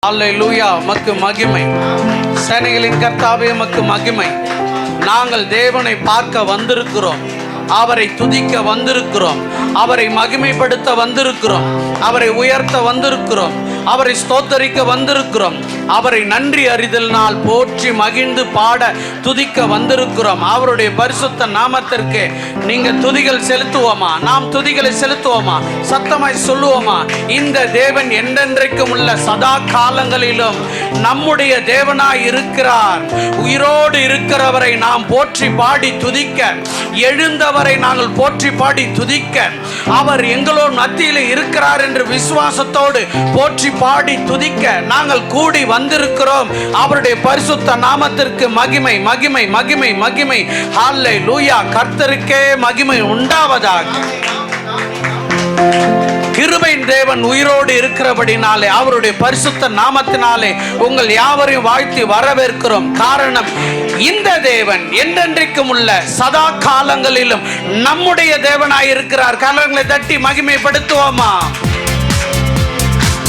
அல்லேலூயா, உமக்கு மகிமை. சேனைகளின் கர்த்தாவே, உமக்கு மகிமை. நாங்கள் தேவனை பார்க்க வந்திருக்கிறோம், அவரை துதிக்க வந்திருக்கிறோம், அவரை மகிமைப்படுத்த வந்திருக்கிறோம், அவரை உயர்த்த வந்திருக்கிறோம், அவரை ஸ்தோத்தரிக்க வந்திருக்கிறோம், அவரை நன்றி அறிதலினால் போற்றி மகிழ்ந்து பாட துதிக்க வந்திருக்கிறோம். அவருடைய பரிசுத்த நாமத்திற்கு நீங்க துதிகள் செலுத்துவோமா? நாம் துதிகளை செலுத்துவோமா? சத்தமாய் சொல்லுவோமா? இந்த தேவன் என்றென்றைக்கும் உள்ள சதா காலங்களிலும் நம்முடைய தேவனாய் இருக்கிறார். உயிரோடு இருக்கிறவரை நாம் போற்றி பாடி துதிக்க, எழுந்தவரை நாங்கள் போற்றி பாடி துதிக்க, அவர் எங்களோடு மத்தியில் இருக்கிறார் என்று விசுவாசத்தோடு போற்றி பாடி துதிக்க நாங்கள் கூடி வந்திருக்கிறோம். அவருடைய பரிசுத்த நாமத்திற்கு மகிமை, மகிமை, மகிமை, மகிமை. ஹல்லேலூயா, கர்த்தருக்கே மகிமை உண்டாவதாக. கிருபையின் தேவன் உயிரோடு இருக்கிறபடினாலே, அவருடைய பரிசுத்த நாமத்தினாலே உங்கள் யாவரையும் வாழ்த்தி வரவேற்கிறோம். காரணம், இந்த தேவன் என்றென்றைக்கும் உள்ள சதா காலங்களிலும் நம்முடைய தேவனாய் இருக்கிறார். கரங்களை தட்டி மகிமைப்படுத்துவோமா?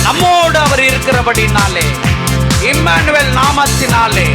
நம்மோடு அவர் இருக்கிறபடினாலே, இம்மானுவேல் நாமத்தினாலே.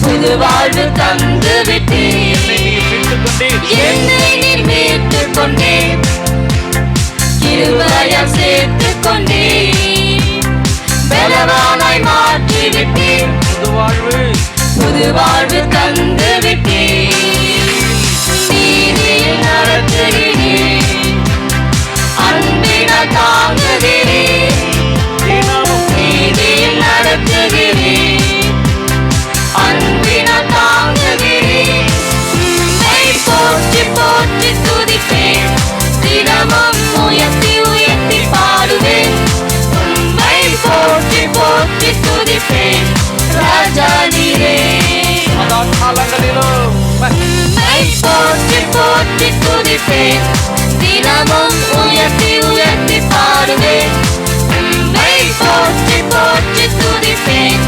புது வாழ்வு தந்து விட்டீர், என்னை நீர் மீட்டுக் கொண்டீர், கிருபையால் சேர்த்துக் கொண்டீர், பலவானாய் மாற்றி விட்டீர், புது வாழ்வு தந்து விட்டீர், நீதியில் நடத்துகிறீர், அன்பினால் தாங்குகிறீர், நீதியில் நடத்துகிறீர், அன்பினால் தாங்குகிறீர். உம்மை போற்றி போற்றி துதிப்பேன், தினமும் உயர்த்தி உயர்த்தி பாடுவேன். உம்மை போற்றி போற்றி துதிப்பேன், ராஜா நீரே. உம்மை போற்றி போற்றி துதிப்பேன், தினமும் உயர்த்தி உயர்த்தி பாடுவேன். உம்மை போற்றி போற்றி துதிப்பேன்,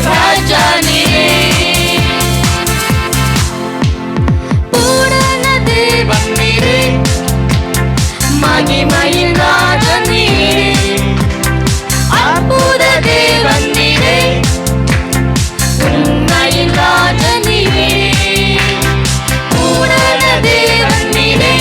ராஜா நீரே. பூரண தேவன் நீரே, மகிமையின் ராஜன் நீரே, அற்புத தேவன் நீரே, உண்மையின் ராஜன் நீரே. பூரண தேவன் நீரே,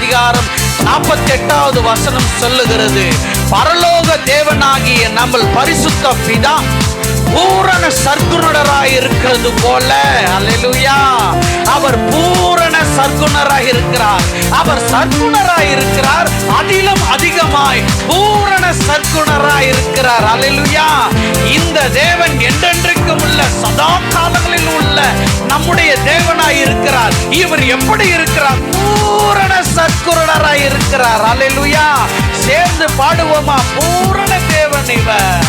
அதிகாரம் 48வது வசனம் சொல்லுகிறது, பரலோக தேவனாகிய நம்ம பரிசுத்த பிதா பூரண சற்குணராய் இருக்கிறது போல, அல்லேலூயா, அவர் பூரண சற்குணராய் இருக்கிறார். அவர் சற்குணராய் இருக்கிறார், அதிலும் அதிகமாய் பூரண சற்குணராய் இருக்கிறார். அல்லேலூயா. இந்த தேவன் என்றென்றைக்கும் உள்ள சதா காலங்களில் உள்ள நம்முடைய தேவனாய் இருக்கிறார். இவர் எப்படி இருக்கிறார்? பூரண சற்குணராய் இருக்கிறார். அல்லேலூயா. சேர்ந்து பாடுவோமா? பூரண தேவன் இவர்.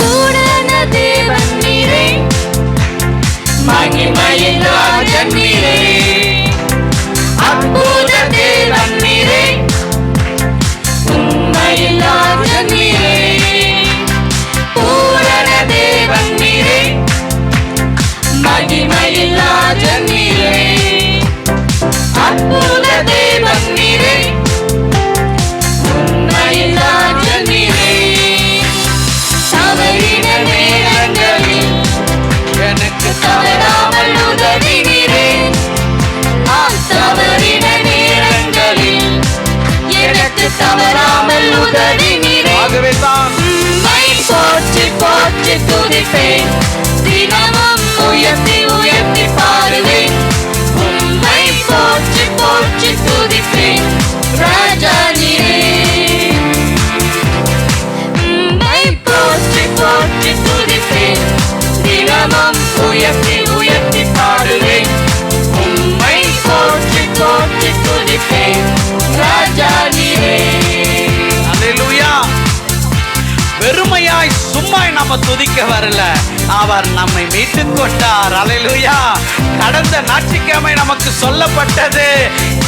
பூரண தேவன் நீரே, மகிமையின் ராஜன் நீரே, அற்புத தேவன் நீரே, உண்மையின் ராஜன் நீரே. பூரண தேவன் நீரே, மகிமையின் ராஜன் நீரே, அற்புத தேவன் நீரே, உண்மையின் ராஜன் நீரே. தவறின நேரங்களில் எனக்கு தவறாமல் உதவினீரே, தவறின நேரங்களில் எனக்கு தவறாமல் உதவினீரே. ஆகவே தான் உம்மை போற்றி போற்றி துதிப்பேன், தினமும் உயர்த்தி உயர்த்தி பாடுவேன். உம்மை போற்றி போற்றி துதிப்பேன், ராஜா நீரே. உம்மை போற்றி போற்றி துதிப்பேன், தினமும் உயர்த்தி உயர்த்தி பாடுவேன். உம்மை போற்றி போற்றி துதிப்பேன், ராஜா நீரே. அல்லேலூயா. வெறுமையாய் சும்மாய் நம்ம துதிக்க வரல, அவர் நம்மை மீட்டுக் கொண்டார். அல்லேலூயா. கடந்த ஞாயிற்றுக்கிழமை நமக்கு சொல்லப்பட்டது,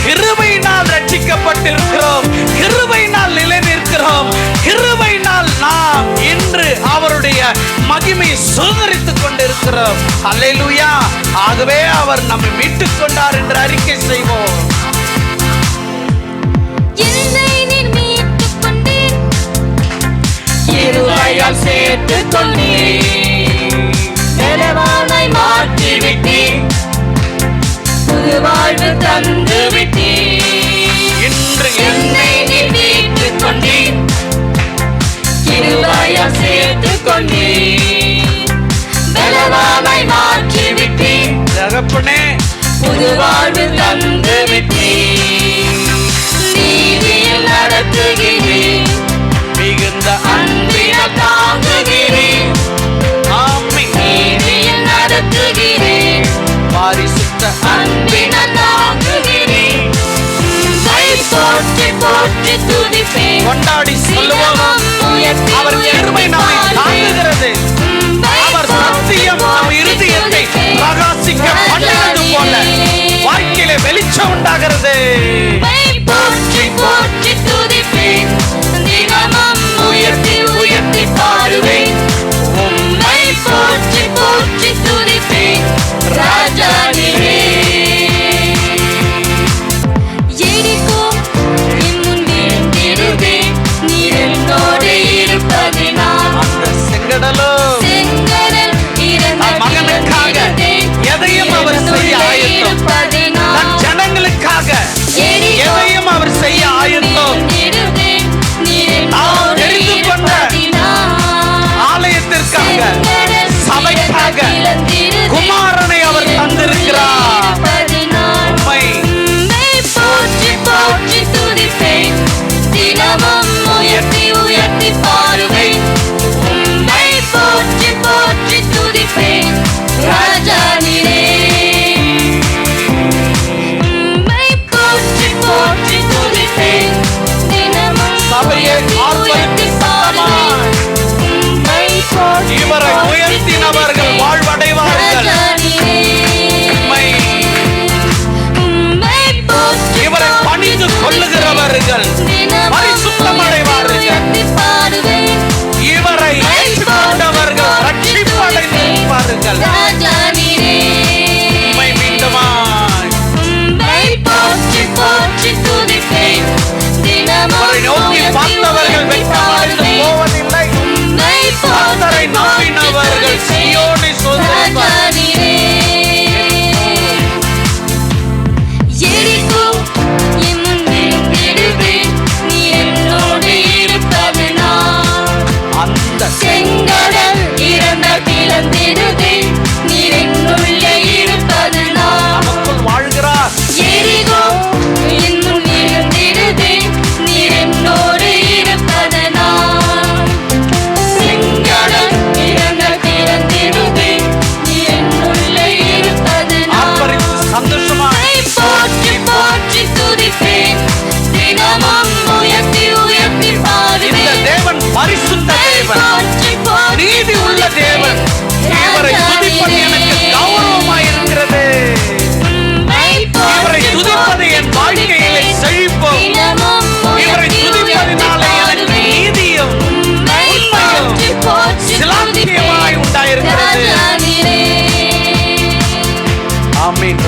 கிருபையினால் ரட்சிக்கப்பட்டிருக்கிறோம், கிருபையினால் நிலை நிற்கிறோம், கிருபையினால் நாம் இன்று அவருடைய மகிமை சுதந்திரித்துக் கொண்டிருக்கிறோம். அல்லேலூயா. ஆகவே அவர் நம்மை மீட்டுக் கொண்டார் என்று அறிக்கை செய்வோம். என்னை நீர் மீட்டுக் கொண்டீர், இருவாயால் சேர்த்துக் கொண்டீர், நிலவானாய் மாற்றி விட்டீர், புது வாழ்வு தந்து விட்டீர். இன்று என்னை நீர் மீட்டுக் கொண்டீர், இருவாயால் சேர்த்துக் கொண்டீர், நிலவானாய் மாற்றி விட்டீர், தகப்பனே, புது வாழ்வு தந்து விட்டீர். நீதியில் நடத்துகிறீர், மிகுந்த அன்பினால் தாங்குகிறீர், ஆமென். நீதியில் நடத்துகிறீர், பரிசுத்த அன்பினால் தாங்குகிறீர். உம்மை போற்றி போற்றி துதிப்பேன், கொண்டாடி சொல்லுவோம், தினமும் உயர்த்தி அவர் கிருபை உயர்த்தி நம்மை பாடுவேன். தாங்குகிறது. உம்மை அவர் போற்றி சத்தியம் நம் போற்றி இருதயத்தை துதிப்பேன், பிரகாசிக்க பண்ணுவது போல வாழ்க்கையில வெளிச்சம் உண்டாகிறது. உம்மை போற்றி போற்றி துதிப்பேன், தினமும் உயர்த்தி உயர்த்தி பாடுவேன். உம்மை போற்றி போற்றி துதிப்பேன், ராஜா நீரே. எரிகோ என் முன் வீழ்ந்திடுதே, நீர் என்னோடு இருப்பதினால். அந்த செங்கடலோ செங்கடல் இறந்த தன் மகனுக்காக விழுந்திடுதே, எதையும் அவர் செய்ய என்னுள்ளே ஆயத்தம். இருப்பதினால். தன் ஜனங்களுக்காக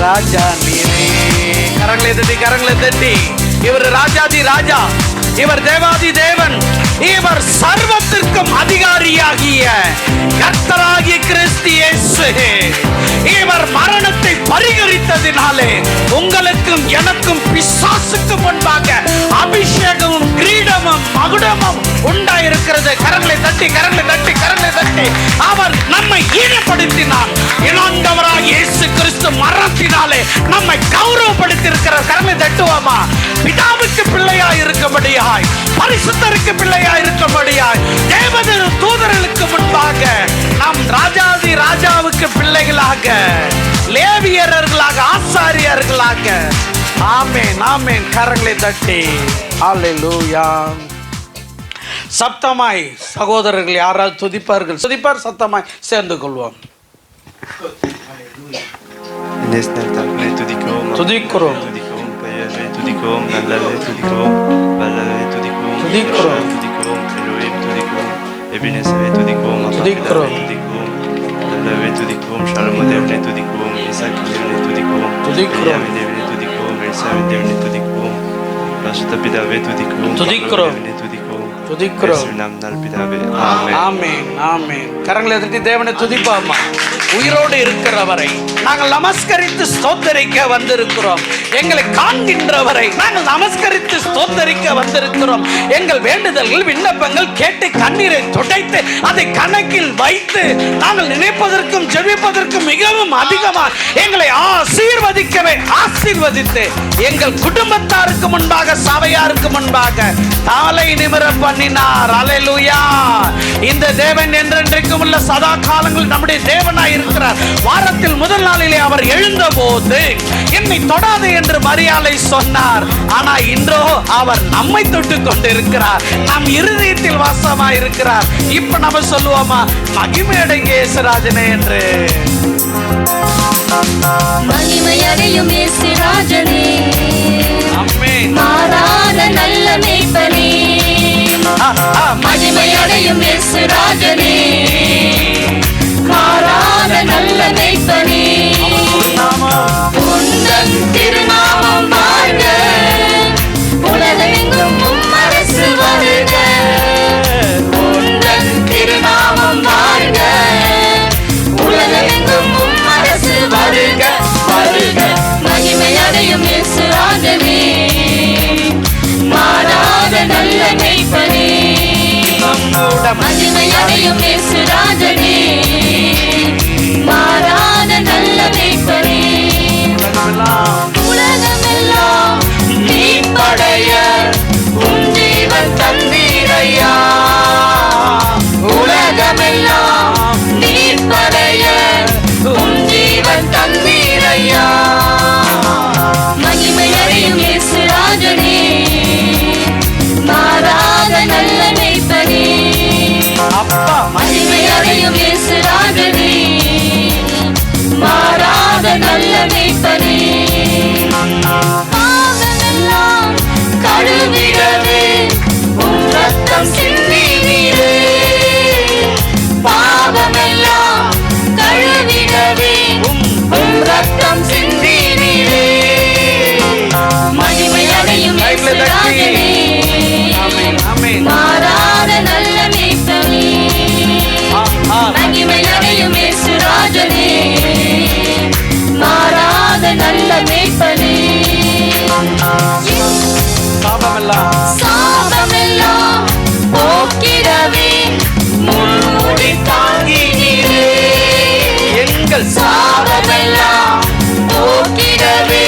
ராஜா நீரே. கரங்களை தட்டி இவர் ராஜாதி ராஜா, இவர் தேவாதி தேவன், இவர் சர்வத்திற்கும் அதிகாரியாகிய கர்த்தராகிய கிறிஸ்து இயேசு. இவர் மரணத்தை பரிகரித்ததினாலே உங்களுக்கும் எனக்கும் பிசாசுக்கு முன்பாக அபிஷேகமும் கிரீடமும் மகுடமும் உண்டாயிருக்கிறது. கரங்களை தட்டி அவர் நம்மை ஈடுபடுத்தினார். இனந்தவராக இயேசு கிறிஸ்து மரணத்தினாலே நம்மை கௌரவப்படுத்தி இருக்கிறார். கரங்களை தட்டுவோமா? பிதாவுக்கு பிள்ளையாய் இருக்கும்படியாய், பரிசுத்தருக்கு பிள்ளையாய் இருக்கும்படியாய், தேவதூதர் தூதர்களுக்கு முன்பாக நாம் ராஜாதி ராஜாவுக்கு பிள்ளைகளாக, லேவியர்களாக, ஆசாரியர்களாக. ஆமென் ஆமென். கரங்களை தட்டி அல்லேலூயா. சத்தமாய் சகோதரர்கள் யாராவது துதிப்பார் சத்தமாய் சேர்ந்து கொள்வோம். துதிக்கிறோம் கரங்களை தட்டி தேவனை துதிப்போமா? உயிரோடு இருக்கிறவரை நாங்கள் நமஸ்கரித்து ஸ்தோத்தரிக்க வந்திருக்கிறோம். எங்களை காண்கின்றவரை நாங்கள் நமஸ்கரித்து ஸ்தோத்தரிக்க வந்திருக்கிறோம். எங்கள் வேண்டுதல்கள் விண்ணப்பங்கள் கேட்டு கண்ணீரை துடைத்து அதை கணக்கில் வைத்து நாங்கள் நினைப்பதற்கும் ஜெபிப்பதற்கும் மிகவும் அதிகமாக எங்களை ஆசீர்வதித்து எங்கள் குடும்பத்தாருக்கு முன்பாக, சபையாருக்கு முன்பாக தலை நிமிர பண்ணினார். அல்லேலூயா. இந்த தேவன் என்றென்றைக்கும் உள்ள சதா காலங்கள் நம்முடைய தேவனாய் இருக்கிறார். வாரத்தில் முதல் நாளிலே அவர் எழுந்த போது என்னை தொடாது என்று மரியாதை சொன்னார். ஆனா இன்றோ அவர் நம்மை தொட்டு கொண்டிருக்கிறார். நம் இருதயத்தில் வாசமாய் இருக்கிறார். இப்ப நம்ம சொல்லுவோமா? மகிமையடைங்க இயேசுராஜனே என்று. மகிமையடையும் இயேசுராஜனே, ஆமென். மாறாத நல்ல மேய்ப்பனே. மகிமையடையும் இயேசுராஜனே, மாறாத நல்ல மேய்ப்பனே. உந்தன் திருநாமம் வாழ்க, உலகெங்கும் உம்மரசு வருக. உந்தன் திருநாமம் வாழ்க, உலகெங்கும் உம்மரசு வருக வருக. மகிமையடையும் இயேசுராஜனே, மாறாத நல்ல மேய்ப்பனே. மகிமையடையும் இயேசுராஜனே, மாறாத நல்ல மேய்ப்பனே. உலகமெல்லாம் மீட்படைய உன் ஜீவன் தந்தீரையா. உலகமெல்லாம் மீட்படைய உன் ஜீவன் தந்தீரையா. மகிமையடையும் இயேசுராஜனே, மாறாத நல்ல மேய்ப்பனே. மகிமையடையும் இயேசுராஜனே, மாறாத நல்ல மேய்ப்பனே. பாவமெல்லாம் கழுவிடவே உன் ரத்தம் சிந்தினீரே. பாவமெல்லாம் கழுவிடவே உன் ரத்தம் சிந்தினீரே. மகிமையடையும் இயேசுராஜனே, மாறாத நல்ல மேய்ப்பனே. மகிமையடையும் இயேசுராஜனே, மாறாத நல்ல மேய்ப்பனே. சாபமெல்லாம் போக்கிடவே முள்முடி தாங்கினீரே. எங்கள் சாபமெல்லாம் போக்கிடவே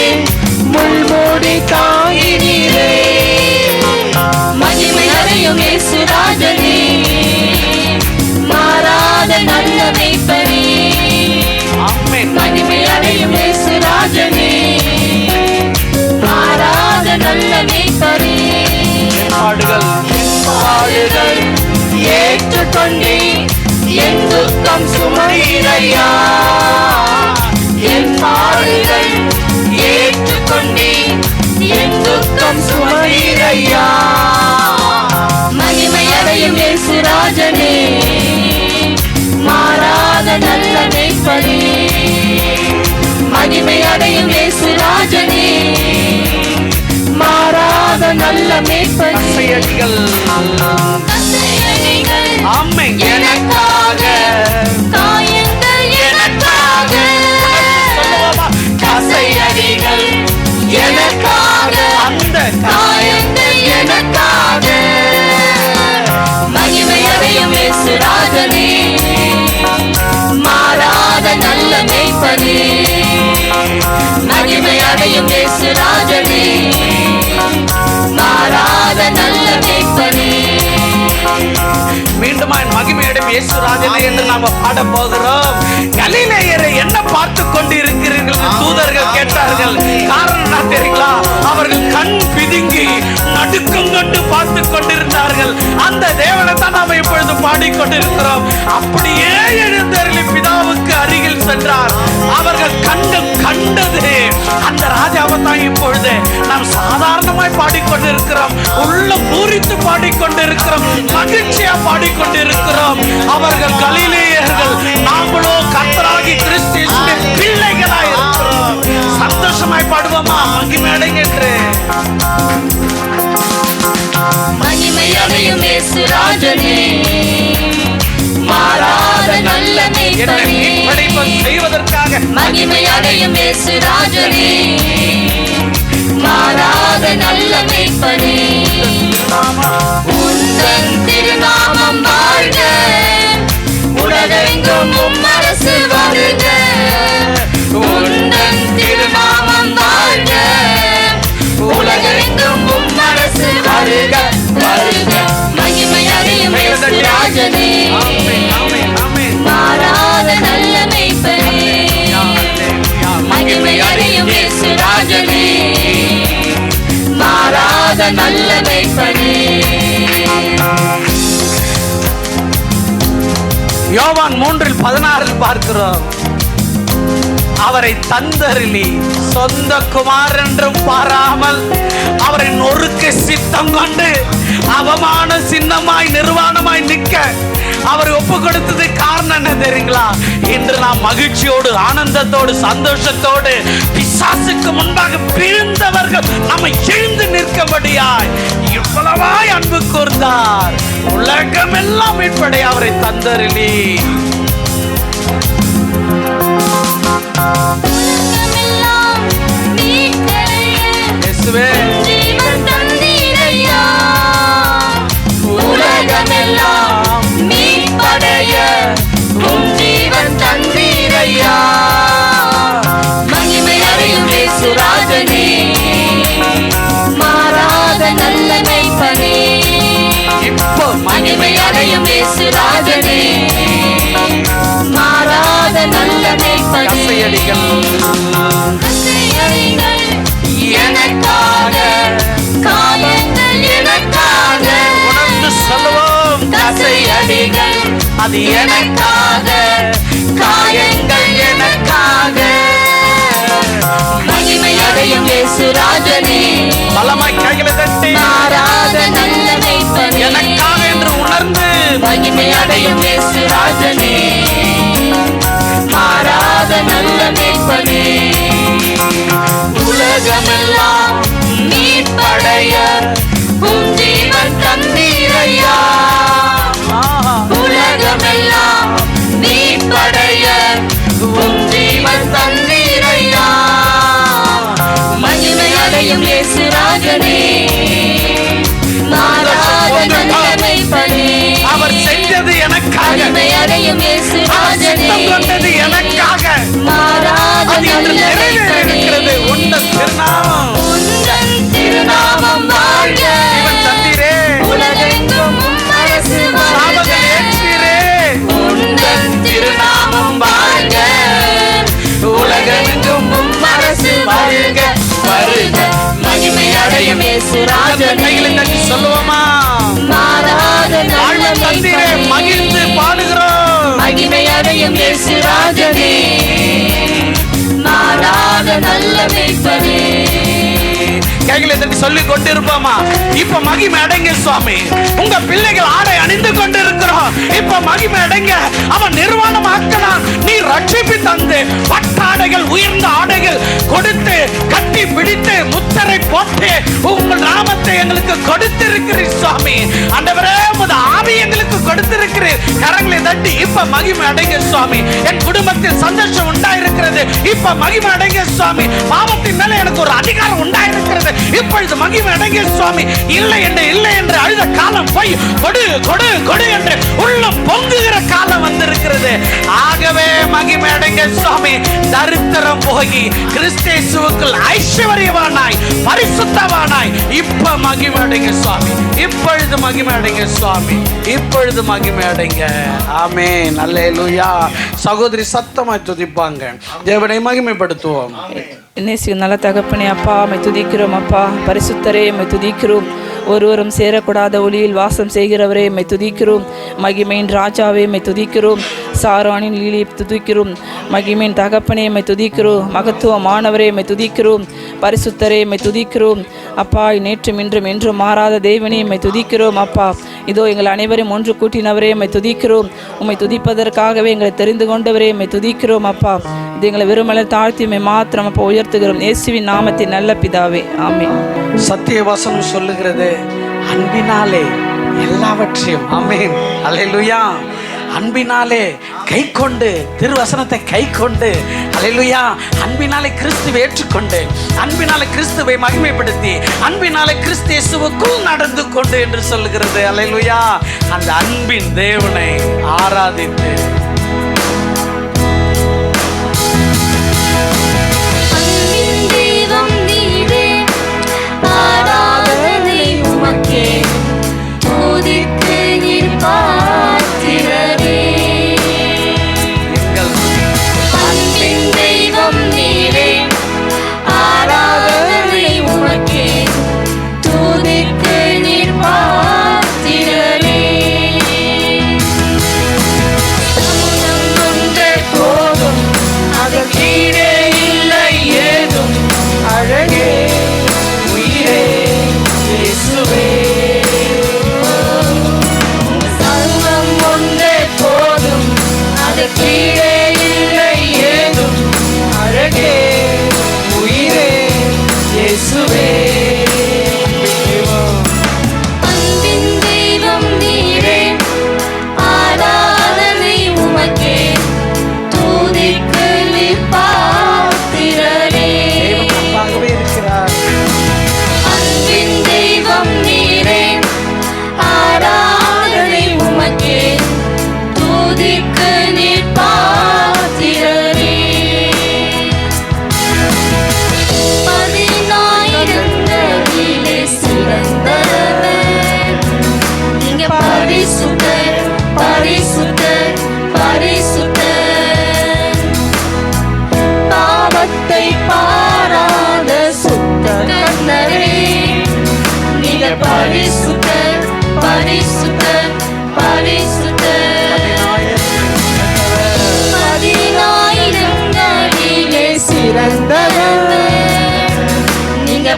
முள்முடி தாங்கினீரே. மகிமையடையும் இயேசுராஜனே, மாறாத நல்ல மேய்ப்பனே. மகிமையடையும் இயேசுராஜனே, மாறாத நல்ல மேய்ப்பனே. பாடுகள் ஏற்றுக்கொண்டே என் துக்கம் சுமந்தீரையா. என் பாடுகள் ஏற்றுக்கொண்டே என் துக்கம் சுமந்தீரையா. மகிமையடையும் இயேசுராஜனே, மாறாத நல்ல மேய்ப்பனே. மகிமை அடையும் இயேசு ராஜனே, மாறாத நல்ல மேய்ப்பனே. கசையடிகள் கசையடிகள் ஆமை எனக்காக, காயங்கள் எனக்காக. சொல்லுவோமா? கசையடிகள் எனக்காக, அந்த காயங்கள் எனக்காக. மகிமை அடையும் இயேசு ராஜனே, மாறாத நல்ல மேய்ப்பனே. மகிமை அடையும் இயேசு ராஜனே, மாறாத நல்ல மேய்ப்பனே. மீண்டுமாய் மகிமையிடம் இயேசு ராஜனே என்று நாம பாட போகிறோம். கலிலேயரை என்ன பார்த்து கொண்டு இருக்கிறீர்கள் என்று தூதர்கள் கேட்டார்கள். காரணம் என்ன தெரியுங்களா? அவர்கள் கண் பிதுங்கி நடுக்கம் கொண்டு பார்த்து கொண்டிருந்தார்கள். அந்த தேவனை தான் நாம இப்பொழுது பாடிக்கொண்டிருக்கிறோம். அப்படியே எழுந்தருளி பிதாவுக்கு அருகில் சென்றார். அவர்கள் கண்டது அந்த ராஜாவை தான் இப்பொழுது நாம் சாதாரணமாய் பாடிக்கொண்டிருக்கிறோம். உள்ள பூரித்து பாடிக்கொண்டிருக்கிறோம். மகிழ்ச்சியா பாடிக்கொண்டிருக்கிறோம். அவர்கள் கலிலேயர்கள், நாமளோ கர்த்தராகி கிறிஸ்துவின் பிள்ளைகளாய் இருக்கிறோம். சந்தோஷமாய் பாடுவோமா? மகிமை அடைகின்ற மகிமை அடையும் இயேசு ராஜனே, மாறாத நல்ல மேய்ப்பனே. செய்வதற்காக மகிமை அடையும் இயேசு ராஜனே, மாறாத நல்ல மேய்ப்பனே. உந்தன் திருநாமம் வாழ்க, உலகெங்கும் உம்மரசு வருக. உந்தன் திருநாமம் வாழ்க, உலகெங்கும் உம்மரசு வருக வருக. மகிமை அடையும் இயேசு ராஜனே, மாறாத நல்ல மேய்ப்பனே. மகிமை அடையும் இயேசு ராஜனே, மாறாத நல்ல மேய்ப்பனே. யோவான் 3:16 பார்க்கிறோம். அவரை தந்தருளி சொந்த குமார் என்றும் பாராமல் அவரை நொறுக்க சித்தம் கொண்டு அவமான சின்னமாய் நிர்வாணமாய் நிற்க அவர் ஒப்பு கொடுத்தது காரணம் என்ன தெரியுங்களா? இன்று நாம் மகிழ்ச்சியோடு, ஆனந்தத்தோடு, சந்தோஷத்தோடு பிசாசுக்கு முன்பாக பிரிந்தவர்கள் நம்ம எழுந்து நிற்கபடியாய் இவ்வளவாய் அன்பு கூர்ந்தார். உலகமெல்லாம் மீட்படைய அவரை தந்தருளி உலகமெல்லாம் மீட்படைய இயேசுவே ஜீவன் தந்தீரையா. உலகமெல்லாம் மீட்படைய உம் ஜீவன் தந்தீரையா. மகிமை அடையும் இயேசு ராஜனே, மாறாத நல்ல மேய்ப்பனே. இப்போ மகிமை அடையும் இயேசு ராஜனே, மாறாத நல்ல மேய்ப்பனே. கசையடிகள் கசையடிகள் எனக்காக, காயங்கள் எனக்காக. உணர்ந்து சொல்லுவோம். கசையடிகள் அது எனக்காக, காயங்கள் எனக்காக. மகிமை அடையும் இயேசு ராஜனே, பலமாய் கைகளை தட்டி மாறாத நல்ல மேய்ப்பனே. எனக்காக என்று உணர்ந்து மகிமை அடையும் இயேசு ராஜனே, மாறாத நல்ல மேய்ப்பனே. உலகமெல்லாம் மீட்படைய உம் ஜீவன் தந்தீரையா. உலகமெல்லாம் மீட்படைய உம் ஜீவன் தந்தீரையா. மகிமை அடையும் இயேசு ராஜனே, மாறாத நல்ல மேய்ப்பனே. அவர் செஞ்சது எனக்காக, மகிமை அடையும் இயேசு அவர் ராஜனே, சித்தம் கொண்டது எனக்காக. மாறாத அது இன்று நல்ல நிறைவேறியிருக்கிறது. மேய்ப்பனே. உந்தன் திருநாமம் உந்தன் திருநாமம் வாழ்க, ஜீவன் தந்தீரே. உலகெங்கும் உம்மரசு வருக. சாபங்கள் ஏற்றீரே. உந்தன் திருநாமம் வாழ்க, உலகெங்கும் உம்மரசு வருக வருக. மகிமை அடையும் இயேசு ராஜனே, கைகளை தட்டி சொல்லுவோமா? மாறாத நல்ல வாழ்வு தந்தீரே. மேய்ப்பனே. மகிழ்ந்து பாடுகிறோம். மகிமை அடையும் இயேசு ராஜனே, மாறாத நல்ல மேய்ப்பனே. கைகளை தட்டி சொல்லி கொண்டிருப்போமா? இப்ப மகிமை அடைங்க சுவாமி. உங்க பிள்ளைகள் ஆடை அணிந்து கொண்டிருக்கிறோம். இப்ப மகிமை அடைங்க. அவன் நிர்வாணமாக்கலாம். நீ ரட்சிப்பு தந்து பட்டாடைகள், உயர்ந்த ஆடைகள் கொடுத்து கட்டி பிடித்து முத்திரை போட்டு உங்கள் நாமத்தை எங்களுக்கு கொடுத்திருக்கிறீர் சுவாமி. ஆண்டவரே, உமது ஆவி எங்களுக்கு கொடுத்திருக்கிறீர். கரங்களை தட்டி இப்ப மகிமை அடைங்க சுவாமி. என் குடும்பத்தில் சந்தோஷம் உண்டாயிருக்கிறது. இப்ப மகிமை அடைங்க சுவாமி. பாவத்தின் மேல எனக்கு ஒரு அதிகாரம் உண்டாயிருக்கிறது. இப்பொழுது மகிமை அடைங்க சுவாமி. இல்லை என்று அழுத காலம் போய் கொடு கொடு கொடு என்று உள்ளம் பொங்குகிற காலம் வந்திருக்கிறது. ஆகவே மகிமை அடைங்க சுவாமி. தரித்திரம் போகி கிறிஸ்தேசுவுக்குள் ஐஸ்வர்யவானாய் பரிசுத்தவானாய் இப்ப மகிமை அடைங்க சுவாமி. இப்பொழுது மகிமை அடைங்க சுவாமி. இப்பொழுது மகிமை அடைங்க. ஆமென். அல்லேலூயா. சகோதரி சத்தமாய் துதிப்பாங்க. தேவனை மகிமைப்படுத்துவோம். நேசிக்கும் நல்ல தகப்பனே, அப்பா மை துதிக்கிறோம். அப்பா பரிசுத்தரே மை துதிக்கிறோம். ஒருவரும் சேரக்கூடாத ஒளியில் வாசம் செய்கிறவரே மை துதிக்கிறோம். மகிமையின் ராஜாவே மை துதிக்கிறோம். சாரானின் லீலியை துதிக்கிறோம். மகிமையின் தகப்பனே மை துதிக்கிறோம். மகத்துவமானவரே மை துதிக்கிறோம். பரிசுத்தரே மை துதிக்கிறோம். அப்பா நேற்றும் இன்றும் என்றும் மாறாத தேவனே மை துதிக்கிறோம். அப்பா இதோ எங்கள் அனைவரையும் ஒன்று கூட்டினவரே மை துதிக்கிறோம். உம்மை துதிப்பதற்காகவே எங்களை தெரிந்து கொண்டவரே மை துதிக்கிறோம். அப்பா இது எங்களை வெறுமலை தாழ்த்தி உம்மை மாத்திரம் அப்பா உயர்த்துகிறோம். இயேசுவின் நாமத்தின் நல்ல பிதாவே, ஆமென். சத்தியவசனம் சொல்லுகிறது, அன்பினாலே எல்லாவற்றையும். ஆமென். அல்லேலூயா. அன்பினாலே கை கொண்டு திருவசனத்தை கை கொண்டு, அல்லேலூயா, அன்பினாலே கிறிஸ்துவை ஏற்றுக்கொண்டு, அன்பினாலே கிறிஸ்துவை மகிமைப்படுத்தி, அன்பினாலே கிறிஸ்து இயேசுவுக்குள் நடந்து கொண்டு என்று சொல்லுகிறது. அல்லேலூயா. அந்த அன்பின் தேவனை ஆராதித்து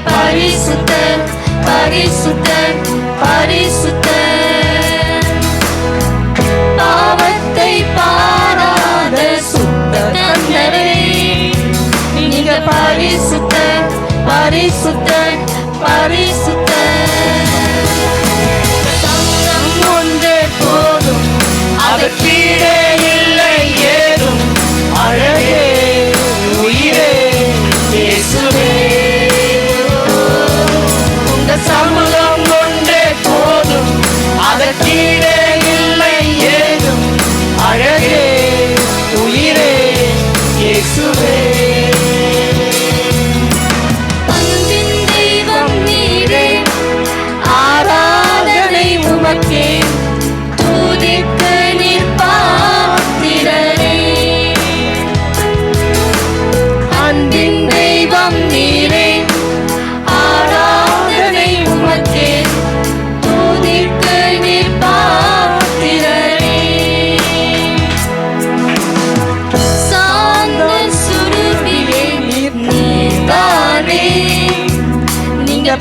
பரிசுத்தர் பரிசுத்தர் பரிசுத்தர், பாவத்தை பாராத சுத்த கர்த்தரே, நீங்க பரிசுத்தர் பரிசுத்தர் பரிசுத்தர். சங்கம் ஒன்றே போதும், அது கீழே இல்லை ஏதும், அழகே உயிரே இயேசுவே, சமூகம் ஒன்றே போதும், அதற்கீழே இல்லை ஏதும், அழகே உயிரே இயேசுவே. அன்பின் தெய்வம் நீரே,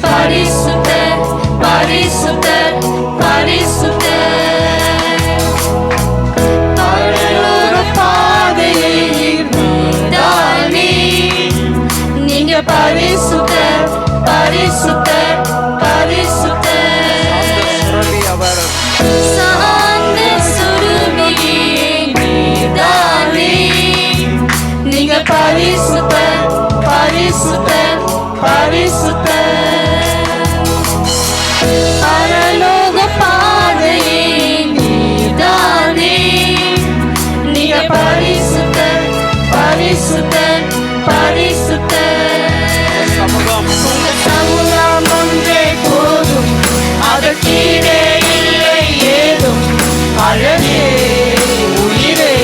பரிசுத்தர் பரிசுத்தர் பரிசுத்தர். பரலோக பாதையில் நீதானே, நீங்க பரிசுத்தர் பரிசுத்தர் பரிசுத்தர். சுரலி அவர் சாந்த சுரபியே நீதானே, நீங்க பரிசுத்தர் பரிசுத்தர் பரிசுத்தர். பரலோக பாதையே நீதானே, நீங்க பரிசுத்தர் பரிசுத்தர் பரிசுத்தர். சமூகம் உங்க சமூகம் ஒன்றே போதும், அதற்கீடே இல்லை ஏதும். அழகே உயிரே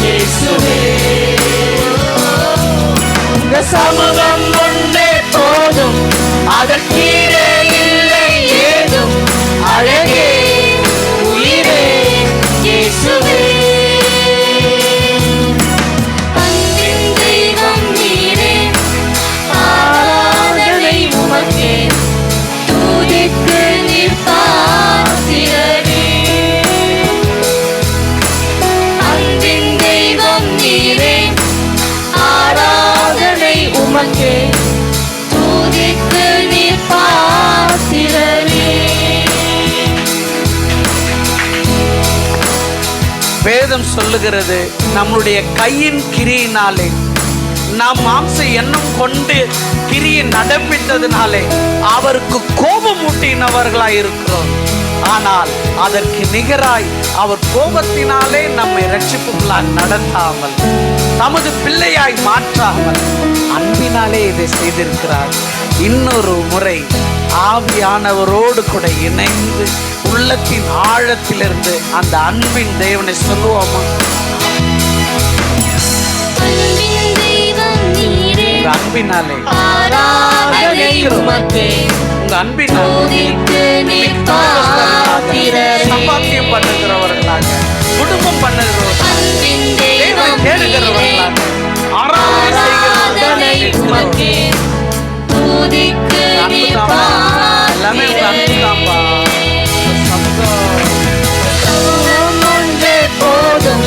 இயேசுவே, உங்க சமூகம் ஒன்றே போதும், அதற்கீடே இல்லை ஏதும். அழகே உயிரே இயேசுவே. அன்பின் தெய்வம் நீரே, ஆராதனை உமக்கே, துதிக்கு நீர் பாத்திரரே. அன்பின் தெய்வம் நீரே, ஆராதனை உமக்கே, துதிக்கு நீர் பாத்திரரே. வேதம் சொல்லுகிறது, நம்முடைய கையின் கிரியினாலே, நாம் மாம்ச எண்ணம் கொண்டு கிரியை நடப்பித்ததினாலே அவருக்கு கோபம் ஊட்டினவர்களாய் இருக்கிறோம். ஆனால் அதற்கு நிகராய் அவர் கோபத்தினாலே நம்மை ரட்சிப்புகளால் நடத்தாமல், தமது பிள்ளையாய் மாற்றாமல் அன்பினாலே இதை செய்திருக்கிறார். இன்னொரு முறை ஆவியானவரோடு கூட இணைந்து உள்ளத்தின் ஆழத்திலிருந்து அந்த அன்பின் தேவனை சொல்லுவோமா? அன்பின் தெய்வம் நீரே, உங்க அன்பினாலே, ஆராதனை உமக்கே, உங்க அன்பினாலே துதிக்கு நீர் பாத்திரரே. சம்பாத்தியம் பண்ணுகிறவர்களாக, குடும்பம் பண்ணுகிறவர்கள், அன்பின் தேவனை தெய்வம் நீரே, தேடுகிறவர்களாக, ஆராதனை ஆராதனை உமக்கே, செய்கிறவர்களாக. துதிக்கு அன்பு நீர் தாம்பா, எல்லாமே உங்க அன்பு பாத்திரரே. தாம்பா. சமூகம் சமூகம் ஒன்றே போதும்,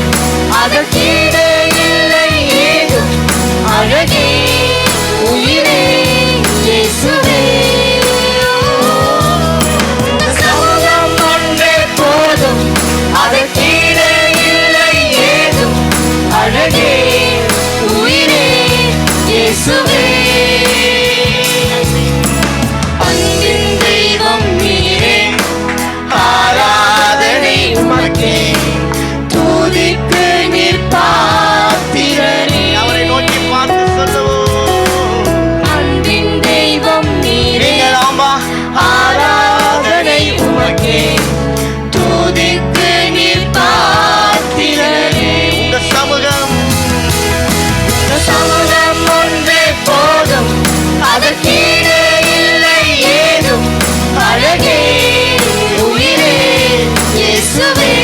அதற்கீடே இல்லை ஏதும். அழகே உயிரே இயேசுவே, சமூகம் ஒன்றே போதும், அதற்கீடே இல்லை ஏதும். அழகே உயிரே இயேசுவே. அன்பின் தெய்வம் நீரே, ஆராதனை உமக்கே, துதிக்கு நீர் பாத்திரரே. அவரை நோக்கி பார்த்து சொல்லுவோம், அன்பின் தெய்வம் நீரே, நீங்கள் ஆமா ஆராதனை உமக்கே, துதிக்கு நீர் பாத்திரரே. உங்க சமூகம் உங்க சமூகம் ஒன்றே போதும், அதற்கீடே இல்லை ஏதும். அழகே உயிரே இயேசுவே,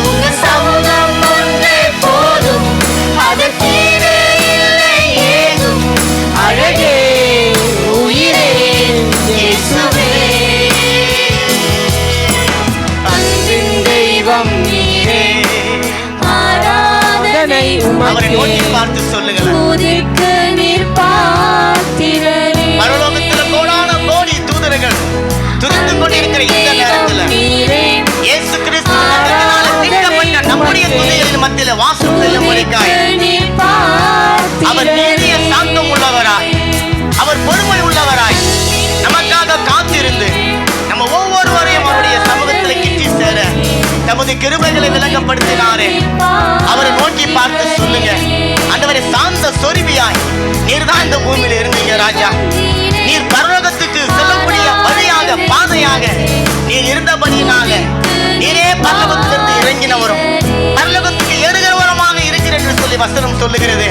உங்க சமூகம் ஒன்றே போதும், அதற்கீடே இல்லை ஏதும். அழகே உயிரே இயேசுவே. அன்பின் தெய்வம் நீரே, ஆராதனை அவரை உமக்கே, நோக்கி பார்த்து சொல்லுங்கள். துதிக்கு நீர் பாத்திரரே. பரலோகத்துல கோடான கோடி தூதர்கள் துதித்து கொண்டிருக்கிற இந்த நேரத்துல நீரே, இயேசு கிறிஸ்து மரணத்தினால தீர்க்கப்பட்ட நம்முடைய துதிகளின் மத்தியில வாசம் செல்லும்படிக்காய் நீர் பாத்திரரே. அவர் நீடிய சாந்தம் உள்ளவராய், அவர் பொறுமை உள்ளவராய் நமக்காக காத்திருந்து நம்ம ஒவ்வொருவரையும் அவருடைய சமூகத்தில் கிட்டி சேர தமது கிருபைகளை விளங்கப்படுத்தினாரே. அவரை நோக்கி பார்த்து சொல்லுங்க, ஆண்டவரே சாந்த சொருபியாய் நீர் தான் இந்த பூமியில இருந்தீங்க ராஜா. நீர் பரலோகத்துக்கு செல்லக்கூடிய வழியாக பாதையாக நீர் இருந்தபடியினால நீரே பரலோகத்திலிருந்து இறங்கினவரும் பரலோகத்துக்கு ஏறுகிறவருமாக இருக்கிறேன் என்று சொல்லி வசனம் சொல்லுகிறது.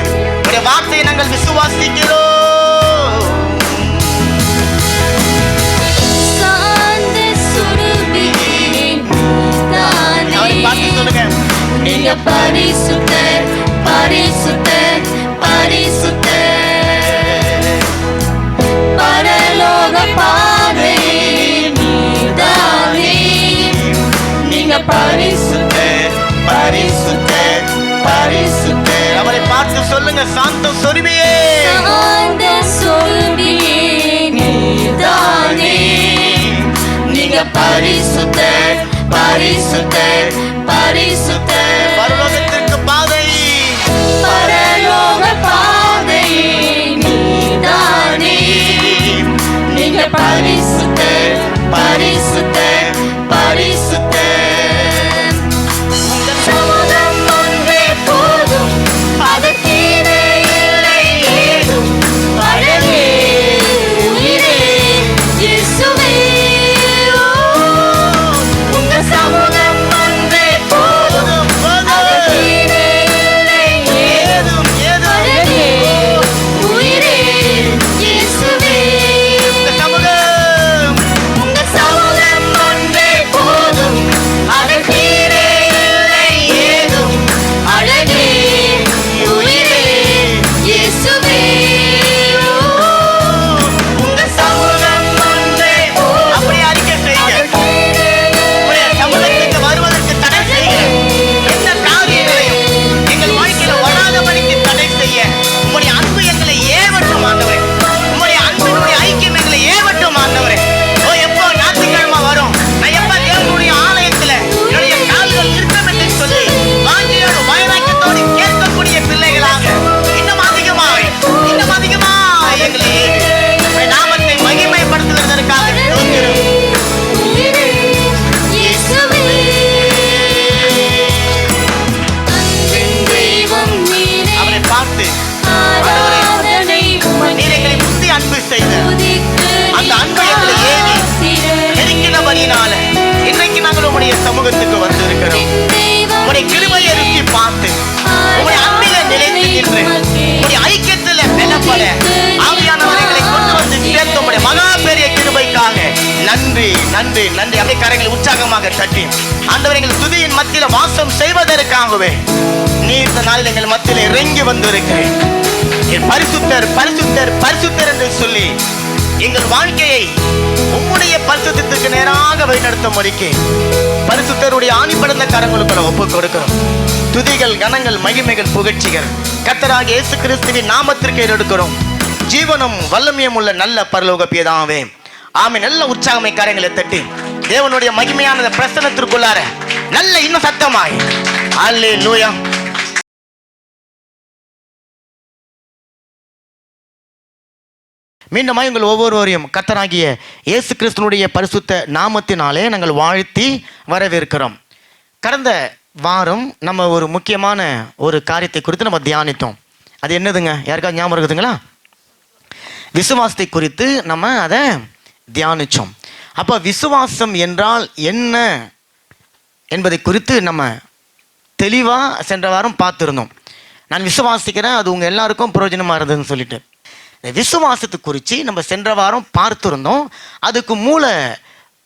உடைய வார்த்தையை நாங்கள் விசுவாசிக்கிறோம். சாந்த சுரபியே நீதானே, அவரை பார்த்து சொல்லுங்க, நீங்க பரிசுத்தர் பரிசுத்தர் பரிசுத்தர். பரிசுத்தர், பரிசுத்தர், பரிசுத்தர். அவரை பார்த்து சொல்லுங்க, சாந்த சொருபியே, சாந்த சொருபியே நீதானே. நீங்க பரிசுத்தர், பரிசுத்தர், பரிசுத்தர். பரலோகத்திற்கு பாதை, பரலோக பாதையே நீதானே. நீங்க பரிசுத்தர், பரிசுத்தர், பரிசுத்தர். உங்க சமூகம் ஒன்றே போதும், அதற்கீடு இல்லை ஏதும். அழகே உயிரே இயேசுவே. உங்க சமூகம் ஒன்றே போதும், அதற்கீடு இல்லை ஏதும். அழகே உயிரே இயேசுவே. இந்த சமூகம், உங்க சமூகம் ஒன்றே போதும், அதற்கீடு இல்லை ஏதும். அழகே உயிரே இயேசுவே. உங்க சமூகம் ஒன்றே போதும், அப்படியே அறிக்கை செய்யுங்க. உங்களுடைய சமூகத்துக்கு வருவதற்கு தடை செய்ய எந்த காரியங்களையும் எங்கள் வாழ்க்கையில வராதபடிக்கு தடை செய்ய உங்களுடைய அன்பு எங்களை ஏவட்டும் ஆண்டவரே. உங்களுடைய அன்பினுடைய ஐக்கியம் எங்களை ஏவட்டும் ஆண்டவரே. ஓ, எப்போ ஞாயிற்றுக்கிழமை வரும், நான் எப்ப தேவனுடைய ஆலயத்துல என்னுடைய கால்கள் நிற்கும் என்று சொல்லி வாஞ்சியோடு வைராக்கியத்தோடு கேட்கக்கூடிய பிள்ளைகளாக இன்னும் அதிகமாய் எங்களை ஏவி உம்முடைய நாமத்தை மகிமைப்படுத்துவதற்காக ஸ்தோத்திரம். உயிரே இயேசுவே. அன்பின் தெய்வம் நீரே, அவரை பார்த்து ஆராதனை உமக்கே. நீர் எங்களை முந்தி அன்பு செய்த துதிக்கு அந்த அன்பை எங்களை ஏவி நெருக்கினபடியினால இன்றைக்கு நாங்கள் உம்முடைய சமூகத்துக்கு வந்திருக்கிறோம். தெய்வம் உம்முடைய கிருபையை ருசி பார்த்து உம்முடைய அன்பில நிலைத்து நின்று உம்முடைய ஐக்கியத்துல பலப்பட ஆவியானவர் எங்களை கொண்டு வந்து சேர்த்த உம்முடைய மகா பெரிய கிருபைக்காக நன்றி, நன்றி, நன்றி. அப்படியே கரங்களை உற்சாகமாக தட்டி ஆண்டவர் எங்கள் துதியின் மத்தியில வாசம் செய்வதற்காகவே நீ இந்த நாளில் எங்கள் மத்தியில இறங்கி வந்திருக்கிறேன். என் பரிசுத்தர், பரிசுத்தர், பரிசுத்தர் என்று சொல்லி எங்கள் வாழ்க்கையை உம்முடைய பரிசுத்தத்துக்கு நேராக வழிநடத்த முடிக்க பரிசுத்தருடைய ஆணிப்படந்த கரங்களுக்குள்ள ஒப்பு கொடுக்கிறோம். துதிகள், கனங்கள், மகிமைகள், புகழ்ச்சிகள் கர்த்தராகிய இயேசு கிறிஸ்துவின் நாமத்திற்கு எடுக்கிறோம். ஜீவனும் வல்லமையும் உள்ள நல்ல பரலோக பிதாவே, ஆமென். நல்ல உற்சாகமை கரங்களை தட்டி தேவனுடைய மகிமையான பிரசன்னத்திற்குள்ளார நல்ல இன்னும் சத்தமாய் அல்லேலூயா. மீண்டுமாய் உங்கள் ஒவ்வொருவரையும் கர்த்தராகிய இயேசு கிறிஸ்துனுடைய பரிசுத்த நாமத்தினாலே நாங்கள் வாழ்த்தி வரவேற்கிறோம். கடந்த வாரம் நம்ம ஒரு முக்கியமான ஒரு காரியத்தை குறித்து நம்ம தியானித்தோம். அது என்னதுங்க? யாருக்காவது ஞாபகம் இருக்குதுங்களா? விசுவாசத்தை குறித்து நம்ம அதை தியானித்தோம். அப்போ விசுவாசம் என்றால் என்ன என்பதை குறித்து நம்ம தெளிவாக சென்ற வாரம் பார்த்துருந்தோம். நான் விசுவாசிக்கிறேன், அது உங்கள் எல்லாருக்கும் பிரயோஜனமாக இருந்ததுன்னு சொல்லிட்டு விசுவாசத்தை குறித்து நம்ம சென்ற வாரம் பார்த்துருந்தோம். அதுக்கு மூல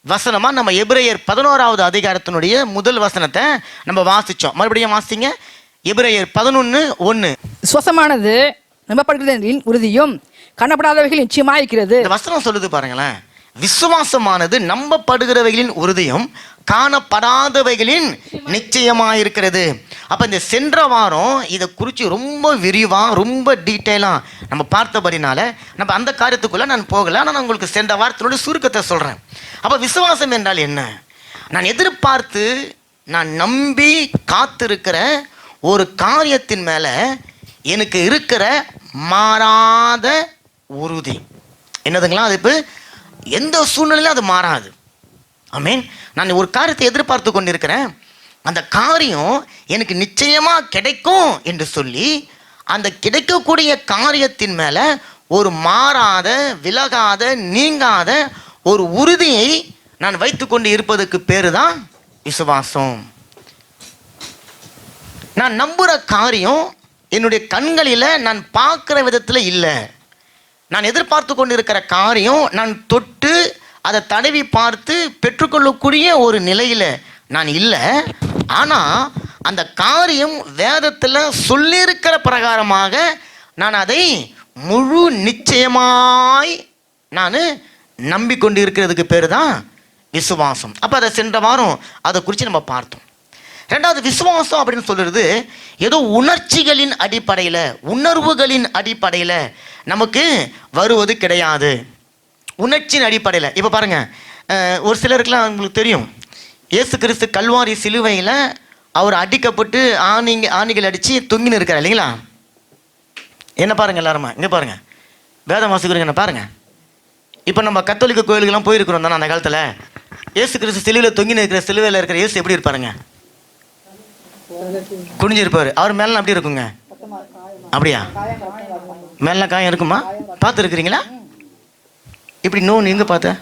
வசனமாக நம்ம எபிரேயர் 11வது அதிகாரத்தினுடைய முதல் வசனத்தை நம்ம வாசித்தோம். மறுபடியும் வாசிங்க. எபிரேயர் 11:1. விசுவாசமானது நம்பப்படுகிறதின் உறுதியும் காணப்படாதவைகள் நிச்சயமாயிருக்கிறது. இந்த வசனம் சொல்லுது பாருங்களேன். விசுவாசமானது நம்பப்படுகிறவைகளின் உறுதியும் காணப்படாதவைகளின் நிச்சயமாயிருக்கிறது. அப்போ இந்த சென்ற வாரம் இதை குறித்து ரொம்ப விரிவாக ரொம்ப டீட்டெயிலாக நம்ம பார்த்தபடினால நம்ம அந்த காரியத்துக்குள்ளே நான் போகலை. ஆனால் நான் உங்களுக்கு சென்ற வாரத்தினுடைய சுருக்கத்தை சொல்கிறேன். அப்போ விசுவாசம் என்றால் என்ன? நான் எதிர்பார்த்து நான் நம்பி காத்திருக்கிற ஒரு காரியத்தின் மேலே எனக்கு இருக்கிற மாறாத உறுதி. என்னதுங்களா? அது இப்போ எந்த சூழ்நிலையிலும் அது மாறாது. ஆமீன். நான் ஒரு காரியத்தை எதிர்பார்த்து கொண்டிருக்கிறேன், அந்த காரியம் எனக்கு நிச்சயமாக கிடைக்கும் என்று சொல்லி அந்த கிடைக்கக்கூடிய காரியத்தின் மேலே ஒரு மாறாத, விலகாத, நீங்காத ஒரு உறுதியை நான் வைத்துக்கொண்டு இருப்பதற்கு பேரு தான் விசுவாசம். நான் நம்புகிற காரியம் என்னுடைய கண்களில் நான் பார்க்குற விதத்தில் இல்லை. நான் எதிர்பார்த்து கொண்டு இருக்கிற காரியம் நான் தொட்டு அதை தடவி பார்த்து பெற்றுக்கொள்ளக்கூடிய ஒரு நிலையில் நான் இல்லை. ஆனால் அந்த காரியம் வேதத்தில் சொல்லியிருக்கிற பிரகாரமாக நான் அதை முழு நிச்சயமாய் நான் நம்பிக்கொண்டு இருக்கிறதுக்கு பேர் தான் விசுவாசம். அப்போ அதை சென்ற வாரம் அதை குறித்து நம்ம பார்த்தோம். ரெண்டாவது, விசுவாசம் அப்படின்னு சொல்கிறது ஏதோ உணர்ச்சிகளின் அடிப்படையில், உணர்வுகளின் அடிப்படையில் நமக்கு வருவது கிடையாது. உணர்ச்சியின் அடிப்படையில். இப்போ பாருங்கள், ஒரு சிலருக்குலாம் உங்களுக்கு தெரியும், இயேசு கிறிஸ்து கல்வாரி சிலுவையில் அவர் அடிக்கப்பட்டு ஆணிகள் அடித்து தொங்கின்னு இருக்கார் இல்லைங்களா? என்ன பாருங்கள் எல்லாருமா, இங்கே பாருங்கள், வேதம் வாசிக்கிறீங்க என்ன பாருங்கள். இப்போ நம்ம கத்தோலிக்க கோயிலுக்கெல்லாம் போயிருக்கிறோம் தானே அந்த காலத்தில். இயேசு கிறிஸ்து சிலுவையில் தொங்கின்னு இருக்கிற, சிலுவையில் இருக்கிற இயேசு எப்படி இருப்பாருங்க? குனிஞ்சிருப்பார். அவர் மேலாம் அப்படி இருக்குங்க? அப்படியா? மேலாம் காயம் இருக்குமா? பார்த்துருக்குறீங்களா? இப்படி நோன் எங்கே பார்த்த?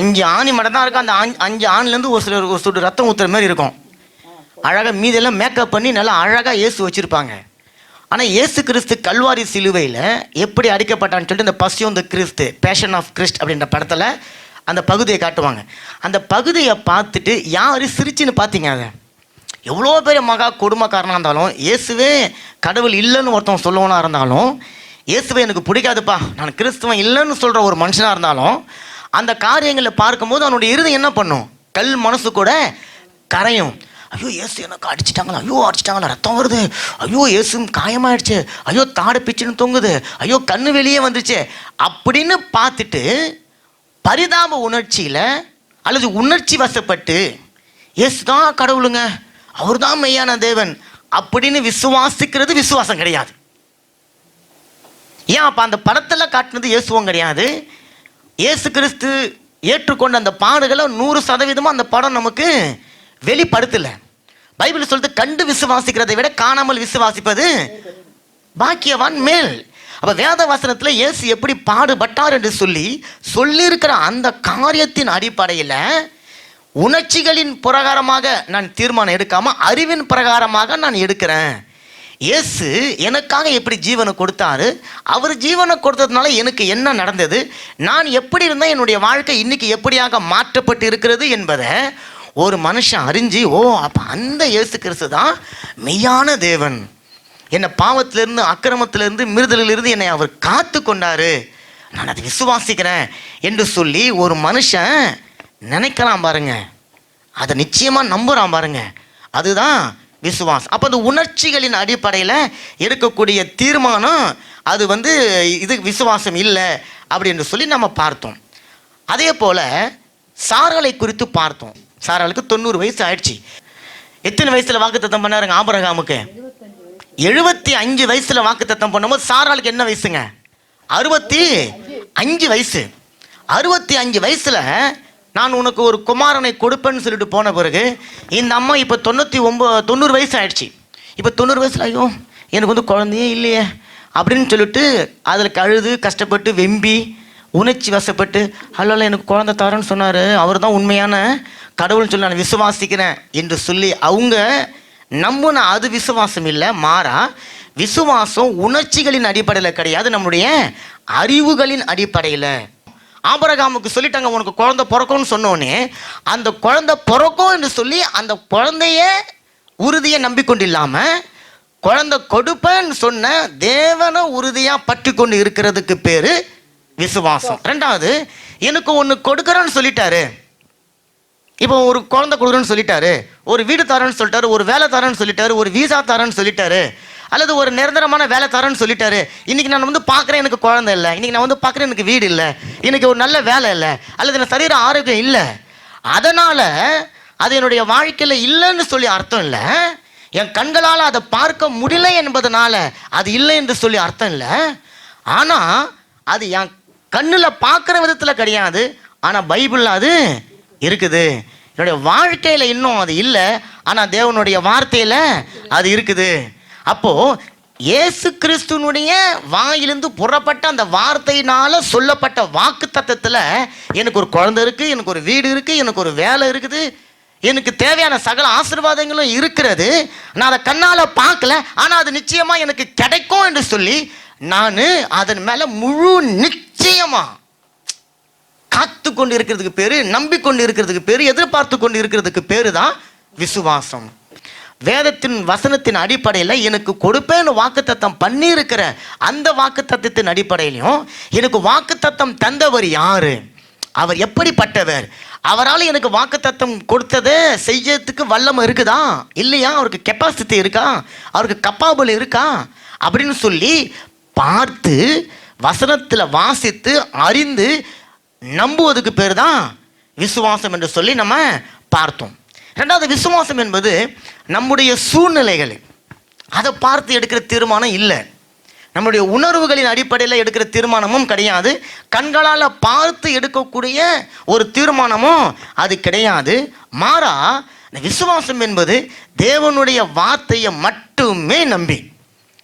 5 ஆணி மட்டும் தான் இருக்கும். அந்த 5 ஆணிலேருந்து ஒரு சொட்டு ரத்தம் ஊற்றுற மாதிரி இருக்கும். அழகாக மீதெல்லாம் மேக்கப் பண்ணி நல்லா அழகாக இயேசு வச்சுருப்பாங்க. ஆனால் இயேசு கிறிஸ்து கல்வாரி சிலுவையில் எப்படி அடிக்கப்பட்டான்னு சொல்லிட்டு இந்த பசியோன் த கிறிஸ்து, பேஷன் ஆஃப் கிறிஸ்ட் அப்படின்ற படத்தில் அந்த பகுதியை காட்டுவாங்க. அந்த பகுதியை பார்த்துட்டு யார் சிரிச்சுன்னு பார்த்தீங்க? அதை எவ்வளோ பெரிய மகா கொடுமைக்காரனாக இருந்தாலும், இயேசுவே கடவுள் இல்லைன்னு ஒருத்தவங்க சொல்லவனா இருந்தாலும், இயேசுவே எனக்கு பிடிக்காதுப்பா, நான் கிறிஸ்துவன் இல்லைன்னு சொல்கிற ஒரு மனுஷனாக இருந்தாலும், அந்த காரியங்களை பார்க்கும்போது அவனுடைய இருதயம் என்ன பண்ணும்? கல் மனசு கூட கரையும். ஐயோ இயேசு எனக்கு அடிச்சிட்டாங்களா, ஐயோ அடிச்சிட்டாங்களா, ரத்தம் வருது, ஐயோ இயேசு காயமாயிடுச்சு, ஐயோ தாடை பிச்சுன்னு தொங்குது, ஐயோ கண்ணு வெளியே வந்துச்சு அப்படின்னு பார்த்துட்டு பரிதாப உணர்ச்சியில் அல்லது உணர்ச்சி வசப்பட்டு இயேசு தான் கடவுளுங்க, அவர் தான் மெய்யான தேவன் அப்படின்னு விசுவாசிக்கிறது விசுவாசம் கிடையாது. ஏன்? அப்போ அந்த படத்தில் காட்டினது இயேசுவும் கிடையாது. இயேசு கிறிஸ்து ஏற்றுக்கொண்ட அந்த பாடுகளை 100% அந்த படம் நமக்கு வெளிப்படுத்தலை. பைபிள் சொல்றது, கண்டு விசுவாசிக்கிறதை விட காணாமல் விசுவாசிப்பது பாக்கியவான் மேல். அப்போ வேத வசனத்தில் இயேசு எப்படி பாடுபட்டார் என்று சொல்லியிருக்கிற அந்த காரியத்தின் அடிப்படையில் உணர்ச்சிகளின் பிரகாரமாக நான் தீர்மானம் எடுக்காமல் அறிவின் பிரகாரமாக நான் எடுக்கிறேன். இயேசு எனக்காக எப்படி ஜீவனை கொடுத்தாரு, அவர் ஜீவனை கொடுத்ததுனால எனக்கு என்ன நடந்தது, நான் எப்படி இருந்தால் என்னுடைய வாழ்க்கை இன்னைக்கு எப்படியாக மாற்றப்பட்டு இருக்கிறது என்பதை ஒரு மனுஷன் அறிஞ்சு, ஓ அப்போ அந்த இயேசு கிறிஸ்து தான் மெய்யான தேவன், என்னை பாவத்திலிருந்து அக்கிரமத்திலிருந்து மிருதலிலிருந்து என்னை அவர் காத்து கொண்டாரு, நான் அதை விசுவாசிக்கிறேன் என்று சொல்லி ஒரு மனுஷன் நினைக்கலாம் பாருங்க, அதை நிச்சயமாக நம்புகிறான் பாருங்க, அதுதான் விசுவாசம். அப்போ அந்த உணர்ச்சிகளின் அடிப்படையில் இருக்கக்கூடிய தீர்மானம் அது இது விசுவாசம் இல்லை அப்படின்னு சொல்லி நம்ம பார்த்தோம். அதே போல் சாராளை குறித்து பார்த்தோம். சாராளுக்கு 90 வயசு ஆயிடுச்சு. எத்தனை வயசில் வாக்குத்தத்தம் பண்ணாருங்க ஆபிரகாமுக்கு? 75 வயசில் வாக்குத்தத்தம் பண்ணும்போது சாராளுக்கு என்ன வயசுங்க? 65 வயசு. 65 வயசில் நான் உனக்கு ஒரு குமாரனை கொடுப்பேன்னு சொல்லிட்டு போன பிறகு இந்த அம்மா இப்போ 90 வயசு ஆயிடுச்சு. இப்போ 90 வயசில் ஐயோ எனக்கு குழந்தையே இல்லையே அப்படின்னு சொல்லிட்டு அதில் அழுது கஷ்டப்பட்டு வெம்பி உணர்ச்சி வசப்பட்டு, அல்ல எனக்கு குழந்தை தரேன்னு சொன்னார், அவர் தான் உண்மையான கடவுள்னு சொல்லி நான் விசுவாசிக்கிறேன் என்று சொல்லி அவங்க நம்புன அது விசுவாசம் இல்லை. மாறா விசுவாசம் உணர்ச்சிகளின் அடிப்படையில் கிடையாது, நம்முடைய அறிவுகளின் அடிப்படையில். ஆபிரகாமுக்கு சொல்லிட்டாங்க உனக்கு குழந்தை பிறக்கும்னு சொன்னோன்னே அந்த குழந்தை பிறக்கும் என்று சொல்லி அந்த குழந்தைய உறுதியை நம்பிக்கொண்டு இல்லாமல் குழந்தை கொடுப்பேன்னு சொன்ன தேவனை உறுதியாக பற்றி கொண்டு இருக்கிறதுக்கு பேர் விசுவாசம். ரெண்டாவது, எனக்கு ஒன்று கொடுக்குறேன்னு சொல்லிட்டாரு, இப்போ ஒரு குழந்தை கொடுக்குறேன்னு சொல்லிட்டாரு, ஒரு வீடு தரேன்னு சொல்லிட்டாரு, ஒரு வேலை தரேன்னு சொல்லிட்டாரு, ஒரு வீசா தரேன்னு சொல்லிட்டாரு, அல்லது ஒரு நிரந்தரமான வேலை தரேன்னு சொல்லிட்டாரு. இன்றைக்கி நான் பார்க்குறேன் எனக்கு குழந்தை இல்லை, இன்றைக்கி நான் பார்க்குறேன் எனக்கு வீடு இல்லை, இன்றைக்கி ஒரு நல்ல வேலை இல்லை, அல்லது எனக்கு சரீர ஆரோக்கியம் இல்லை, அதனால் அது என்னுடைய வாழ்க்கையில் இல்லைன்னு சொல்லி அர்த்தம் இல்லை. என் கண்களால் அதை பார்க்க முடியல என்பதனால அது இல்லை என்று சொல்லி அர்த்தம் இல்லை. ஆனால் அது என் கண்ணில் பார்க்குற விதத்தில் கிடையாது, ஆனால் பைபிளில் அது இருக்குது. என்னுடைய வாழ்க்கையில் இன்னும் அது இல்லை, ஆனால் தேவனுடைய வார்த்தையில் அது இருக்குது. அப்போது இயேசு கிறிஸ்துவனுடைய வாயிலிருந்து புறப்பட்ட அந்த வார்த்தையினால் சொல்லப்பட்ட வாக்கு தத்தத்தில் எனக்கு ஒரு குழந்தை இருக்குது, எனக்கு ஒரு வீடு இருக்குது, எனக்கு ஒரு வேலை இருக்குது, எனக்கு தேவையான சகல ஆசீர்வாதங்களும் இருக்கிறது. நான் அதை கண்ணால் பார்க்கல, ஆனால் அது நிச்சயமாக எனக்கு கிடைக்கும் என்று சொல்லி நான் அதன் மேலே முழு நிச்சயமாக காத்து கொண்டு இருக்கிறதுக்கு பேர், நம்பிக்கொண்டு இருக்கிறதுக்கு பேர், எதிர்பார்த்து கொண்டு இருக்கிறதுக்கு பேர் தான் விசுவாசம். வேதத்தின் வசனத்தின் அடிப்படையில் எனக்கு கொடுப்பேன்னு வாக்குத்தத்தம் பண்ணியிருக்கிற அந்த வாக்குத்தத்தத்தின் அடிப்படையிலையும் எனக்கு வாக்குத்தத்தம் தந்தவர் யாரு அவர் எப்படிப்பட்டவர், அவரால் எனக்கு வாக்குத்தத்தம் கொடுத்ததை செய்யறதுக்கு வல்லமை இருக்குதா இல்லையா, அவருக்கு கெப்பாசிட்டி இருக்கா, அவருக்கு கப்பாபிள் இருக்கா அப்படின்னு சொல்லி பார்த்து வசனத்தில் வாசித்து அறிந்து நம்புவதுக்கு பேர் தான் விசுவாசம் என்று சொல்லி நம்ம பார்த்தோம். ரெண்டாவது, விசுவாசம் என்பது நம்முடைய சூழ்நிலைகள் அதை பார்த்து எடுக்கிற தீர்மானம் இல்லை, நம்முடைய உணர்வுகளின் அடிப்படையில் எடுக்கிற தீர்மானமும் கிடையாது, கண்களால் பார்த்து எடுக்கக்கூடிய ஒரு தீர்மானமும் அது கிடையாது. மாறா இந்த விசுவாசம் என்பது தேவனுடைய வார்த்தையை மட்டுமே நம்பி,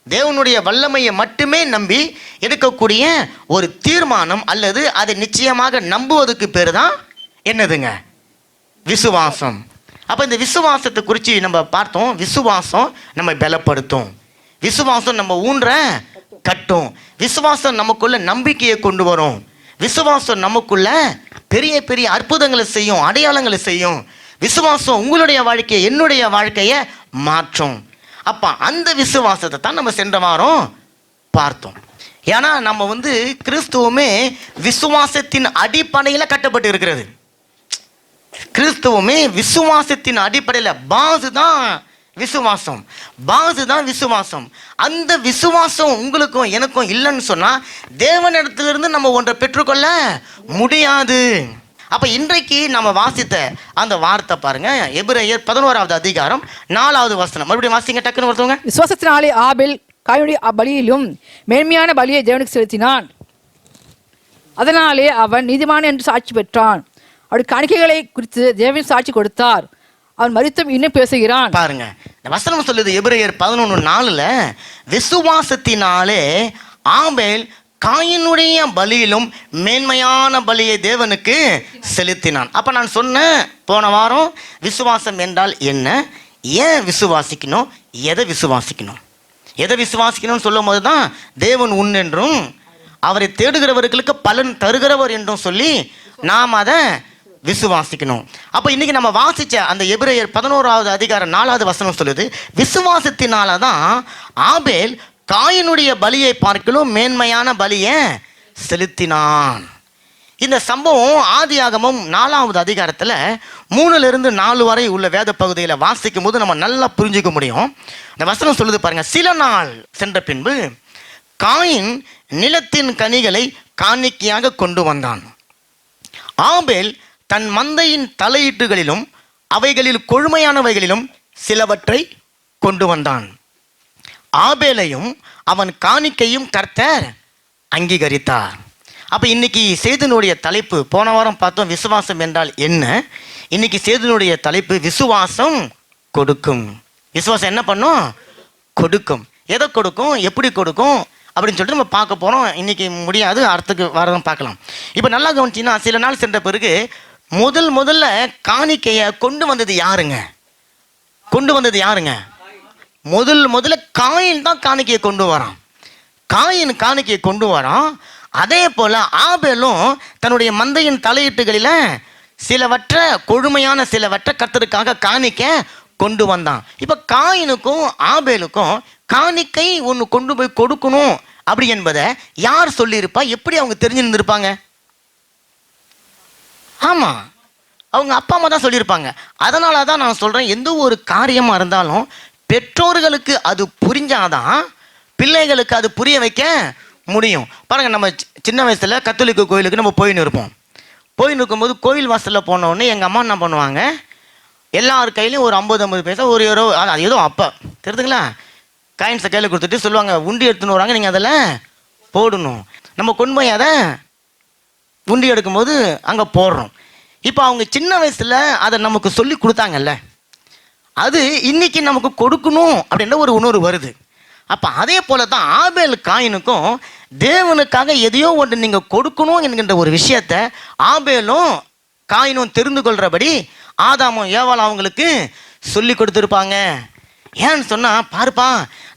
தேவனுடைய வல்லமையை மட்டுமே நம்பி எடுக்கக்கூடிய ஒரு தீர்மானம், அல்லது அதை நிச்சயமாக நம்புவதற்கு பேர் தான் என்னதுங்க, விசுவாசம். அப்போ இந்த விசுவாசத்தை குறித்து நம்ம பார்த்தோம். விசுவாசம் நம்ம பலப்படுத்தும், விசுவாசம் நம்ம ஊன்ற கட்டும், விசுவாசம் நமக்குள்ள நம்பிக்கையை கொண்டு வரும், விசுவாசம் நமக்குள்ள பெரிய பெரிய அற்புதங்களை செய்யும், அடையாளங்களை செய்யும். விசுவாசம் உங்களுடைய வாழ்க்கையை, என்னுடைய வாழ்க்கையை மாற்றும். அப்போ அந்த விசுவாசத்தை தான் நம்ம சென்ற வாரம் பார்த்தோம். ஏன்னா நம்ம கிறிஸ்துவமே விசுவாசத்தின் அடிப்படையில் கட்டப்பட்டு இருக்கிறது. கிறிஸ்துவமே விசுவாசத்தின் அடிப்படையில், பாசு தான் விசுவாசம், பாசு தான் விசுவாசம். அந்த விசுவாசம் உங்களுக்கும் எனக்கும் இல்லைன்னு சொன்னால் தேவனிடத்திலிருந்து நம்ம ஒன்றை பெற்றுக்கொள்ள முடியாது. அப்போ இன்றைக்கு நம்ம வாசித்த அந்த வார்த்தை பாருங்க, எபிரேயர் 11வது அதிகாரம் 4வது வசனம். மறுபடியும் வாசிங்க டக்குன்னு ஒருத்தவங்க. விசுவாசத்தினாலே ஆபேல் காயுடைய பலியிலும் மேன்மையான பலியை தேவனுக்கு செலுத்தினான், அதனாலே அவன் நீதிமான் என்று சாட்சி பெற்றான். அவருடைய காணிக்கைகளை குறித்து தேவன் சாட்சி கொடுத்தார், அவன் மரித்தும் இன்னும் பேசுகிறான். பாருங்க, இந்த வசனம் சொல்லுது எபிரேயர் 11:4, விசுவாசத்தினாலே ஆபேல் காயினுடைய பலியிலும் மேன்மையான பலியை தேவனுக்கு செலுத்தினான். அப்ப நான் சொன்னேன் போன வாரம், விசுவாசம் என்றால் என்ன, ஏன் விசுவாசிக்கணும், எதை விசுவாசிக்கணும், எதை விசுவாசிக்கணும்னு சொல்லும் போது தான் தேவன் உன்னென்றும் அவரை தேடுகிறவர்களுக்கு பலன் தருகிறவர் என்றும் சொல்லி நாம் அதை விசுவாசிக்கணும். அப்போ இன்னைக்கு நம்ம வாசிச்ச அந்த எபிரேயர் 11வது அதிகாரம் 4வது வசனம் சொல்லுது, விசுவாசத்தினால தான் ஆபேல் காயினுடைய பலியை பார்க்கலும் மேன்மையான பலியை செலுத்தினான். இந்த சம்பவம் ஆதியாகமம் 4வது அதிகாரத்தில் 3லிருந்து 4 வரை உள்ள வேத பகுதியில் வாசிக்கும் போது நம்ம நல்லா புரிஞ்சுக்க முடியும். இந்த வசனம் சொல்லுது பாருங்க, சில நாள் சென்ற பின்பு காயின் நிலத்தின் கனிகளை காணிக்கையாக கொண்டு வந்தான். ஆபேல் தன் மந்தையின் தலையீட்டுகளிலும் அவைகளில் கொழுமையானவைகளிலும் சிலவற்றை கொண்டு வந்தான். ஆபேலையும் அவன் காணிக்கையும் கர்த்தர் அங்கீகரித்தார். அப்போ இன்னைக்கு செய்தியினுடைய தலைப்பு, போன வாரம் பார்த்தோம் விசுவாசம் என்றால் என்ன, இன்னைக்கு செய்தியினுடைய தலைப்பு விசுவாசம் கொடுக்கும். விசுவாசம் என்ன பண்ணும், கொடுக்கும். எதை கொடுக்கும், எப்படி கொடுக்கும் அப்படின்னு சொல்லிட்டு நம்ம பார்க்க போகிறோம். இன்னைக்கு முடியாது, அடுத்துக்கு வாரம் பார்க்கலாம். இப்போ நல்லா கவனிச்சின்னா, சில நாள் சென்ற பிறகு முதல்ல காணிக்கையை கொண்டு வந்தது யாருங்க, கொண்டு வந்தது யாருங்க, முதல்ல காயின் தான் காணிக்கையை கொண்டு வரான். காயின் காணிக்கையை கொண்டு வரான். அதே போல ஆபேலும் தன்னுடைய மந்தையின் தலையீட்டுகளில் சிலவற்ற கொழுமையான சிலவற்ற கர்த்தருக்காக காணிக்க கொண்டு வந்தான். இப்போ காயினுக்கும் ஆபேலுக்கும் காணிக்கை ஒன்று கொண்டு போய் கொடுக்கணும் அப்படி என்பதை யார் சொல்லியிருப்பா, எப்படி அவங்க தெரிஞ்சிருந்திருப்பாங்க? ஆமாம், அவங்க அப்பா அம்மா தான் சொல்லியிருப்பாங்க. அதனால தான் நான் சொல்கிறேன், எந்த ஒரு காரியமாக இருந்தாலும் பெற்றோர்களுக்கு அது புரிஞ்சாதான் பிள்ளைகளுக்கு அது புரிய வைக்க முடியும். பாருங்கள், நம்ம சின்ன வயசில் கத்தோலிக்க கோயிலுக்கு நம்ம போயின்னு இருப்போம். போயின்னு இருக்கும்போது கோயில் வாசலில் போனோடனே எங்கள் அம்மா என்ன பண்ணுவாங்க, எல்லார் கையிலையும் ஒரு 50 பைசா, ஒரு €1, அது ஏதோ அப்போ தெரியுதுங்களா, காயின்ஸை கையில் கொடுத்துட்டு சொல்லுவாங்க, உண்டி எடுத்துன்னு வராங்க, நீங்கள் அதில் போடணும். நம்ம கொண்டு போய் அதை உண்டி எடுக்கும்போது அங்கே போடுறோம். இப்போ அவங்க சின்ன வயசில் அதை நமக்கு சொல்லி கொடுத்தாங்கல்ல, அது இன்னைக்கு நமக்கு கொடுக்கணும் அப்படின்ற ஒரு உணர்வு வருது. அப்போ அதே போல தான் ஆபேல் காயினுக்கும் தேவனுக்காக எதையோ ஒன்று நீங்கள் கொடுக்கணும் என்கின்ற ஒரு விஷயத்த ஆபேலும் காயினும் தெரிந்து கொள்கிறபடி ஆதாமும் ஏவாள் அவங்களுக்கு சொல்லி கொடுத்துருப்பாங்க. ஏன்னு சொன்னால், பாருப்பா,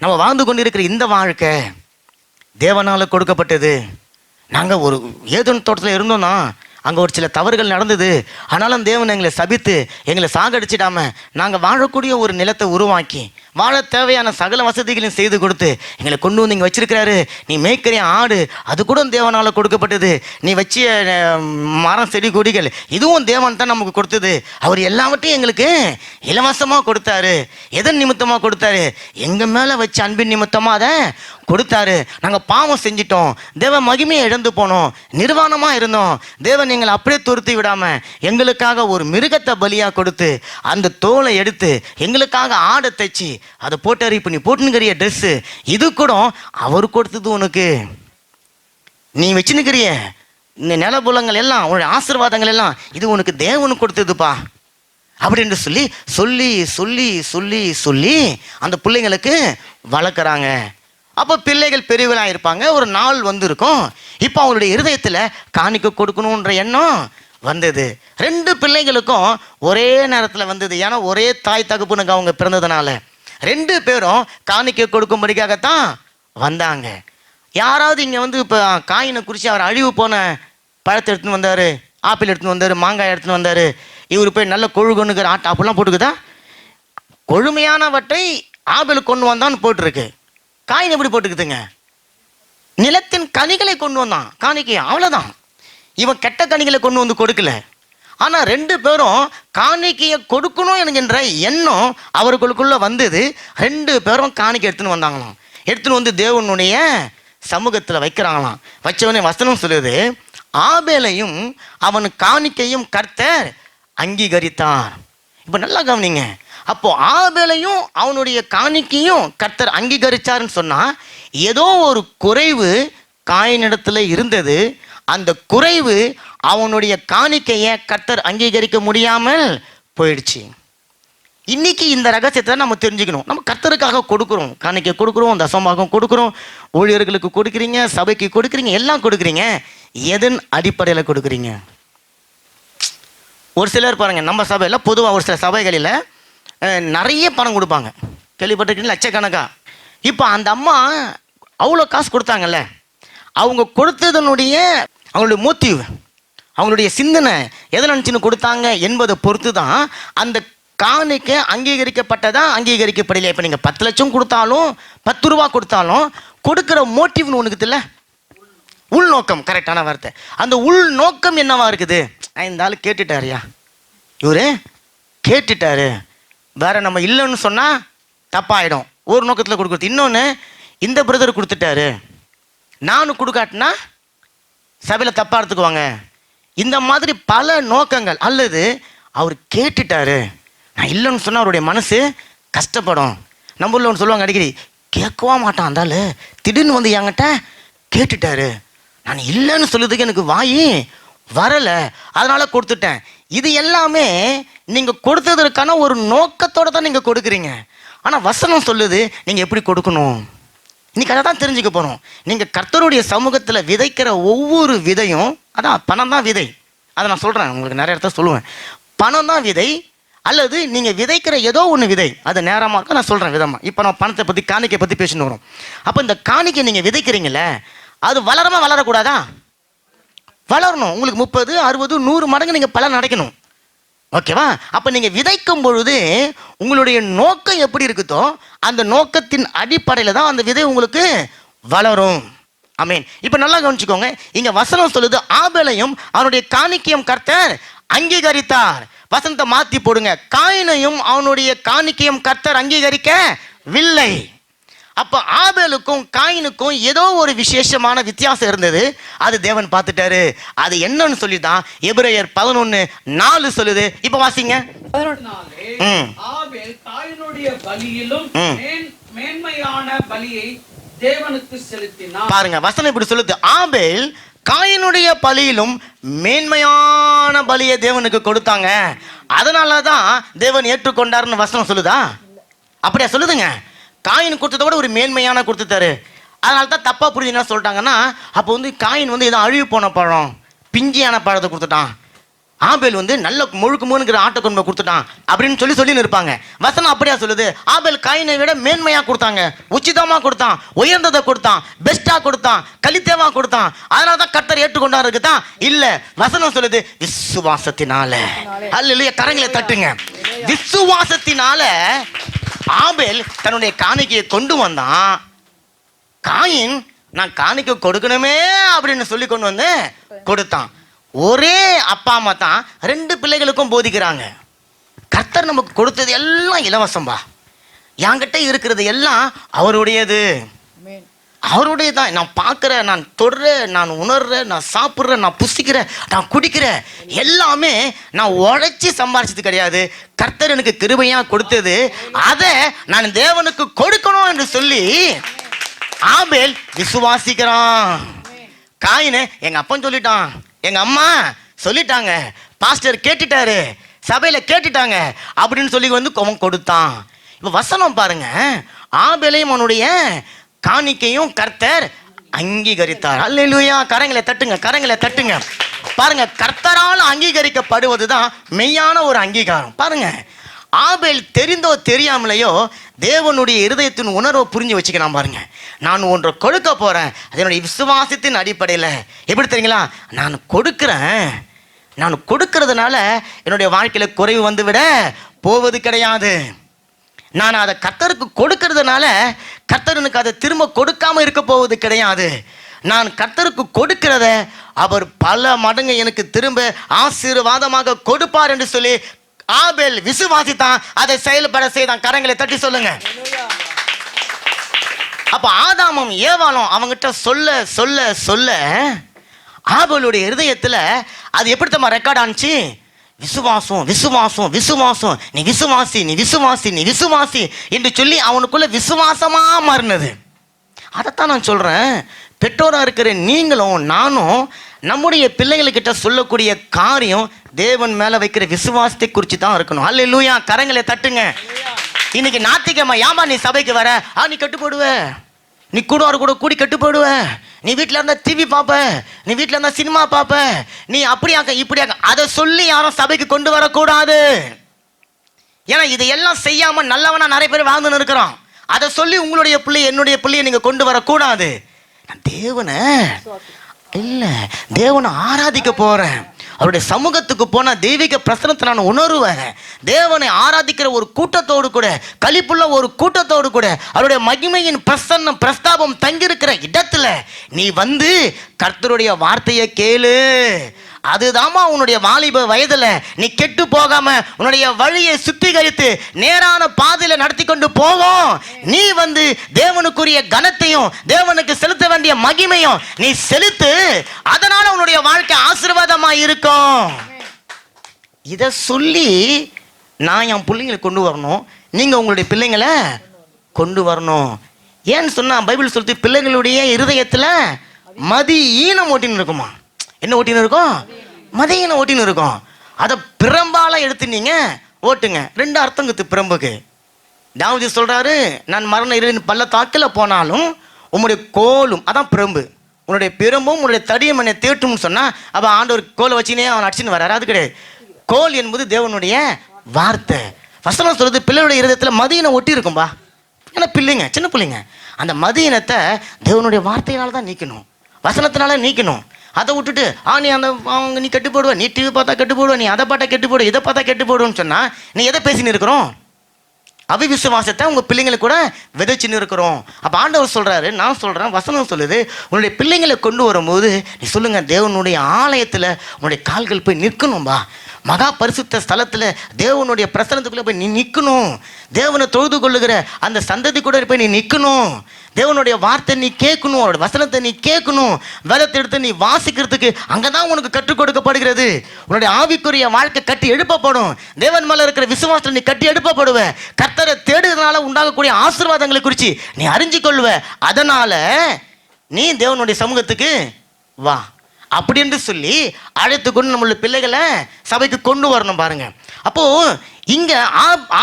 நம்ம வாழ்ந்து கொண்டு இருக்கிற இந்த வாழ்க்கை தேவனால் கொடுக்கப்பட்டது. நாங்கள் ஒரு ஏதேன் தோட்டத்தில் இருந்தோம்னா அங்கே ஒரு சில தவறுகள் நடந்தது. ஆனாலும் தேவன் எங்களை சபித்து எங்களை சாகடிச்சிடாம நாங்கள் வாழக்கூடிய ஒரு நிலத்தை உருவாக்கி வாழ தேவையான சகல வசதிகளையும் செய்து கொடுத்து எங்களை கொண்டு வந்து இங்கே வச்சிருக்கிறாரு. நீ மேய்க்கிறிய ஆடு, அது கூட தேவனால் கொடுக்கப்பட்டது. நீ வச்சிய மரம் செடி கொடிகள், இதுவும் தேவன் தான் நமக்கு கொடுத்தது. அவர் எல்லாவற்றையும் எங்களுக்கு இலவசமாக கொடுத்தாரு. எதன் நிமித்தமாக கொடுத்தாரு? எங்கள் மேலே வச்ச அன்பின் நிமித்தமாக அதை கொடுத்தாரு. நாங்கள் பாவம் செஞ்சிட்டோம், தேவ மகிமையை இழந்து போனோம், நிர்வாணமாக இருந்தோம். தேவன் எங்களை அப்படியே துரத்தி விடாமல் எங்களுக்காக ஒரு மிருகத்தை பலியாக கொடுத்து அந்த தோலை எடுத்து எங்களுக்காக ஆடை தைச்சி அதை போட்டாரு. இப்போ நீ போட்டுனுக்கிறிய ட்ரெஸ்ஸு, இது கூட அவர் கொடுத்தது உனக்கு. நீ வச்சுன்னுக்கிறிய இந்த நிலபுலங்கள் எல்லாம், உன்னுடைய ஆசீர்வாதங்கள் எல்லாம், இது உனக்கு தேவனுக்கு கொடுத்ததுப்பா அப்படின்னு சொல்லி சொல்லி சொல்லி சொல்லி சொல்லி அந்த பிள்ளைங்களுக்கு வளர்க்குறாங்க. அப்போ பிள்ளைகள் பெரியவர்களாக இருப்பாங்க. ஒரு நாள் வந்து இருக்கும். இப்போ அவங்களுடைய இருதயத்தில் காணிக்க கொடுக்கணுன்ற எண்ணம் வந்தது. 2 பிள்ளைகளுக்கும் ஒரே நேரத்தில் வந்தது. ஏன்னா ஒரே தாய் தகப்பனுக்கு அவங்க பிறந்ததுனால 2 பேரும் காணிக்க கொடுக்கும்படிக்காகத்தான் வந்தாங்க. யாராவது இங்கே வந்து இப்போ காயினை குறித்து அவர் அழிவு போன பழத்தை எடுத்துன்னு வந்தார், ஆப்பிள் எடுத்துன்னு வந்தார், மாங்காய் எடுத்துன்னு வந்தார், இவர் போய் நல்ல கொழுகொன்னுக்கிற ஆட்டை அப்படிலாம் போட்டுக்குதா? கொழுமையானவற்றை ஆப்பிள் கொண்டு வந்தான்னு போட்டிருக்கு. காயின் எப்படி போட்டுக்குதுங்க? நிலத்தின் கனிகளை கொண்டு வந்தான் காணிக்கையா, அவ்வளோதான். இவன் கெட்ட கனிகளை கொண்டு வந்து கொடுக்கல. ஆனால் 2 பேரும் காணிக்கையை கொடுக்கணும் என்கின்ற எண்ணம் அவர்களுக்குள்ள வந்தது. 2 பேரும் காணிக்கை எடுத்துன்னு வந்தாங்களாம். எடுத்துன்னு வந்து தேவனுடைய சமூகத்தில் வைக்கிறாங்களாம். வச்சவனே வசனம் சொல்லுது, ஆபேலையும் அவன் காணிக்கையும் கர்த்தர் அங்கீகரித்தார். இப்போ நல்லா கவனிங்க. அப்போ ஆபேலையும் அவனுடைய காணிக்கையும் கர்த்தர் அங்கீகரிச்சாருன்னு சொன்னா ஏதோ ஒரு குறைவு காயினிடத்துல இருந்தது. அந்த குறைவு அவனுடைய காணிக்கையை கர்த்தர் அங்கீகரிக்க முடியாமல் போயிடுச்சு. இன்னைக்கு இந்த ரகசியத்தை நம்ம தெரிஞ்சுக்கணும். நம்ம கர்த்தருக்காக கொடுக்குறோம், காணிக்கை கொடுக்குறோம், தசமபாகம் கொடுக்குறோம், ஊழியர்களுக்கு கொடுக்குறீங்க, சபைக்கு கொடுக்குறீங்க, எல்லாம் கொடுக்குறீங்க. எதன் அடிப்படையில் கொடுக்குறீங்க? ஒரு சிலர் பாருங்க, நம்ம சபையில் பொதுவாக ஒரு சில சபைகளில் நிறைய பணம் கொடுப்பாங்க, கேள்விப்பட்டிருக்கீங்க, லட்சக்கணக்கா. இப்போ அந்த அம்மா அவ்வளோ காசு கொடுத்தாங்கல்ல, அவங்க கொடுத்ததனுடைய அவங்களுடைய மோட்டிவ், அவங்களுடைய சிந்தனை எதை நினச்சின்னு கொடுத்தாங்க என்பதை பொறுத்து தான் அந்த காணிக்கை அங்கீகரிக்கப்பட்டதா அங்கீகரிக்கப்படலையா. இப்போ நீங்கள் 10 லட்சம் கொடுத்தாலும் 10 ரூபா கொடுத்தாலும் கொடுக்குற மோட்டிவ்னு உனக்கு இல்லை, உள்நோக்கம், கரெக்டான வார்த்தை. அந்த உள்நோக்கம் என்னவா இருக்குது? இந்த ஆள் கேட்டுட்டாருயா, இவரு கேட்டுட்டாரு, வேற நம்ம இல்லைன்னு சொன்னால் தப்பாயிடும், ஒரு நோக்கத்தில் கொடுக்குறது. இன்னொன்று, இந்த பிரதர் கொடுத்துட்டாரு, நானும் கொடுக்காட்டினா சபையில் தப்பாக எடுத்துக்குவாங்க. இந்த மாதிரி பல நோக்கங்கள். அல்லது அவர் கேட்டுட்டாரு, நான் இல்லைன்னு சொன்னால் அவருடைய மனசு கஷ்டப்படும். நம்ம உள்ள ஒன்று சொல்லுவாங்க அடிக்கடி, கேட்கவா மாட்டான் அந்த திடீர்னு வந்து என்கிட்ட கேட்டுட்டாரு, நான் இல்லைன்னு சொல்லுறதுக்கு எனக்கு வாயி வரலை, அதனால கொடுத்துட்டேன். இது எல்லாமே நீங்கள் கொடுத்ததற்கான ஒரு நோக்கத்தோடு தான் நீங்கள் கொடுக்குறீங்க. ஆனால் வசனம் சொல்லுது நீங்கள் எப்படி கொடுக்கணும். இன்னைக்கு அதை தான் தெரிஞ்சுக்க போகிறோம். நீங்கள் கர்த்தருடைய சமூகத்தில் விதைக்கிற ஒவ்வொரு விதையும், அதான் பணம் தான் விதை. அதை நான் சொல்கிறேன், உங்களுக்கு நிறைய இடத்த சொல்லுவேன். பணம் தான் விதை, அல்லது நீங்கள் விதைக்கிற ஏதோ ஒன்று விதை, அது நேரமாக நான் சொல்கிறேன் விதமாக. இப்போ நம்ம பணத்தை பற்றி, காணிக்கை பற்றி பேசின்னு வரோம். அப்போ இந்த காணிக்கை நீங்கள் விதைக்கிறீங்களே, அது வளரமா வளரக்கூடாதா? வளரணும். உங்களுக்கு 30, 60, 100 மடங்கு நீங்கள் பலன் அடைக்கணும். ஓகேவா? அப்போ நீங்கள் விதைக்கும் பொழுது உங்களுடைய நோக்கம் எப்படி இருக்குதோ அந்த நோக்கத்தின் அடிப்படையில் தான் அந்த விதை உங்களுக்கு வளரும். ஆமென். இப்போ நல்லா கவனிச்சுக்கோங்க. இங்கே வசனம் சொல்லுது, ஆபேலையும் அவனுடைய காணிக்கையும் கர்த்தர் அங்கீகரித்தார். வசனத்தை மாற்றி போடுங்க, காயினையும் அவனுடைய காணிக்கையும் கர்த்தர் அங்கீகரிக்கவில்லை. அப்போ ஆபேலுக்கும் காயினுக்கும் ஏதோ ஒரு விசேஷமான வித்தியாசம் இருந்தது. அது தேவன் பார்த்துட்டாரு. அது என்னன்னு சொல்லி தான் எபிரேயர் 11:4 சொல்லுது. இப்போ வாசிங்க. ஆபேல் காயினுடைய பலியிலும் மேன்மையான பலியை தேவனுக்கு செலுத்தினார். பாருங்க, வசனம் இப்படி சொல்லுது, ஆபேல் காயினுடைய பலியிலும் மேன்மையான பலியை தேவனுக்கு கொடுத்தாங்க, அதனால தான் தேவன் ஏற்றுக்கொண்டார்னு வசனம் சொல்லுதா? அப்படியா சொல்லுதுங்க? காயின் கொடுத்ததை விட ஒரு மேன்மையான கொடுத்துட்டாரு. அதனால தான் தப்பாக புரிஞ்சு என்ன சொல்லிட்டாங்கன்னா, அப்போ வந்து காயின் வந்து ஏதோ அழிவு போன பழம், பிஞ்சியான பழத்தை கொடுத்துட்டான், ஆபேல் வந்து நல்ல முழுக்கு மூணுங்கிற ஆட்டுக்கொம்பை கொடுத்துட்டான் அப்படின்னு சொல்லின்னு இருப்பாங்க. வசனம் அப்படியா சொல்லுது? ஆபேல் காயினை விட மேன்மையா கொடுத்தாங்க, உச்சிதமா கொடுத்தான், உயர்ந்ததை கொடுத்தான், பெஸ்டா கொடுத்தான், கலித்தேவா கொடுத்தான். அதனால தான் கர்த்தர் ஏற்றுக்கொண்டாரு இருக்குதான் இல்ல. வசனம் சொல்லுது விசுவாசத்தினால. அல்லேலூயா, கரங்களை தட்டுங்க. விசுவாசத்தினால ஆபேல் தன்னுடைய காணிக்கையை கொண்டு வந்தான். காயின் நான் காணிக்கை கொடுக்கணுமே அப்படின்னு சொல்லி கொண்டு வந்து கொடுத்தான். ஒரே அப்பா அம்மா தான் 2 பிள்ளைகளுக்கும் போதிக்கிறாங்க. கர்த்தர் நமக்கு கொடுத்தது எல்லாம் இலவசம்பா. என்கிட்ட இருக்கிறது எல்லாம் அவருடையது, அவருடையதான். நான் பார்க்குறேன், நான் தொடுறேன், நான் உணர்றேன், நான் சாப்பிட்றேன், நான் புசிக்கிறேன், நான் குடிக்கிறேன், எல்லாமே நான் உழைச்சி சம்பாரிச்சது கிடையாது. கர்த்தர் எனக்கு கிருபையாக கொடுத்தது. அதை நான் தேவனுக்கு கொடுக்கணும் என்று சொல்லி ஆபேல் விசுவாசிக்கிறான். காயினு எங்க அப்பன் சொல்லிட்டான், எங்க அம்மா சொல்லிட்டாங்க, பாஸ்டர் கேட்டுட்டாரு, சபையில கேட்டுட்டாங்க அப்படின்னு சொல்லி வந்து அவன் கொடுத்தான். இப்ப வசனம் பாருங்க, ஆபேலையும் அவனுடைய காணிக்கையும் கர்த்தர் அங்கீகரித்தார். அல்லேலூயா, கரங்களை தட்டுங்க, கரங்களை தட்டுங்க. பாருங்க, கர்த்தரால் அங்கீகரிக்கப்படுவதுதான் மெய்யான ஒரு அங்கீகாரம். பாருங்க, ஆபேல் தெரிந்தோ தெரியாமலையோ தேவனுடைய இருதயத்தின் உணர்வை புரிஞ்சு வச்சுக்கலாம். பாருங்க, நான் ஒன்றை கொடுக்க போறேன், அதனுடைய விசுவாசத்தின் அடிப்படையில். எப்படி தெரியுங்களா? நான் கொடுக்கிறேன், நான் கொடுக்கறதுனால என்னுடைய வாழ்க்கையில குறைவு வந்து விட போவது கிடையாது. நான் அதை கர்த்தருக்கு கொடுக்கறதுனால கர்த்தருக்கு அதை திரும்ப கொடுக்காம இருக்க போவது கிடையாது. நான் கர்த்தருக்கு கொடுக்கிறத அவர் பல மடங்கு எனக்கு திரும்ப ஆசீர்வாதமாக கொடுப்பார் என்று சொல்லி ஆபேல் விசுவாசித்தான், அதை செயல்பட செய்தான். கரங்களை தட்டி சொல்லுங்க. அப்ப ஆதாமும் ஏவாளும் அவங்கிட்ட சொல்ல சொல்ல சொல்ல ஆபேலுடைய இருதயத்துல அது எப்படி தம்மா ரெக்கார்ட் ஆனிச்சு? விசுவாசம் விசுவாசம் விசுவாசம், நீ விசுவாசி நீ விசுவாசி நீ விசுவாசி என்று சொல்லி அவனுக்குள்ள விசுவாசமா மாறினது. அதைத்தான் நான் சொல்றேன், பெற்றோராக இருக்கிற நீங்களும் நானும் நம்முடைய பிள்ளைங்கள்கிட்ட சொல்லக்கூடிய காரியம் தேவன் மேல வைக்கிற விசுவாசத்தை குறித்து தான் இருக்கணும். அல்லேலூயா, கரங்களை தட்டுங்க. இன்னைக்கு ஞாயிற்றுக்கிழமை ஏமா நீ சபைக்கு வர? நீ கட்டு போடுவ, நீ கூட கூடி கட்டு போடுவ, நீ வீட்டில் இருந்தா டிவி பார்ப்ப, நீ வீட்டில் இருந்தா சினிமா பார்ப்ப, நீ அப்படியாக்க இப்படியாக்க, அதை சொல்லி யாரும் சபைக்கு கொண்டு வரக்கூடாது. ஏன்னா இதையெல்லாம் செய்யாம நல்லவனா நிறைய பேர் வாழ்ந்துன்னு இருக்கிறோம். அதை சொல்லி உங்களுடைய பிள்ளை என்னுடைய பிள்ளையை நீங்க கொண்டு வரக்கூடாது. நான் தேவனை ஆராதிக்க போறேன், அவருடைய சமூகத்துக்கு போனா தெய்வீக பிரசனத்தை நான் உணர்வேன். தேவனை ஆராதிக்கிற ஒரு கூட்டத்தோடு கூட, களிப்புள்ள ஒரு கூட்டத்தோடு கூட, அவருடைய மகிமையின் பிரசன்னம் பிரஸ்தாபம் தங்கியிருக்கிற இடத்துல நீ வந்து கர்த்தருடைய வார்த்தையை கேளு. அதுதாம்மா உன்னுடைய வாலிப வயதுல நீ கெட்டு போகாம உன்னுடைய வழியை சுத்திகரித்து நேரான பாதையில நடத்தி கொண்டு போவோம். நீ வந்து தேவனுக்குரிய கனத்தையும் தேவனுக்கு செலுத்த வேண்டிய மகிமையும் நீ செலுத்து. அதனால உன்னுடைய வாழ்க்கை ஆசீர்வாதமா இருக்கும். இத சொல்லி நான் என் பிள்ளைங்களை கொண்டு வரணும், நீங்க உங்களுடைய பிள்ளைங்களை கொண்டு வரணும். ஏன்னு சொன்னா பைபிள் சொல்லுது, பிள்ளைகளுடைய இருதயத்துல மதி ஈனம் ஓட்டின்னு இருக்குமா. என்ன ஓட்டின்னு இருக்கும்? மதியின ஓட்டின்னு இருக்கும். அதை பிரம்பால எடுத்து நீங்க ஓட்டுங்க. 2 அர்த்தங்குது பிரம்புக்கு. தாவீது சொல்றாரு, நான் மரண இருளின் பள்ளத்தாக்கில் போனாலும் உன்னுடைய கோலும், அதான் பிரம்பு, உன்னுடைய பிரம்பும் உன்னுடைய தடியும் என்னை தேட்டும்னு சொன்னா, அப்ப ஆண்டவர் கோலை வச்சுனே அவன் அடிச்சுன்னு வர்றாரு. அது கிடையாது. கோல் என்பது தேவனுடைய வார்த்தை. வசனம் சொல்றது பிள்ளையுடைய இருதயத்துல மதியினை ஒட்டி இருக்கும்பா. ஏன்னா பிள்ளைங்க, சின்ன பிள்ளைங்க, அந்த மதியினத்தை தேவனுடைய வார்த்தையினால தான் நீக்கணும், வசனத்தினால நீக்கணும். அதை விட்டுட்டு நீ நீ கெட்டு போடுவ, நீ டிவி பார்த்தா கெட்டு போடுவ, நீ அதை பார்த்தா கெட்டு போடு, இதை பார்த்தா கெட்டு போடுன்னு சொன்னா நீ எதை பேசின்னு இருக்கிறோம்? அவிவிசுவாசத்தை உங்க பிள்ளைங்களுக்கு கூட விதைச்சுன்னு இருக்கிறோம். அப்ப ஆண்டவர் சொல்றாரு, நான் சொல்றேன், வசனம் சொல்லுது, உன்னுடைய பிள்ளைங்களை கொண்டு வரும்போது நீ சொல்லுங்க, தேவனுடைய ஆலயத்துல உன்னுடைய கால்கள் போய் நிற்கணும்பா. மகா பரிசுத்த ஸ்தலத்துல தேவனுடைய பிரசனத்துக்குள்ள போய் நீ நிற்கணும். தேவனை தொழுது கொள்ளுகிற அந்த சந்ததி கூட போய் நீ நிற்கணும். தேவனுடைய வார்த்தை நீ கேட்கணும், அவருடைய வசனத்தை நீ கேட்கணும். வேதத்தை எடுத்து நீ வாசிக்கிறதுக்கு அங்கதான் உனக்கு கற்றுக் கொடுக்கப்படுகிறது. உன்னுடைய ஆவிக்குரிய வாழ்க்கை கட்டி எழுப்பப்படும். தேவன் மேல இருக்கிற விசுவாசத்தை நீ கட்டி எழுப்பப்படுவ. கர்த்தரை தேடுறதுனால உண்டாகக்கூடிய ஆசீர்வாதங்களை குறித்து நீ அறிஞ்சு கொள்வ. அதனால நீ தேவனுடைய சமூகத்துக்கு வா அப்படின்னு சொல்லி அழைத்து கொண்டு நம்மளுடைய பிள்ளைகளை சபைக்கு கொண்டு வரணும். பாருங்க, அப்போ இங்க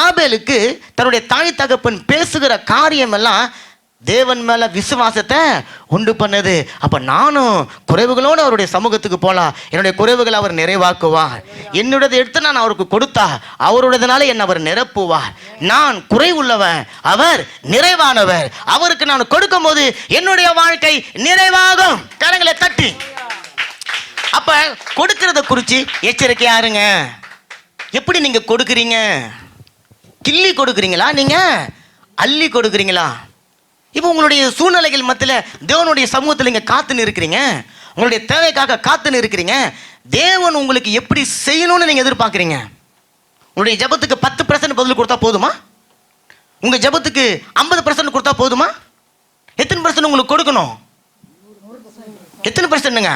ஆபேலுக்கு தன்னுடைய தாய் தகப்பன் பேசுகிற காரியம் எல்லாம் தேவன் மேல விசுவாசத்தை உண்டு பண்ணது. அப்ப நானும் குறைவுகளோடு அவருடைய சமூகத்துக்கு போலாம். என்னுடைய குறைவுகளை அவர் நிறைவாக்குவார். என்னுடையதை எடுத்து நான் அவருக்கு கொடுத்தா அவருடையதுனால என்னை அவர் நிரப்புவார். நான் குறைவுள்ளவன், அவர் நிறைவானவர். அவருக்கு நான் கொடுக்கும் போது என்னுடைய வாழ்க்கை நிறைவாகும். கரங்களை தட்டி. அப்ப கொடுக்கறத குறிச்சு எச்சரிக்கையா இருங்க. எப்படி நீங்க கொடுக்குறீங்க? கிள்ளி கொடுக்குறீங்களா, நீங்க அள்ளி கொடுக்குறீங்களா? இப்போ உங்களுடைய சூழ்நிலைகள் மத்தியில் தேவனுடைய சமூகத்தில் நீங்கள் காத்துன்னு இருக்கிறீங்க. உங்களுடைய தேவைக்காக காத்துன்னு இருக்கிறீங்க. தேவன் உங்களுக்கு எப்படி செய்யணும்னு நீங்கள் எதிர்பார்க்குறீங்க? உங்களுடைய ஜபத்துக்கு 10% பதில் கொடுத்தா போதுமா? உங்கள் ஜபத்துக்கு 50% கொடுத்தா போதுமா? எத்தனை % உங்களுக்கு கொடுக்கணும்? எத்தனை %ங்க?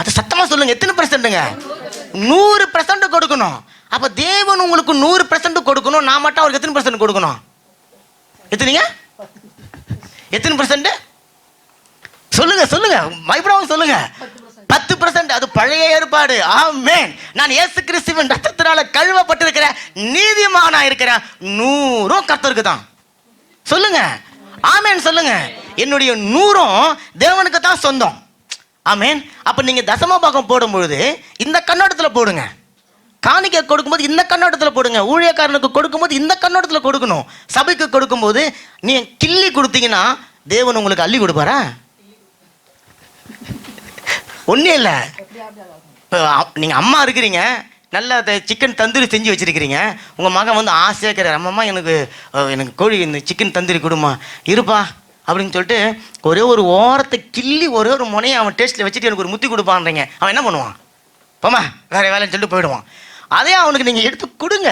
அது சத்தமாக சொல்லுங்க. எத்தனை %ங்க? 100% கொடுக்கணும். அப்போ தேவன் உங்களுக்கு 100% கொடுக்கணும். நான் மட்டும் அவருக்கு எத்தனை % கொடுக்கணும்? எத்தனைங்க? எத்தனை %? சொல்லுங்க சொல்லுங்க, பயப்படாம சொல்லுங்க. 10%. அது பழைய ஏற்பாடு. ஆமென். நான் இயேசு கிறிஸ்துவின் ரத்தத்தினால கழுவப்பட்டிருக்கிற நீதிமானா இருக்கிறேன். 100 கர்த்தருக்கு தான். சொல்லுங்க ஆமென். சொல்லுங்க. என்னுடைய 100 தேவனுக்கு தான் சொந்தம். ஆமென். அப்ப நீங்க தசம பாகம் போடும்பொழுது இந்த கண்ணோட்டத்தில் போடுங்க. காணிக்கை கொடுக்கும்போது இந்த கண்ணோட்டத்தில் போடுங்க. ஊழியக்காரனுக்கு கொடுக்கும்போது இந்த கண்ணோட்டத்தில் கொடுக்கணும். சபைக்கு கொடுக்கும்போது நீ கிள்ளி கொடுத்தீங்கன்னா தேவன் உங்களுக்கு அள்ளி கொடுப்பாரா? ஒன்றும் இல்லை. இப்போ நீங்கள் அம்மா இருக்கிறீங்க, நல்லா சிக்கன் தந்தூரி செஞ்சு வச்சுருக்கிறீங்க. உங்கள் மகன் வந்து ஆசையாக இருக்கிறார், அம்மா எனக்கு கோழி இந்த சிக்கன் தந்தூரி கொடுமா, இருப்பா அப்படின்னு சொல்லிட்டு ஒரே ஒரு ஓரத்தை கிள்ளி ஒரே ஒரு முனையை அவன் டேஸ்ட்டில் வச்சுட்டு எனக்கு ஒரு முத்தி கொடுப்பான்றீங்க. அவன் என்ன பண்ணுவான்? போமா வேறு வேலைன்னு சொல்லிட்டு போயிடுவான். அதே அவனுக்கு நீங்கள் எடுத்து கொடுங்க,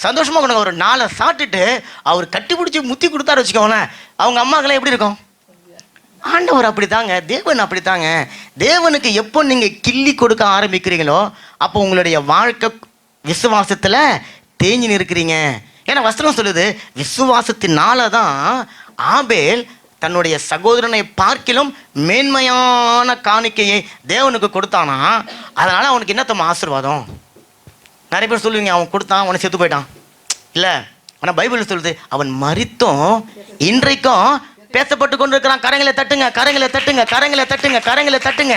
சந்தோஷமாக கொடுங்க. ஒரு 4 சாப்பிட்டுட்டு அவர் கட்டி பிடிச்சி முத்தி கொடுத்தாரு வச்சுக்கோங்களேன், அவங்க அம்மாக்கெல்லாம் எப்படி இருக்கும்? ஆண்டவர் அப்படி தாங்க, தேவன் அப்படி தாங்க. தேவனுக்கு எப்போ நீங்கள் கிள்ளி கொடுக்க ஆரம்பிக்கிறீங்களோ அப்போ உங்களுடைய வாழ்க்கை விசுவாசத்தில் தேங்கி நிற்கிறீங்க. ஏன்னா வசனம் சொல்லுது, விசுவாசத்தினால தான் ஆபேல் தன்னுடைய சகோதரனை பார்க்கிலும் மேன்மையான காணிக்கையை தேவனுக்கு கொடுத்தானா. அதனால அவனுக்கு என்னத்தம்மா ஆசீர்வாதம்? நிறைய பேர் சொல்லுவீங்க, அவன் கொடுத்தான் அவனை செத்து போயிட்டான். இல்லை, ஆனால் பைபிள் சொல்லுது அவன் மரித்தும் இன்றைக்கும் பேசப்பட்டு கொண்டு இருக்கிறான். கரங்களை தட்டுங்க, கரங்களை தட்டுங்க, கரங்களை தட்டுங்க, கரங்களை தட்டுங்க.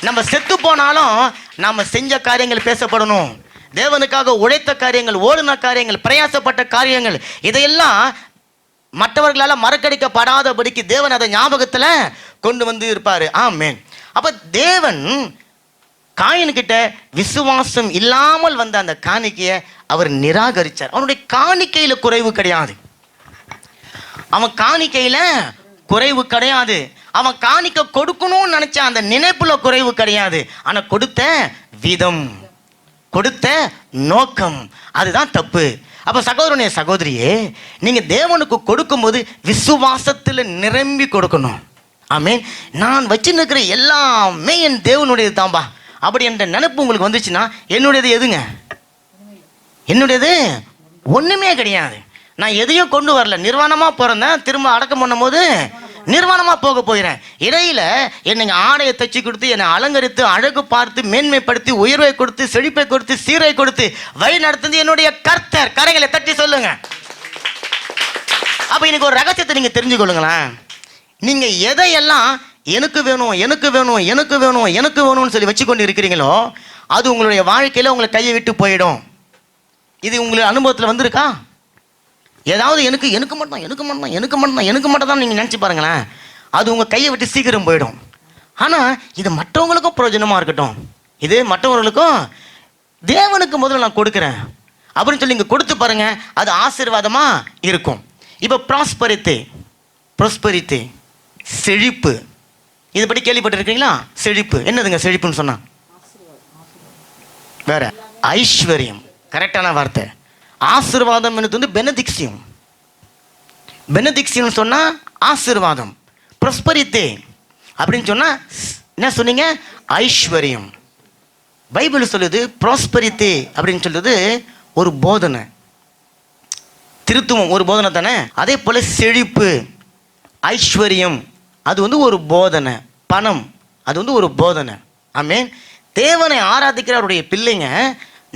நம்ம செத்து போனாலும் நம்ம செஞ்ச காரியங்கள் பேசப்படணும். தேவனுக்காக உழைத்த காரியங்கள், ஓடின காரியங்கள், பிரயாசப்பட்ட காரியங்கள், இதையெல்லாம் மற்றவர்களால் மறக்கடிக்கப்படாதபடிக்கு தேவன் அதை ஞாபகத்தில் கொண்டு வந்து இருப்பார். ஆமென். அப்போ தேவன் காயின்கிட்ட விசுவாசம் இல்லாமல் வந்த அந்த காணிக்கையை அவர் நிராகரித்தார். அவனுடைய காணிக்கையில் குறைவு கிடையாது. அவன் காணிக்கையில் குறைவு கிடையாது. அவன் காணிக்கை கொடுக்கணும்னு நினைச்ச அந்த நினைப்புல குறைவு கிடையாது. ஆனால் கொடுத்த விதம், கொடுத்த நோக்கம், அதுதான் தப்பு. அப்போ சகோதரனே சகோதரியே, நீங்கள் தேவனுக்கு கொடுக்கும்போது விசுவாசத்தில் நிரம்பி கொடுக்கணும். ஆமென். நான் வச்சுன்னு இருக்கிற எல்லாமே என் தேவனுடையது தான்பா அப்படி என்ற நினைப்பு உங்களுக்கு வந்துச்சுன்னா என்னுடையது எதுங்க? என்னுடையது ஒன்றுமே கிடையாது. நான் எதையும் கொண்டு வரல, நிர்வாணமாக பிறந்தேன், திரும்ப அடக்கம் பண்ணும் போது நிர்வாணமாக போக போகிறேன். இடையில என்னை ஆடையை தைச்சி கொடுத்து, என்னை அலங்கரித்து, அழகு பார்த்து, மேன்மைப்படுத்தி, உயர்வை கொடுத்து, செழிப்பை கொடுத்து, சீரை கொடுத்து வழி நடத்துது என்னுடைய கர்த்தர். கரைகளை தட்டி சொல்லுங்க. அப்போ இன்னைக்கு ஒரு ரகசியத்தை நீங்கள் தெரிஞ்சுக்கொள்ளுங்களேன். நீங்கள் எதையெல்லாம் எனக்கு வேணும், எனக்கு வேணும், எனக்கு வேணும், எனக்கு வேணும்னு சொல்லி வச்சு கொண்டு இருக்கிறீங்களோ அது உங்களுடைய வாழ்க்கையில் உங்களை கையை விட்டு போயிடும். இது உங்களுக்கு அனுபவத்தில் வந்திருக்கா? ஏதாவது எனக்கு எனக்கு மட்டும் எனக்கு மட்டும் எனக்கு மட்டும் எனக்கு மட்டும் தான் நீங்கள் நினச்சி பாருங்களேன், அது உங்கள் கையை விட்டு சீக்கிரம் போயிடும். ஆனால் இது மற்றவங்களுக்கும் பிரயோஜனமாக இருக்கட்டும், இது மற்றவர்களுக்கும் தேவனுக்கு முதல்ல நான் கொடுக்குறேன் அப்படின்னு சொல்லி இங்கே கொடுத்து பாருங்க, அது ஆசீர்வாதமாக இருக்கும். இப்போ ப்ராஸ்பெரிட்டி செழிப்பு, இது பற்றி கேள்விப்பட்டிருக்கீங்களா? செழிப்பு என்னதுங்க? செழிப்புன்னு சொன்னா வேற. ஐஸ்வர்யம் கரெக்டான வார்த்தை. ஆசீர்வாதம் என்னது வந்து பெனடிக்ஷன். பெனடிக்ஷன் சொன்னா ஆசீர்வாதம். ப்ராஸ்பெரிட்டி அப்படின்னு சொன்னா என்ன சொன்னீங்க? ஐஸ்வர்யம். பைபிள் சொல்லுது ப்ராஸ்பெரிட்டி அப்படின்னு சொல்லுது ஒரு போதனை, திருத்துவம் ஒரு போதனை தானே. அதே போல செழிப்பு, ஐஸ்வர்யம் அது வந்து ஒரு போதனை, பணம் அது வந்து ஒரு போதனை. ஆமென். தேவனை ஆராதிக்கிற அவருடைய பிள்ளைங்க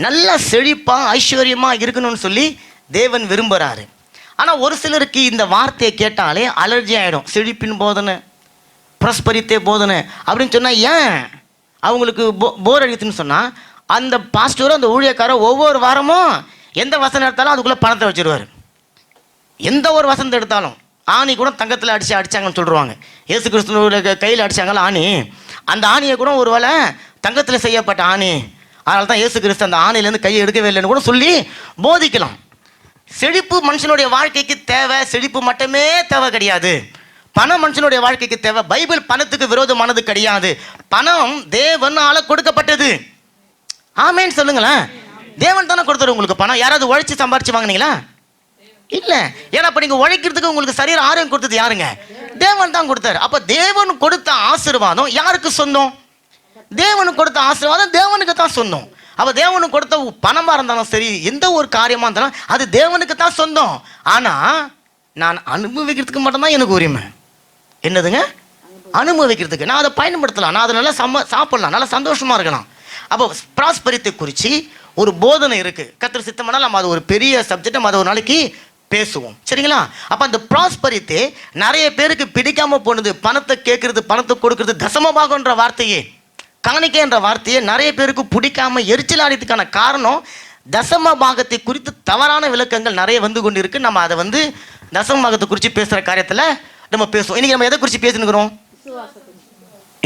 நல்ல செழிப்பா ஐஸ்வர்யமா இருக்கணும்னு சொல்லி தேவன் விரும்புகிறாரு. ஆனால் ஒரு சிலருக்கு இந்த வார்த்தையை கேட்டாலே அலர்ஜி ஆகிடும். செழிப்பின் போதனை, ப்ராஸ்பரித்தே போதனை அப்படின்னு சொன்னால் ஏன் அவங்களுக்கு போர் அடிக்குதுன்னு சொன்னால், அந்த பாஸ்டரும் அந்த ஊழியக்காரர் ஒவ்வொரு வாரமும் எந்த வசனம் எடுத்தாலும் அதுக்குள்ளே பணத்தை வச்சுருவார். எந்த ஒரு வசனத்தை எடுத்தாலும், ஆணி கூட தங்கத்தில் அடித்தாங்கன்னு சொல்லிடுவாங்க. இயேசு கிறிஸ்துவோட கையில் அடித்தாங்களா ஆணி, அந்த ஆணியை கூட ஒரு வேளை தங்கத்தில் செய்யப்பட்ட ஆணி, அதனால தான் இயேசு கிறிஸ்து அந்த ஆணிலேருந்து கையை எடுக்கவே இல்லைன்னு கூட சொல்லி போதிக்கலாம். செழிப்பு மனுஷனுடைய வாழ்க்கைக்கு தேவை, செழிப்பு மட்டுமே தேவை கிடையாது. பணம் மனுஷனுடைய வாழ்க்கைக்கு தேவை. பைபிள் பணத்துக்கு விரோதமானது கிடையாது. பணம் தேவனால கொடுக்கப்பட்டது. ஆமேன்னு சொல்லுங்களேன். தேவன் தானே கொடுத்தாரு உங்களுக்கு பணம். யாராவது உழைச்சி சம்பாரிச்சு வாங்கினீங்களா? இல்லை. ஏன்னா அப்போ நீங்கள் உழைக்கிறதுக்கு உங்களுக்கு சரீர ஆரோக்கியம் கொடுத்தது யாருங்க? தேவன் தான் கொடுத்தாரு. அப்போ தேவன் கொடுத்த ஆசீர்வாதம் யாருக்கு சொந்தம்? தேவனுக்கு கொடுத்த ஆசீர்வாதம் தேவனுக்கு தான் சொந்தம். அப்போ தேவனுக்கு கொடுத்த பணமாக இருந்தாலும் சரி, எந்த ஒரு காரியமாக இருந்தாலும் அது தேவனுக்கு தான் சொந்தம். ஆனால் நான் அனுபவிக்கிறதுக்கு மட்டும்தான் எனக்கு உரிமை. என்னதுங்க? அனுபவிக்கிறதுக்கு. நான் அதை பயன்படுத்தலாம், நான் அதை நல்லா சாப்பிடலாம், நல்லா சந்தோஷமாக இருக்கலாம். அப்போ ப்ராஸ்பரித்தை குறித்து ஒரு போதனை இருக்குது. கர்த்தர் சித்தமானால் நம்ம அது ஒரு பெரிய சப்ஜெக்ட், நம்ம அதை ஒரு நாளைக்கு பேசுவோம், சரிங்களா? அப்போ அந்த ப்ராஸ்பரித்தை நிறைய பேருக்கு பிடிக்காமல் போனது. பணத்தை கேட்குறது, பணத்தை கொடுக்கறது, தசமபாகன்ற வார்த்தையே, காணிக்கைன்ற வார்த்தையை நிறைய பேருக்கு பிடிக்காமல் எரிச்சல் ஆடியதுக்கான காரணம் தசம பாகத்தை குறித்து தவறான விளக்கங்கள் நிறைய வந்து கொண்டு இருக்கு. நம்ம அதை தசம பாகத்தை குறித்து பேசுகிற காரியத்தில் நம்ம பேசுவோம். இன்னைக்கு நம்ம எதை குறித்து பேசினுக்கிறோம்?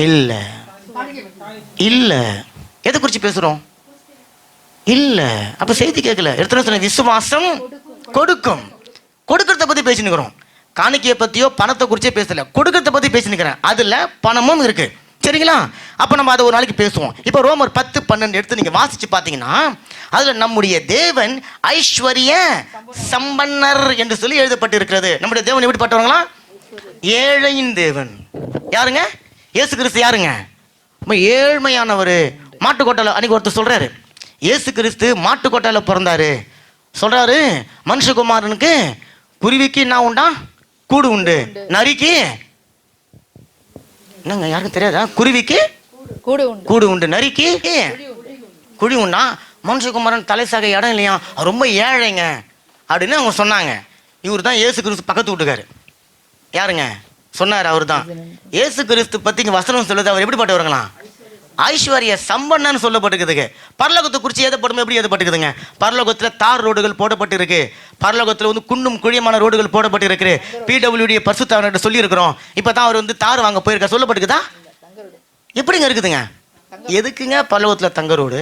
இல்லை இல்லை. எதை குறித்து பேசுகிறோம்? இல்லை. அப்போ செய்தி கேட்கல. எடுத்துன சொன்ன விசுவாசம் கொடுக்கும். கொடுக்கறத பற்றி பேசினுக்கிறோம். காணிக்கையை பற்றியோ பணத்தை குறிச்சே பேசலை, கொடுக்கறத பற்றி பேசினுக்கிறேன். அதில் பணமும் இருக்குது, சரிங்களா? அப்போ நம்ம அதை ஒரு நாளைக்கு பேசுவோம். இப்போ ரோமர் 10:12 எடுத்து நீங்கள் வாசித்து பார்த்தீங்கன்னா, அதில் நம்முடைய தேவன் ஐஸ்வர்ய சம்பன்னர் என்று சொல்லி எழுதப்பட்டிருக்கிறது. நம்முடைய தேவன் எப்படிப்பட்டவங்களா? ஏழையின் தேவன். யாருங்க? இயேசு கிறிஸ்து. யாருங்க? ஏழ்மையானவர். மாட்டுக்கோட்டையில் அன்றைக்கி ஒருத்தர் சொல்கிறாரு, இயேசு கிறிஸ்து மாட்டுக்கோட்டையில் பிறந்தாரு. சொல்கிறாரு, மனுஷகுமாரனுக்கு குருவிக்கு என்ன உண்டா? கூடு உண்டு. நரிக்கு என்னங்க யாருக்கும் தெரியாதா? குருவிக்கு கூடு உண்டு, நரிக்கு குழி உண்டா? மனுஷகுமாரன் தலைசாக இடம் இல்லையா, ரொம்ப ஏழைங்க அப்படின்னு அவங்க சொன்னாங்க. இவர் தான் இயேசு கிறிஸ்து பக்கத்து வீட்டுக்காரு. யாருங்க சொன்னார்? அவர் தான். இயேசு கிறிஸ்து பற்றி இங்கே வசனம் சொல்லுது. அவர் எப்படிப்பட்டவர்களாம்? ஐஸ்வர்ய சம்பன்னு சொல்லப்பட்டுக்குதுங்க. பரலோகத்தை குறித்து ஏதப்படும் எப்படி ஏதப்பட்டுக்குதுங்க? பரலோகத்தில் தார் ரோடுகள் போடப்பட்டு இருக்கு. பரலோகத்தில் குண்டும் குழியமான ரோடுகள் போடப்பட்டு இருக்கு. பிடபிள்யூடி பரிசுத்தவர்கிட்ட சொல்லியிருக்கிறோம். இப்போ தான் அவர் தார் வாங்க போயிருக்க சொல்லப்பட்டுக்குதா? எப்படிங்க இருக்குதுங்க? எதுக்குங்க பரலோகத்தில் தங்க ரோடு?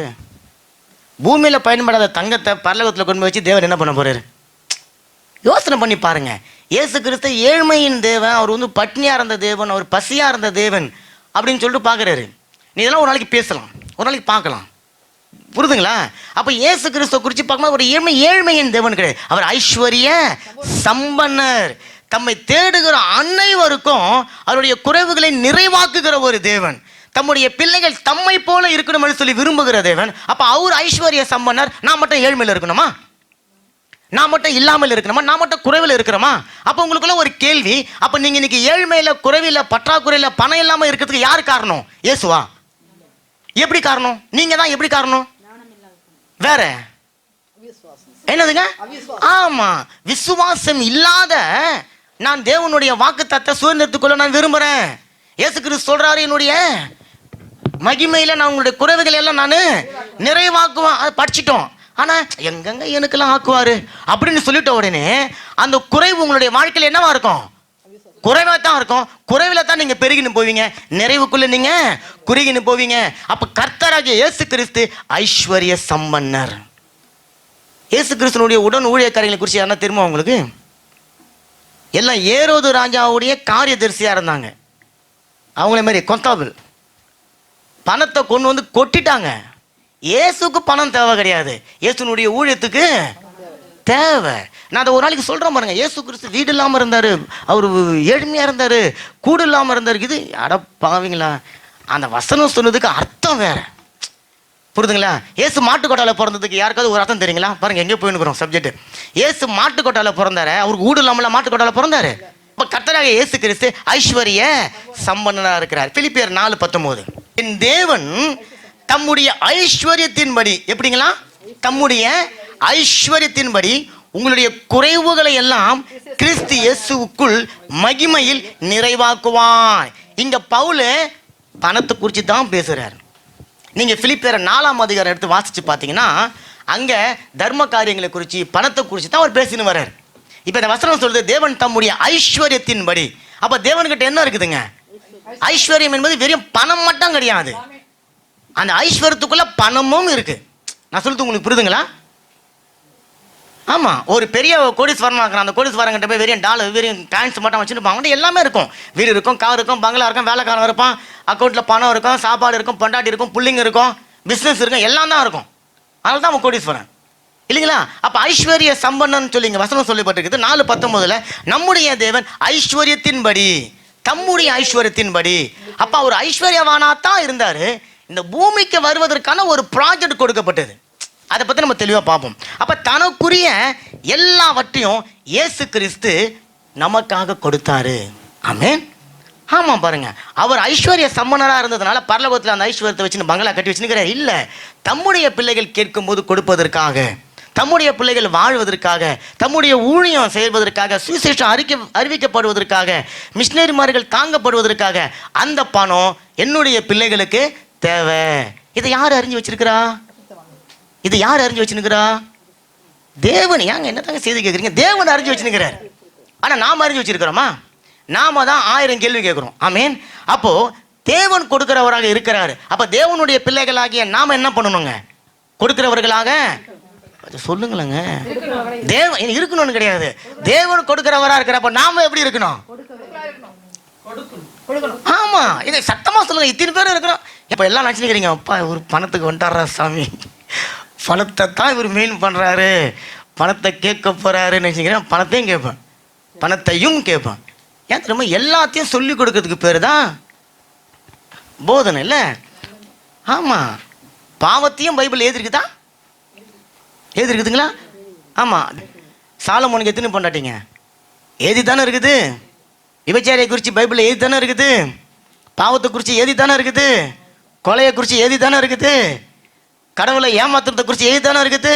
பூமியில் பயன்படாத தங்கத்தை பரலோகத்தில் கொண்டு வச்சு தேவன் என்ன பண்ண போறாரு? யோசனை பண்ணி பாருங்க. இயேசு கிறிஸ்து ஏழ்மையின் தேவன், அவர் பட்னியாக இருந்த தேவன், அவர் பசியாக இருந்த தேவன் அப்படின்னு சொல்லிட்டு பார்க்குறாரு. நீ இதெல்லாம் ஒரு நாளைக்கு பேசலாம், ஒரு நாளைக்கு பார்க்கலாம், புரிதுங்களா? அப்போ இயேசு கிறிஸ்துவ குறித்து பார்க்கும்போது ஒரு ஏழ்மையின் தேவன் கிடையாது. அவர் ஐஸ்வர்ய சம்பன்னர். தம்மை தேடுகிற அனைவருக்கும் அவருடைய குறைவுகளை நிறைவாக்குகிற ஒரு தேவன். தம்முடைய பிள்ளைகள் தம்மை போல இருக்கணும்னு சொல்லி விரும்புகிற தேவன். அப்போ அவர் ஐஸ்வர்ய சம்பன்னர். நான் மட்டும் ஏழ்மையில் இருக்கணுமா? நான் மட்டும் இல்லாமல் இருக்கணுமா? நான் மட்டும் குறைவில் இருக்கிறோமா? அப்போ உங்களுக்குள்ள ஒரு கேள்வி, அப்போ நீங்கள் இன்னைக்கு ஏழ்மையில், குறைவில், பற்றாக்குறையில், பணம் இல்லாமல் இருக்கிறதுக்கு யார் காரணம்? இயேசுவா? எப்படி காரணம்? நீங்க தான். எப்படி காரணம்? வேற என்னதுங்க? ஆமா, விசுவாசம் இல்லாத நான் தேவனுடைய வாக்குத்தத்தத்தை சுதந்திரத்துக்குள்ள நான் விரும்புறேன். இயேசு கிறிஸ்து சொல்றாரு, என்னுடைய மகிமையில நான் உங்களுடைய குறைவுகளை எல்லாம் நான் நிறைவாக்குவேன். அதை படிச்சிட்டோம். ஆனா எங்கெங்க எனக்கெல்லாம் ஆக்குவாரு அப்படின்னு சொல்லிட்ட உடனே அந்த குறைவு உங்களுடைய வாழ்க்கையில் என்னவா இருக்கும்? குறைவாக தான் இருக்கும். குறைவில் தான் நீங்கள் பெருகின்னு போவீங்க, நிறைவுக்குள்ளே நீங்கள் குறுகின்னு போவீங்க. அப்போ கர்த்தராகிய இயேசு கிறிஸ்து ஐஸ்வர்ய சம்பன்னர். இயேசு கிறிஸ்துனுடைய உடன் ஊழியக்காரர்களை குறித்து யாருன்னா தெரியுமா உங்களுக்கு? எல்லாம் ஏரோது ராஜாவுடைய காரியதரிசியாக இருந்தாங்க. அவங்கள மாதிரி கொந்தாபிள் பணத்தை கொண்டு கொட்டிட்டாங்க. இயேசுக்கு பணம் தேவை கிடையாது, இயேசுனுடைய ஊழியத்துக்கு தேவை. நான் அதை ஒரு நாளைக்கு சொல்கிறேன் பாருங்க. இயேசு கிறிஸ்து வீடு இல்லாமல் இருந்தார், அவர் ஏழ்மையாக இருந்தார், கூடு இல்லாமல் இருந்தார். இது அடப்பாவீங்களா? அந்த வசனம் சொன்னதுக்கு அர்த்தம் வேற, புரிதுங்களா? இயேசு மாட்டுக்கொட்டாவில் பிறந்ததுக்கு யாருக்காவது ஒரு அர்த்தம் தெரியுங்களா? பாருங்க, எங்கே போயினுக்கிறோம் சப்ஜெக்ட். இயேசு மாட்டுக்கொட்டாவில் பிறந்தாரு, அவருக்கு ஊடு இல்லாமல் மாட்டுக்கொட்டாவில் பிறந்தாரு. இப்போ கர்த்தராகிய இயேசு கிறிஸ்து ஐஸ்வர்ய சம்பன்னனாக இருக்கிறார். பிலிப்பியர் 4:19 என் தேவன் தம்முடைய ஐஸ்வர்யத்தின்படி, எப்படிங்களா? தம்முடைய ஐஸ்வர்யத்தின்படி உங்களுடைய குறைவுகளை எல்லாம் கிறிஸ்து இயேசுவுக்குள் மகிமையில் நிறைவாக்குவான். இங்க பவுல் பணத்தை குறித்து தான் பேசுறாரு. நீங்க பிலிப்பியர் 4ஆம் அதிகாரம் எடுத்து வாசிச்சு பார்த்தீங்கன்னா அங்க தர்ம காரியங்களை குறித்து பணத்தை குறித்து தான் அவர் பேசின்னு வர்றாரு. இப்ப இந்த வசனம் சொல்றது தேவன் தம்முடைய ஐஸ்வர்யத்தின்படி. அப்ப தேவன்கிட்ட என்ன இருக்குதுங்க? ஐஸ்வர்யம் என்பது வெறும் பணம் மட்டும் கிடையாது, அந்த ஐஸ்வர்யத்துக்குள்ள பணமும் இருக்கு. நான் சொல்றது உங்களுக்கு புரியுதுங்களா? ஆமாம், ஒரு பெரிய கோடீஸ்வரன் இருக்கிறான். அந்த கோடீஸ்வரங்கிட்ட போய் வெறும் டாலர் வெறும் காயின்ஸ் மட்டும் வச்சுருப்பாங்க. அவங்கள்ட்ட எல்லாமே இருக்கும். வீடு இருக்கும், கார் இருக்கும், பங்களா இருக்கும், வேலைக்காரன் இருப்பான், அக்கௌண்ட்டில் பணம் இருக்கும், சாப்பாடு இருக்கும், பொண்டாட்டி இருக்கும், பிள்ளைங்க இருக்கும், பிஸ்னஸ் இருக்கும், எல்லாம் தான் இருக்கும். அதனால தான் அவன் கோடீஸ்வரன் இல்லைங்களா? அப்போ ஐஸ்வர்ய சம்பன்னன்னு சொல்லி இங்கே வசனம் சொல்லப்பட்டிருக்குது 4:19. நம்முடைய தேவன் ஐஸ்வர்யத்தின்படி, தம்முடைய ஐஸ்வர்யத்தின்படி. அப்போ அவர் ஐஸ்வர்யவானாத்தான் இருந்தார். இந்த பூமிக்கு வருவதற்கான ஒரு ப்ராஜெக்ட் கொடுக்கப்பட்டது. அதை பற்றி நம்ம தெளிவாக பார்ப்போம். அப்போ தனக்குரிய எல்லாவற்றையும் இயேசு கிறிஸ்து நமக்காக கொடுத்தாரு. ஆமென். ஆமாம், பாருங்க, அவர் ஐஸ்வர்ய சம்பனராக இருந்ததுனால பரலோகத்தில் அந்த ஐஸ்வர்யத்தை வச்சுன்னு பங்களா கட்டி வச்சுருக்கிறார். இல்லை, தம்முடைய பிள்ளைகள் கேட்கும்போது கொடுப்பதற்காக, தம்முடைய பிள்ளைகள் வாழ்வதற்காக, தம்முடைய ஊழியம் செய்வதற்காக, சுவிசேஷம் அறிவிக்கப்படுவதற்காக, மிஷினரிமார்கள் தாங்கப்படுவதற்காக அந்த பணம் என்னுடைய பிள்ளைகளுக்கு தேவை. இதை யார் அறிஞ்சு வச்சிருக்கிறா? இது யார் அறிஞ்சு வச்சுருக்கிறா? தேவன். ஏங்க என்னதாங்க செய்தி கேட்குறீங்க? தேவன் அறிஞ்சு வச்சுருக்கிறார். ஆனால் நாம் அறிஞ்சு வச்சிருக்கிறோமா? நாம தான் 1000 கேள்வி கேட்குறோம். ஆமீன். அப்போ தேவன் கொடுக்கிறவராக இருக்கிறாரு. அப்போ தேவனுடைய பிள்ளைகளாகிய நாம் என்ன பண்ணணுங்க? கொடுக்கிறவர்களாக சொல்லுங்களேங்க. தேவன் இருக்கணும்னு கிடையாது, தேவன் கொடுக்கிறவராக இருக்கிறப்ப நாம எப்படி இருக்கணும்? ஆமா, இதை சத்தமா சொல்லுங்க. இத்தனை பேர் இருக்கிறோம். இப்போ எல்லாம் நினச்சிக்கிறீங்க, அப்பா ஒரு பணத்துக்கு வந்துட்டாரா சாமி, பணத்தை தான் இவர் மெயின் பண்ணுறாரு, பணத்தை கேட்க போகிறாருன்னு நினச்சிக்கிறேன். பணத்தையும் கேட்பேன், பணத்தையும் கேட்பேன். ஏன் தெரியுமா? எல்லாத்தையும் சொல்லி கொடுக்கறதுக்கு பேர் தான் போதனை இல்லை? ஆமாம், பாவத்தையும் பைபிள் எழுதிருக்குதா? எழுதிருக்குதுங்களா? ஆமாம். சாலமோனுக்கு எத்தனை பொண்டாட்டிங்க? எழுதி தானே இருக்குது. விபச்சாரியை குறித்து பைபிளில் எழுதி தானே இருக்குது. பாவத்தை குறித்து எழுதி தானே இருக்குது. கொலையை குறித்து எழுதி தானே இருக்குது. கடவுளை ஏமாத்துறதை குறித்து எழுதி தானே இருக்குது.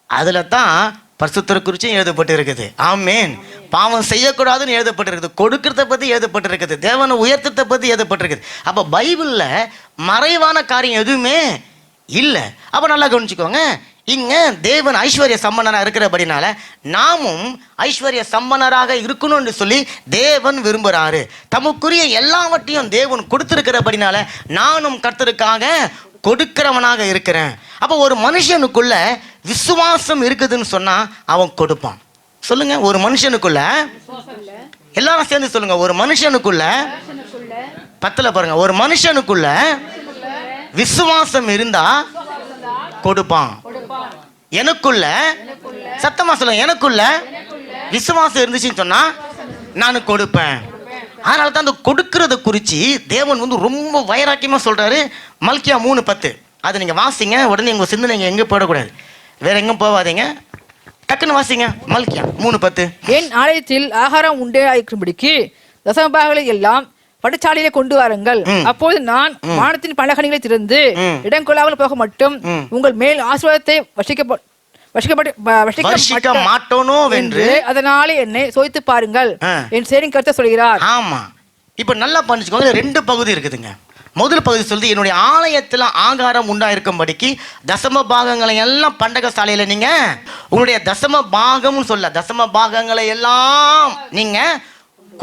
அதில் தான் பரிசுத்தரை குறிச்சும் எழுதப்பட்டு இருக்குது. ஆமேன். பாவம் செய்யக்கூடாதுன்னு எழுதப்பட்டிருக்குது, கொடுக்கறத பற்றி எழுதப்பட்டிருக்குது, தேவனை உயர்த்தத்தை பற்றி எழுதப்பட்டிருக்குது. அப்போ பைபிளில் மறைவான காரியம் எதுவுமே இல்லை. அப்போ நல்லா கவனிச்சுக்கோங்க. இங்கே தேவன் ஐஸ்வர்ய சம்பன்னராக இருக்கிறபடினால நாமும் ஐஸ்வர்ய சம்பன்னராக இருக்கணும்னு சொல்லி தேவன் விரும்புகிறாரு. தமக்குரிய எல்லாவற்றையும் தேவன் கொடுத்துருக்கிறபடினால நானும் கர்த்தருக்காக கொடுக்கிறவனாக இருக்கிறேன். அப்போ ஒரு மனுஷனுக்குள்ள விசுவாசம் இருக்குதுன்னு சொன்னா அவன் கொடுப்பான். சொல்லுங்க, ஒரு மனுஷனுக்குள்ள, எல்லாரும் சேர்ந்து சொல்லுங்க, ஒரு மனுஷனுக்குள்ள, 10ல பாருங்க, ஒரு மனுஷனுக்குள்ள விசுவாசம் இருந்தா கொடுப்பான். எனக்குள்ள, சத்தமா சொல்லுங்க, எனக்குள்ள விசுவாசம் இருந்துச்சுன்னு சொன்னா நான் கொடுப்பேன். அதனால தான் அந்த கொடுக்கறத குறித்து தேவன் வந்து ரொம்ப வைராக்கியமாக சொல்கிறாரு. மல்கியா 3:10 அது நீங்கள் வாசிங்க. உடனே உங்கள் சிந்தனை எங்கே போடக்கூடாது, வேற எங்கேயும் போகாதீங்க, டக்குன்னு வாசிங்க. மல்கியா 3:10. என் ஆலயத்தில் ஆகாரம் உண்டாயிருக்கும்படிக்கு தசமபாகங்களை எல்லாம் படைச்சாலையிலே கொண்டு வாருங்கள். அப்போது நான் வானத்தின் பலகணிகளை திறந்து இடம் கொள்ளாமல் போக மட்டும் உங்கள் மேல் ஆசீர்வாதத்தை வசிக்க மாட்டோனோ வென்று அதனாலே என்னை சோதித்து பாருங்கள் என் சேரின் கருத்தை சொல்கிறார். ஆமா, இப்ப நல்லா பண்ணிச்சுக்கோங்க. 2 பகுதி இருக்குதுங்க. முதல் பகுதி சொல்லுது, என்னுடைய ஆலயத்தில் ஆகாரம் உண்டாயிருக்கும்படிக்கு தசம பாகங்களை எல்லாம் பண்டக சாலையில நீங்க உங்களுடைய தசம பாகம்னு சொல்ல, தசம பாகங்களை எல்லாம் நீங்க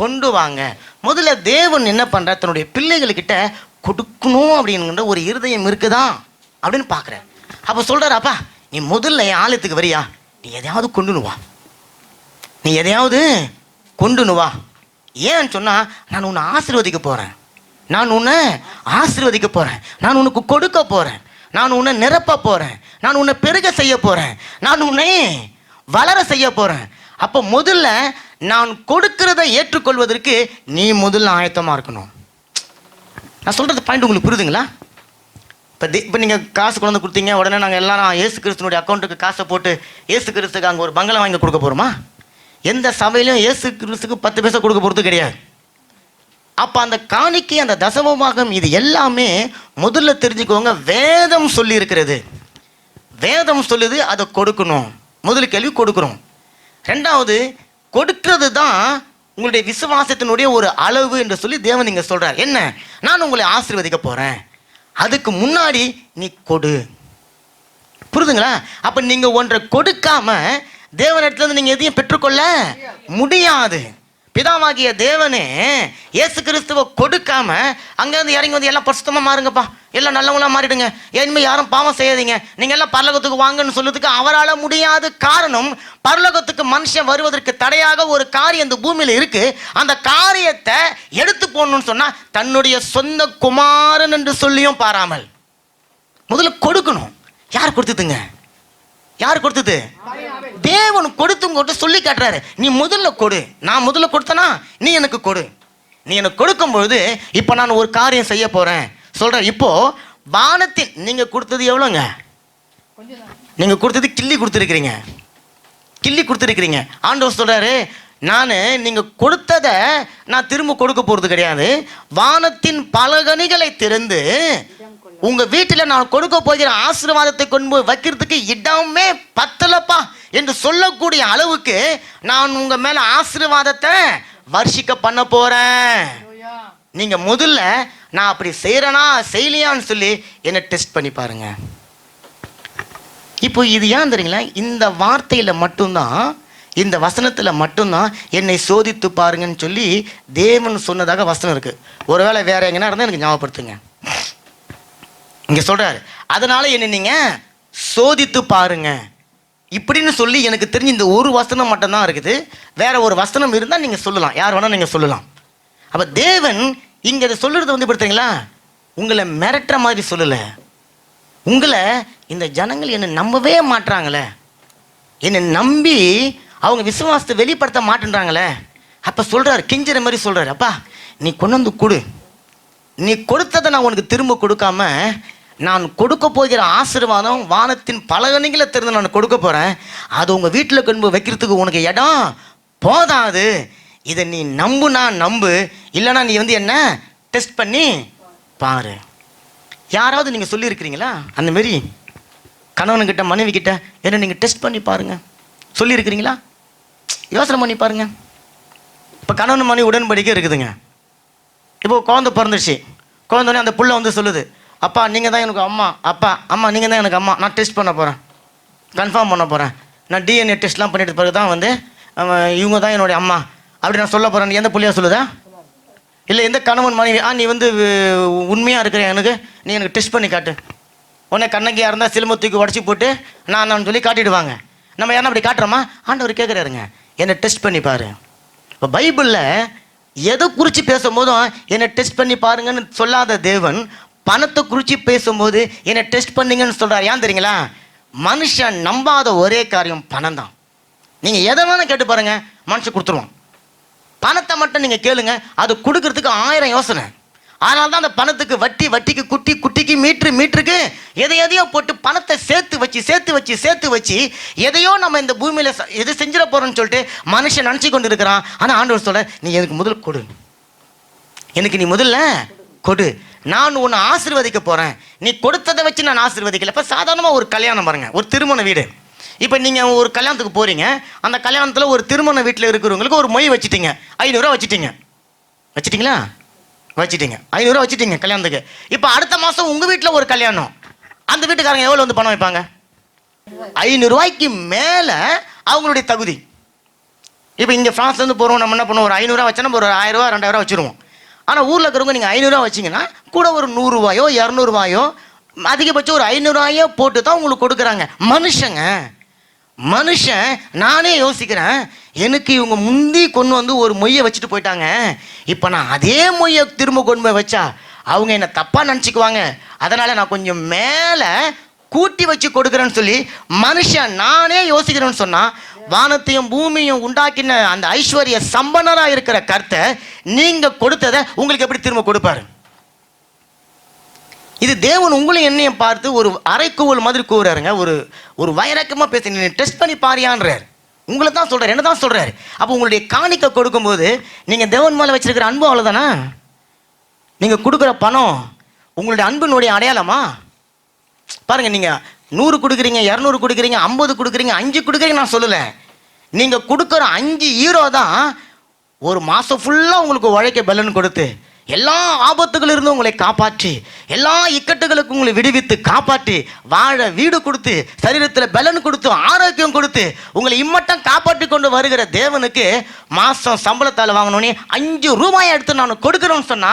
கொண்டு வாங்க. முதல்ல தேவன் என்ன பண்ற, தன்னுடைய பிள்ளைகள்கிட்ட கொடுக்கணும் அப்படிங்கிற ஒரு இருதயம் இருக்குதா அப்படின்னு பாக்குறேன். அப்ப சொல்றாரு, அப்பா நீ முதல்ல என் ஆலயத்துக்கு வரியா, நீ எதையாவது கொண்டுனு வா, நீ எதையாவது கொண்டுனு வா. ஏன்னு சொன்னா நான் உன்னை ஆசீர்வதிக்க போறேன், நான் உன்னை ஆசீர்வதிக்க போறேன், நான் உனக்கு கொடுக்க போறேன், நான் உன்னை நிரப்ப போறேன், நான் உன்னை பெருக செய்ய போறேன், நான் உன்னை வளர செய்ய போறேன். அப்போ முதல்ல நான் கொடுக்கிறத ஏற்றுக்கொள்வதற்கு நீ முதல்ல ஆயத்தமா இருக்கணும். நான் சொல்றது பாயிண்ட் உங்களுக்கு புரியுதுங்களா? இப்போ நீங்கள் காசு கொண்டு வந்து கொடுத்தீங்க, உடனே நாங்கள் எல்லாரும் இயேசு கிறிஸ்துனுடைய அக்கௌண்ட்டுக்கு காசை போட்டு இயேசு கிறிஸ்துக்கு அங்கே ஒரு பங்களா வாங்கி கொடுக்க போகிறோமா? எந்த சபையிலும் இயேசு கிறிஸ்துக்கு 10 பைசா கொடுக்க போகிறது கிடையாது. அப்போ அந்த காணிக்கை, அந்த தசமபாகம், இது எல்லாமே முதல்ல தெரிஞ்சுக்கோங்க, வேதம் சொல்லி இருக்கிறது. வேதம் சொல்லுது அதை கொடுக்கணும். முதல் கேள்வி கொடுக்குறோம். ரெண்டாவது, கொடுக்கிறது தான் உங்களுடைய விசுவாசத்தினுடைய ஒரு அளவு என்று சொல்லி தேவன் இங்க சொல்றார். என்ன? நான் உங்களை ஆசீர்வதிக்க போறேன், அதுக்கு முன்னாடி நீ கொடு. புரியுதுங்களா? அப்ப நீங்க ஒன்றை கொடுக்காம தேவனிடத்துல இருந்து நீங்க எதையும் பெற்றுக்கொள்ள முடியாது. பிதாவாகிய தேவனே இயேசு கிறிஸ்துவை கொடுக்காம அங்கேருந்து இறங்கி வந்து எல்லாம் பரிசுத்தமா மாறுங்கப்பா, எல்லாம் நல்லவங்களா மாறிடுங்க, இனிமே யாரும் பாவம் செய்யாதீங்க, நீங்க எல்லாம் பரலோகத்துக்கு வாங்கன்னு சொல்றதுக்கு அவரால் முடியாது. காரணம், பரலோகத்துக்கு மனுஷன் வருவதற்கு தடையாக ஒரு காரியம் இந்த பூமியில இருக்கு. அந்த காரியத்தை எடுத்து போடணும்னு சொன்னா தன்னுடைய சொந்த குமாரன் என்று சொல்லியும் பாராமல் முதல்ல கொடுக்கணும். யார் கொடுத்ததுங்க? யார் கொடுத்தது? தேவன் கொடுத்து சொல்லி காட்டுறாரு. நீ முதல்ல கொடு. நான் முதல்ல கொடுத்தனா நீ எனக்கு கொடு. நீ எனக்கு கொடுக்கும்பொழுது இப்போ நான் ஒரு காரியம் செய்ய போறேன் சொல்றேன். இப்போ வானத்தின் நீங்க கொடுத்தது எவ்வளோங்க? நீங்க கொடுத்தது கிள்ளி கொடுத்துருக்கிறீங்க, கிள்ளி கொடுத்துருக்கிறீங்க. ஆண்டவர் சொல்றாரு, நான் நீங்க கொடுத்ததை நான் திரும்ப கொடுக்க போறது கிடையாது. வானத்தின் பலகணிகளை திறந்து உங்க வீட்டில் நான் கொடுக்க போகிற ஆசீர்வாதத்தை கொண்டு வைக்கிறதுக்கு இடமே பத்தலப்பா என்று சொல்லக்கூடிய அளவுக்கு நான் உங்க மேல ஆசீர்வாதத்தை வர்ஷிக்க பண்ண போறேன். நீங்க முதல்ல நான் அப்படி செய்யறேனா செய்யலையான்னு சொல்லி என்னை டெஸ்ட் பண்ணி பாருங்க. இப்போ இது ஏன் தெரியுங்களா? இந்த வார்த்தையில மட்டும்தான், இந்த வசனத்துல மட்டும்தான் என்னை சோதித்து பாருங்கன்னு சொல்லி தேவன் சொன்னதாக வசனம் இருக்கு. ஒருவேளை வேற எங்கன்னா இருந்தால் எனக்கு ஞாபகப்படுத்துங்க. இங்க சொல்றாரு, அதனால என்ன நீங்க சோதித்து பாருங்க இப்படின்னு சொல்லி எனக்கு தெரிஞ்சு இந்த ஒரு வசனம் மட்டும்தான் இருக்குது. வேற ஒரு வசனம் இருந்தால் நீங்க சொல்லலாம், யார் வேணா நீங்க சொல்லலாம். அப்ப தேவன் இங்க இதை சொல்றது வந்து படுத்துறீங்களா, உங்களை மிரட்டுற மாதிரி சொல்லல. உங்களை இந்த ஜனங்கள் என்னை நம்பவே மாட்டுறாங்களே, என்னை நம்பி அவங்க விசுவாசத்தை வெளிப்படுத்த மாட்டேன்றாங்களே, அப்ப சொல்றாரு, கிஞ்சிற மாதிரி சொல்றாரு, அப்பா நீ கொண்டு வந்து கொடு. நீ கொடுத்ததை நான் உனக்கு திரும்ப கொடுக்காம நான் கொடுக்க போகிற ஆசீர்வாதம் வானத்தின் பலகணிகளை திறந்து நான் கொடுக்க போறேன். அது உங்க வீட்டில் கொண்டு போய் வைக்கிறதுக்கு உனக்கு இடம் போதாது. இதை நீ நம்புனா நம்பு, இல்லைனா நீ வந்து என்ன டெஸ்ட் பண்ணி பாரு. யாராவது நீங்க சொல்லியிருக்கிறீங்களா அந்த மாதிரி? கணவன்கிட்ட மனைவி கிட்ட என்ன நீங்க டெஸ்ட் பண்ணி பாருங்க சொல்லியிருக்கிறீங்களா? யோசனை பண்ணி பாருங்க. இப்போ கணவன் மனைவி உடன்படிக்கை இருக்குதுங்க. இப்போ குழந்தை பிறந்துச்சு, குழந்தைனே அந்த புள்ள வந்து சொல்லுது, அப்பா நீங்கள் தான் எனக்கு அம்மா, அப்பா அம்மா நீங்கள் தான் எனக்கு அம்மா, நான் டெஸ்ட் பண்ண போகிறேன், கன்ஃபார்ம் பண்ண போகிறேன், நான் டிஎன்ஏ டெஸ்ட்லாம் பண்ணிட்டு பிறகு தான் வந்து இவங்க தான் என்னுடைய அம்மா அப்படி நான் சொல்ல போகிறேன். எந்த புள்ளியா சொல்லுதா? இல்லை எந்த கணவன் மனைவி நீ வந்து உண்மையாக இருக்கிற நீ எனக்கு டெஸ்ட் பண்ணி காட்டு. உடனே கண்ணகியாக இருந்தால் சிலும்பை தூக்கி உடச்சி போட்டு நான் சொல்லி காட்டிடுவாங்க. நம்ம யாரும் அப்படி காட்டுறோமா? ஆண்டவர் கேட்குறாருங்க, என்னை டெஸ்ட் பண்ணி பாரு. இப்போ பைபிளில் எதை குறித்து பேசும்போதும் என்னை டெஸ்ட் பண்ணி பாருங்கன்னு சொல்லாத தேவன் பணத்தை குறித்து பேசும்போது என்னை டெஸ்ட் பண்ணுங்கன்னு சொல்கிறார். ஏன் தெரியுங்களா? மனுஷன் நம்பாத ஒரே காரியம் பணம் தான். நீங்கள் எதை வேணால் கேட்டு பாருங்க, மனுஷன் கொடுத்துருவான். பணத்தை மட்டும் நீங்கள் கேளுங்க, அது கொடுக்கறதுக்கு 1000 யோசனை. அதனால தான் அந்த பணத்துக்கு வட்டிக்கு குட்டிக்கு மீட்டருக்கு எதையோ போட்டு பணத்தை சேர்த்து வச்சு எதையோ நம்ம இந்த பூமியில் எது செஞ்சிட போறோம்னு சொல்லிட்டு மனுஷன் நினச்சி கொண்டு இருக்கிறான். ஆனால் ஆண்டவர் சொல்ல, நீ எனக்கு முதல்ல கொடு, எனக்கு நீ முதல்ல கொடு, நான் உன்னை ஆசீர்வதிக்க போறேன். நீ கொடுத்ததை வச்சு நான் ஆசீர்வதிக்கல. இப்போ சாதாரணமாக ஒரு கல்யாணம் பாருங்க, ஒரு திருமண வீடு. இப்போ நீங்கள் ஒரு கல்யாணத்துக்கு போறீங்க, அந்த கல்யாணத்தில் ஒரு திருமண வீட்டில் இருக்கிறவங்களுக்கு ஒரு மொய் வச்சுட்டீங்க, 500 ரூபா வச்சுட்டீங்களா? வச்சுட்டீங்க 500 ரூபா வச்சுட்டீங்க கல்யாணத்துக்கு. இப்போ அடுத்த மாதம் உங்கள் வீட்டில் ஒரு கல்யாணம், அந்த வீட்டுக்காரங்க எவ்வளோ வந்து பணம் வைப்பாங்க? 500 ரூபாய்க்கு மேலே அவங்களுடைய தகுதி. இப்போ இங்கே ஃப்ரான்ஸ்லேருந்து போகிறோம், நம்ம என்ன பண்ணுவோம், ஒரு 500 ரூபா வச்சா நம்ம ஒரு 1000 ரூபா 2000 ரூபா வச்சுருவோம். ஆனால் ஊரில் இருக்கிறவங்க நீங்கள் 500 ரூபா வச்சிங்கன்னா கூட ஒரு 100 ரூபாயோ 200 ரூபாயோ அதிகபட்சம் ஒரு 500 ரூபாயோ போட்டு தான் உங்களுக்கு கொடுக்குறாங்க. மனுஷன் நானே யோசிக்கிறேன், எனக்கு இவங்க முந்தி கொண்டு வந்து ஒரு மொய்யை வச்சுட்டு போயிட்டாங்க, இப்போ நான் அதே மொய்யை திரும்ப கொண்டு போய் வச்சா அவங்க என்னை தப்பாக நினச்சிக்குவாங்க, அதனால் நான் கொஞ்சம் மேலே கூட்டி வச்சு கொடுக்குறேன்னு சொல்லி மனுஷன் நானே யோசிக்கிறேன்னு சொன்னால், வானத்தையும் பூமியும் உண்டாக்கின அந்த ஐஸ்வர்ய சம்பனராக இருக்கிற கர்த்தர் நீங்கள் கொடுத்ததை உங்களுக்கு எப்படி திரும்ப கொடுப்பாரு? இது தேவன் உங்களையும் என்னையும் பார்த்து ஒரு அரைக்கூவல் மாதிரி கூறுறாருங்க. ஒரு வைரக்கமாக பேசி நீ டெஸ்ட் பண்ணி பாரியான்றார். உங்களை தான் சொல்கிறார், என்ன தான் சொல்கிறார். அப்போ உங்களுடைய காணிக்கை கொடுக்கும்போது நீங்கள் தேவன் மேலே வச்சிருக்கிற அன்பு அவ்வளோதானா? நீங்கள் கொடுக்குற பணம் உங்களுடைய அன்பினுடைய அடையாளமா? பாருங்கள், நீங்கள் 100 கொடுக்குறீங்க, 200 கொடுக்குறீங்க, 50 கொடுக்குறீங்க, 5 கொடுக்குறீங்க நான் சொல்லலை. நீங்க கொடுக்குற 5 ஈரோ தான் ஒரு மாசம் ஃபுல்லா உங்களுக்கு உழைக்க பலன் கொடுத்து எல்லா ஆபத்துகளில் இருந்து உங்களை காப்பாற்றி எல்லா இக்கட்டுகளுக்கும் உங்களை விடுவித்து காப்பாற்றி வாழ வீடு கொடுத்து சரீரத்தில் பலன் கொடுத்து ஆரோக்கியம் கொடுத்து உங்களை இம்மட்டம் காப்பாற்றி கொண்டு வருகிற தேவனுக்கு மாசம் சம்பளத்தால் வாங்கணும்னே 5 ரூபாயை எடுத்து நான் கொடுக்குறேன்னு சொன்னா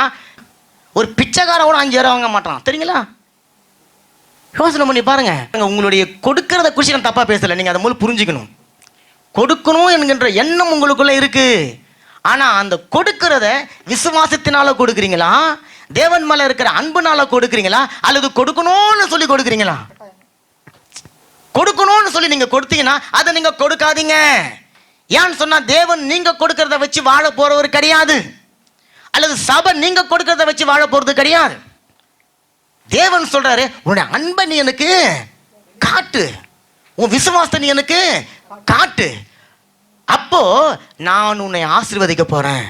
ஒரு பிச்சைக்காரோட 5000 வாங்க மாட்டான், தெரியுங்களா? யோசனை பண்ணி பாருங்க. உங்களுடைய கொடுக்கறத குறித்து நான் தப்பா பேசல, நீங்க அதை மூலம் புரிஞ்சுக்கணும். கொடுக்கணும் என்கின்ற எண்ணம் உங்களுக்குள்ள இருக்கு. ஆனா அந்த கொடுக்கறத விசுவாசத்தினால கொடுக்குறீங்களா, தேவன் மேல இருக்கிற அன்புனால கொடுக்குறீங்களா, அல்லது கொடுக்கணும்னு சொல்லி கொடுக்குறீங்களா? கொடுக்கணும்னு சொல்லி நீங்க கொடுத்தீங்கன்னா அதை நீங்க கொடுக்காதீங்க. ஏன்னு சொன்னா தேவன் நீங்க கொடுக்கறத வச்சு வாழ போறவர் கிடையாது, அல்லது சபை நீங்க கொடுக்கறத வச்சு வாழ போறது கிடையாது. தேவன் சொல்றாரு, உன்னுடைய அன்பை நீ எனக்கு காட்டு, உன் விசுவாசத்தை நீ எனக்கு காட்டு, அப்போ நான் உன்னை ஆசீர்வதிக்க போறேன்.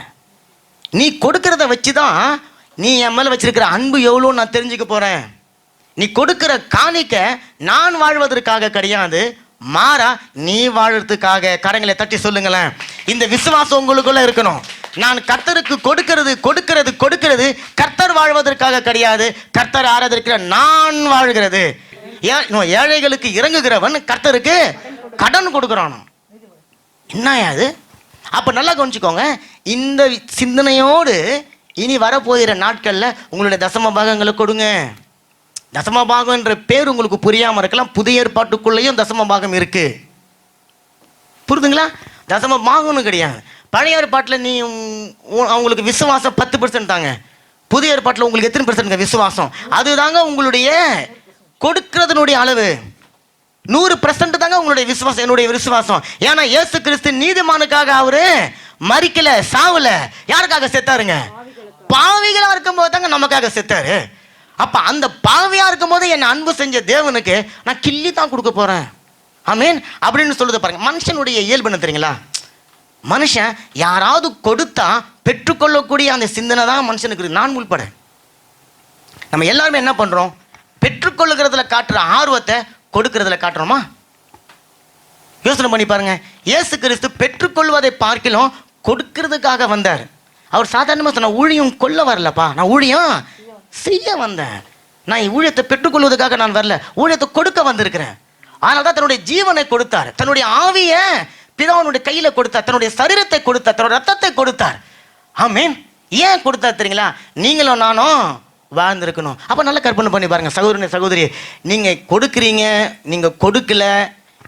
நீ கொடுக்கறத வச்சுதான் நீ என் மேல வச்சிருக்கிற அன்பு எவ்வளோ நான் தெரிஞ்சுக்க போறேன். நீ கொடுக்கிற காணிக்க நான் வாழ்வதற்காக கிடையாது, மாறா நீ வாழறதுக்காக. கரங்களை தட்டி சொல்லுங்களேன். இந்த விசுவாசம் உங்களுக்குள்ள இருக்கணும். நான் கர்த்தருக்கு கொடுக்கிறது கொடுக்கிறது கொடுக்கிறது கர்த்தர் வாழ்வதற்காக கிடையாது, கர்த்தர் ஆராதிக்கிற நான் வாழ்கிறது. ஏழைகளுக்கு இறங்குகிறவன் கர்த்தருக்கு கடன் கொடுக்கிறான். என்ன அது? அப்ப நல்லா கவனிச்சுக்கோங்க. இந்த சிந்தனையோடு இனி வரப்போகிற நாட்கள்ல உங்களுடைய தசம பாகங்களை கொடுங்க. தசம பாகம் என்ற பேர் உங்களுக்கு புரியாம இருக்கலாம். புதிய ஏற்பாட்டுக்குள்ளேயும் தசம பாகம் இருக்கு, புரிதுங்களா? தசம பாகம்னு கிடையாது. பழைய ஏற்பாட்டில் நீ அவங்களுக்கு விசுவாசம் 10% தாங்க. புதிய ஏற்பாட்டில் உங்களுக்கு எத்தனை % விசுவாசம்? அதுதாங்க உங்களுடைய கொடுக்கிறதுனுடைய அளவு. 100% தாங்க உங்களுடைய விசுவாசம், என்னுடைய விசுவாசம். ஏன்னா இயேசு கிறிஸ்து நீதிமானுக்காக அவரு மரிக்கல, சாவல. யாருக்காக செத்தாருங்க? பாவிகளா இருக்கும் போது தாங்க நமக்காக செத்தாரு. அப்ப அந்த பாவியா இருக்கும் போது என்ன அன்பு செஞ்ச தேவனுக்கு நான் கிள்ளி தான் கொடுக்க போறேன். ஆமீன் அப்படின்னு சொல்லுது பாருங்க. மனுஷனுடைய இயல்பு என்ன தெரியுங்களா? மனுஷன் யாராவது கொடுத்தா பெற்றுக்கொள்ளக்கூடிய அந்த சிந்தனை தான் மனுஷனுக்கு இருக்கு, நான் உள்பட. நம்ம எல்லாருமே என்ன பண்றோம்? பெற்றுக்கொள்ளுகிறதுல காட்டுற ஆர்வத்தை கொடுக்கறதுல காட்டுறோமா? யோசனை பண்ணி பாருங்க. இயேசு கிறிஸ்து பெற்றுக்கொள்வதை பார்க்கலாம் கொடுக்கிறதுக்காக வந்தார். அவர் சாதாரணமாக சொன்ன ஊழியம் கொள்ள வரலப்பா, நான் ஊழியம் செய்ய வந்தேன். நான் ஊழியத்தை பெற்றுக்கொள்வதற்காக நான் வரல, ஊழியத்தை கொடுக்க வந்திருக்கிறேன். ஆனால் தான் தன்னுடைய ஜீவனை கொடுத்தார், தன்னுடைய ஆவிய பிதாவுடைய கையில கொடுத்தார், தன்னுடைய சரீரத்தை கொடுத்தார், தன்னுடைய ரத்தத்தை கொடுத்தார். ஆமீன். ஏன் கொடுத்தார் தெரியுங்களா? நீங்களும் நானும் வாழ்ந்திருக்கணும். அப்போ நல்லா கற்பனை பண்ணி பாருங்க சகோதரனே சகோதரி. நீங்க கொடுக்குறீங்க, நீங்க கொடுக்கல,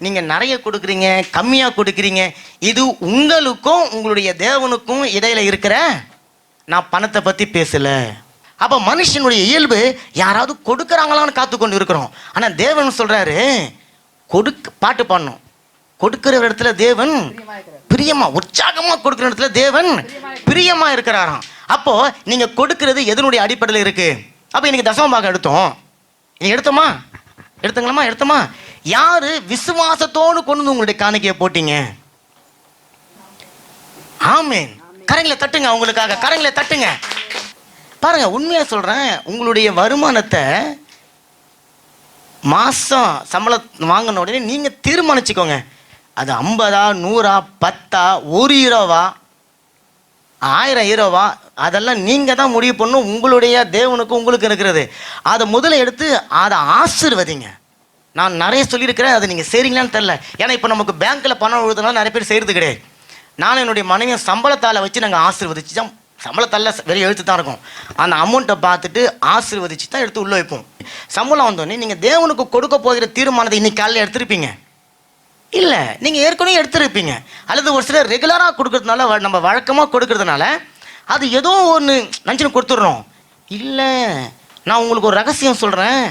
நீங்க நிறைய கொடுக்குறீங்க, கம்மியா கொடுக்குறீங்க, இது உங்களுக்கும் உங்களுடைய தேவனுக்கும் இடையில இருக்கிற, நான் பணத்தை பத்தி பேசல. அப்ப மனுஷனுடைய இயல்பு யாராவது கொடுக்குறாங்களான்னு காத்து கொண்டு இருக்கிறோம். ஆனா தேவன் சொல்றாரு பாட்டு பாடணும். கொடுக்கிற இடத்துல தேவன் பிரியமா, உற்சாகமா கொடுக்கிற இடத்துல தேவன் பிரியமா இருக்கிறாராம். அப்போ நீங்க கொடுக்கிறது எதனுடைய அடிப்படையில் இருக்கு? அப்ப இன்னைக்கு தசமபாகம் எடுத்தோம், நீங்க எடுத்தோமா? யாரு விசுவாசத்தோடு கொண்டு உங்களுடைய காணிக்கையை போட்டீங்க? ஆமீன். கரங்களை தட்டுங்க, அவங்களுக்காக கரங்களை தட்டுங்க. பாருங்க, உண்மையா சொல்றேன், உங்களுடைய வருமானத்தை மாசம் சம்பளம் வாங்கின உடனே நீங்க தீர்மானிச்சுக்கோங்க. அது 50, 100, 10, 1 ஈரோவா, 1000 ஈரோவா, அதெல்லாம் நீங்க தான் முடிவு பண்ணணும். உங்களுடைய தேவனுக்கு உங்களுக்கு இருக்கிறது. அதை முதல்ல எடுத்து அதை ஆசீர்வதிங்க. நான் நிறைய சொல்லியிருக்கிறேன், அதை நீங்கள் செய்கிறீங்களான்னு தெரில. ஏன்னா இப்போ நமக்கு பேங்க்கில் பணம் விழுதுனால நிறைய பேர் செய்கிறது கிடையாது. நான் என்னுடைய மனைவியை சம்பளத்தால் வச்சு நாங்கள் ஆசீர்வதிச்சு தான், சம்பளத்தால் வெறும் எழுத்து தான் இருக்கும், அந்த அமௌண்ட்டை பார்த்துட்டு ஆசீர்வதிச்சு தான் எடுத்து உள்ளே வைப்போம். சம்பளம் வந்தோடனே நீங்கள் தேவனுக்கு கொடுக்க போகிற தீர்மானத்தை இன்னைக்கு காலையில் எடுத்திருப்பீங்க இல்லை, நீங்கள் ஏற்கனவே எடுத்துருப்பீங்க. அல்லது ஒரு சிலர் ரெகுலராக கொடுக்கறதுனால, நம்ம வழக்கமாக கொடுக்கறதுனால அது ஏதோ ஒன்று நினச்சின்னு கொடுத்துட்றோம். இல்லை, நான் உங்களுக்கு ஒரு ரகசியம் சொல்கிறேன்.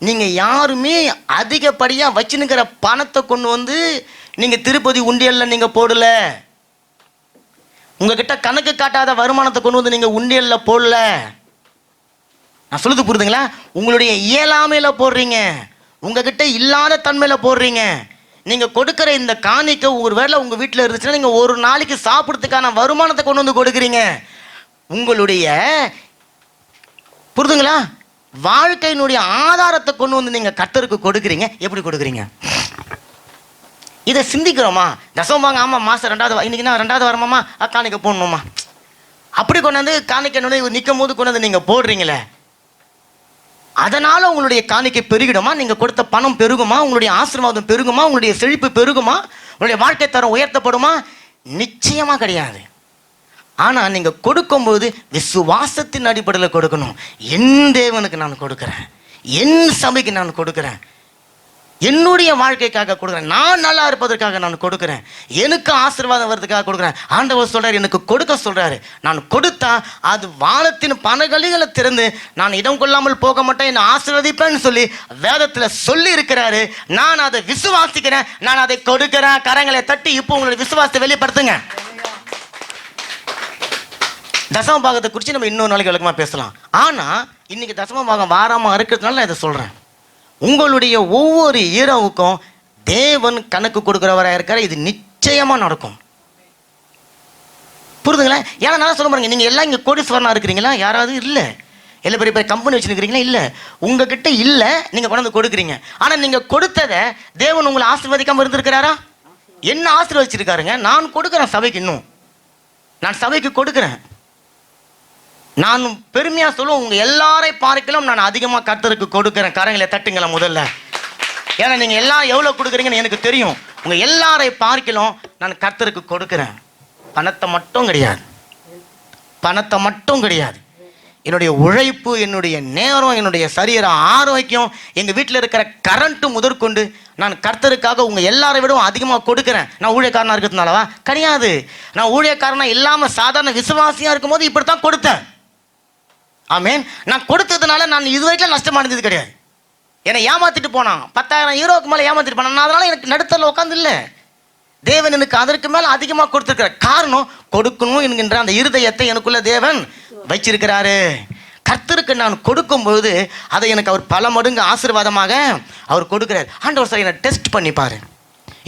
நீங்கள் யாருமே அதிகப்படியாக வச்சுனுக்கிற பணத்தை கொண்டு வந்து நீங்கள் திருப்பதி உண்டியலில் நீங்கள் போடல. உங்ககிட்ட கணக்கு காட்டாத வருமானத்தை கொண்டு வந்து நீங்கள் உண்டியலில் போடல. நான் சொல்லுது புரியுதுங்களா? உங்களுடைய இயலாமையில் போடுறீங்க, உங்ககிட்ட இல்லாத தன்மையில் போடுறீங்க. நீங்கள் கொடுக்குற இந்த காணிக்க ஒரு வேளை உங்கள் வீட்டில் இருந்துச்சுன்னா நீங்கள் ஒரு நாளைக்கு சாப்பிட்றதுக்கான வருமானத்தை கொண்டு வந்து கொடுக்குறீங்க. உங்களுடைய புரிதுங்களா வாழ்க்கையினுடைய ஆதாரத்தை கொண்டு வந்து நீங்கள் கர்த்தருக்கு கொடுக்குறீங்க. எப்படி கொடுக்குறீங்க? இதை சிந்திக்கிறோமா? தசமபாகம் ஆமாம் மாதம் 2வது இன்னைக்கு நான் 2வது வாரமாம்மா காணிக்க போடணுமா, அப்படி கொண்டாந்து காணிக்க நிற்கும் போது கொண்டாந்து நீங்கள் போடுறீங்களே, அதனால் உங்களுடைய காணிக்கை பெருகிடுமா? நீங்கள் கொடுத்த பணம் பெருகுமா? உங்களுடைய ஆசீர்வாதம் பெருகுமா? உங்களுடைய செழிப்பு பெருகுமா? உங்களுடைய வாழ்க்கை தரம் உயர்த்தப்படுமா? நிச்சயமாக கிடையாது. ஆனால் நீங்கள் கொடுக்கும்போது விசுவாசத்தின் அடிப்படையில் கொடுக்கணும். என் தேவனுக்கு நான் கொடுக்குறேன், என் சபைக்கு நான் கொடுக்குறேன், என்னுடைய வாழ்க்கைக்காக கொடுக்குறேன், நான் நல்லா இருப்பதற்காக நான் கொடுக்குறேன், எனக்கு ஆசீர்வாதம் வர்றதுக்காக கொடுக்குறேன். ஆண்டவர் சொல்கிறார் எனக்கு கொடுக்க சொல்கிறாரு. நான் கொடுத்தா அது வானத்தின் பனகலிகளை திறந்து நான் இடம் கொள்ளாமல் போக மாட்டேன், என்னை ஆசீர்வதிப்பேன்னு சொல்லி வேதத்தில் சொல்லி இருக்கிறாரு. நான் அதை விசுவாசிக்கிறேன், நான் அதை கொடுக்கிறேன். கரங்களை தட்டி இப்போ உங்களுடைய விசுவாசத்தை வெளிப்படுத்துங்க. தசம பாகத்தை குறித்து நம்ம இன்னொரு நாளைக்கு விளக்கமாக பேசலாம். ஆனால் இன்னைக்கு தசம பாகம் வாராமல் இருக்கிறதுனால நான் இதை சொல்கிறேன். உங்களுடைய ஒவ்வொரு இரவுக்கும் தேவன் கணக்கு கொடுக்குறவராக இருக்கார். இது நிச்சயமாக நடக்கும். புரிதுங்களா? ஏன்னா நான் சொல்ல பாருங்க, நீங்கள் எல்லாம் இங்கே கோடீஸ்வரனாக இருக்கிறீங்களா? யாராவது இல்லை. எல்லாம் பெரிய பெரிய கம்பெனி வச்சுருக்கிறீங்களா? இல்லை. உங்ககிட்ட இல்லை, நீங்கள் கொண்டாந்து கொடுக்குறீங்க. ஆனால் நீங்கள் கொடுத்ததை தேவன் உங்களை ஆசீர்வதிக்காமல் இருந்திருக்கிறாரா? என்ன ஆசீர்வதிச்சிருக்காருங்க? நான் கொடுக்குறேன் சபைக்கு, இன்னும் நான் சபைக்கு கொடுக்குறேன். நான் பெருமையாக சொல்லுவேன், உங்கள் எல்லாரை பார்க்கலாம் நான் அதிகமாக கர்த்தருக்கு கொடுக்குறேன். கரங்களை தட்டுங்களேன் முதல்ல. ஏன்னா நீங்கள் எல்லாம் எவ்வளோ கொடுக்குறீங்கன்னு எனக்கு தெரியும். உங்கள் எல்லாரை பார்க்கலாம் நான் கர்த்தருக்கு கொடுக்குறேன். பணத்தை மட்டும் கிடையாது, பணத்தை மட்டும் கிடையாது. என்னுடைய உழைப்பு, என்னுடைய நேரம், என்னுடைய சரீர ஆரோக்கியம், எங்கள் வீட்டில் இருக்கிற கரண்ட்டு முதற்கொண்டு நான் கர்த்தருக்காக உங்கள் எல்லாரை விடவும் அதிகமாக கொடுக்குறேன். நான் ஊழியக்காரனாக இருக்கிறதுனாலவா? கிடையாது. நான் ஊழியக்காரனாக இல்லாமல் சாதாரண விசுவாசியாக இருக்கும்போது இப்படி தான் கொடுத்தேன். ஆமேன். நான் கொடுத்ததுனால நான் இது வரைக்கும் நஷ்டம் அடைஞ்சது கிடையாது. என்னை ஏமாத்திட்டு போனான், 10,000 யூரோக்கு மேலே ஏமாத்திட்டு போனான். அதனால எனக்கு நடுத்தரில் உட்காந்து இல்லை. தேவன் எனக்கு அதற்கு மேலே அதிகமாக கொடுத்துருக்கிற காரணம் கொடுக்கணும் என்கின்ற அந்த இருதயத்தை எனக்குள்ள தேவன் வச்சிருக்கிறாரு. கர்த்தருக்கு நான் கொடுக்கும்பொழுது அதை எனக்கு அவர் பல மடங்கு ஆசீர்வாதமாக அவர் கொடுக்குறாரு. ஆண்டவர் சார் என்னை டெஸ்ட் பண்ணி பாரு.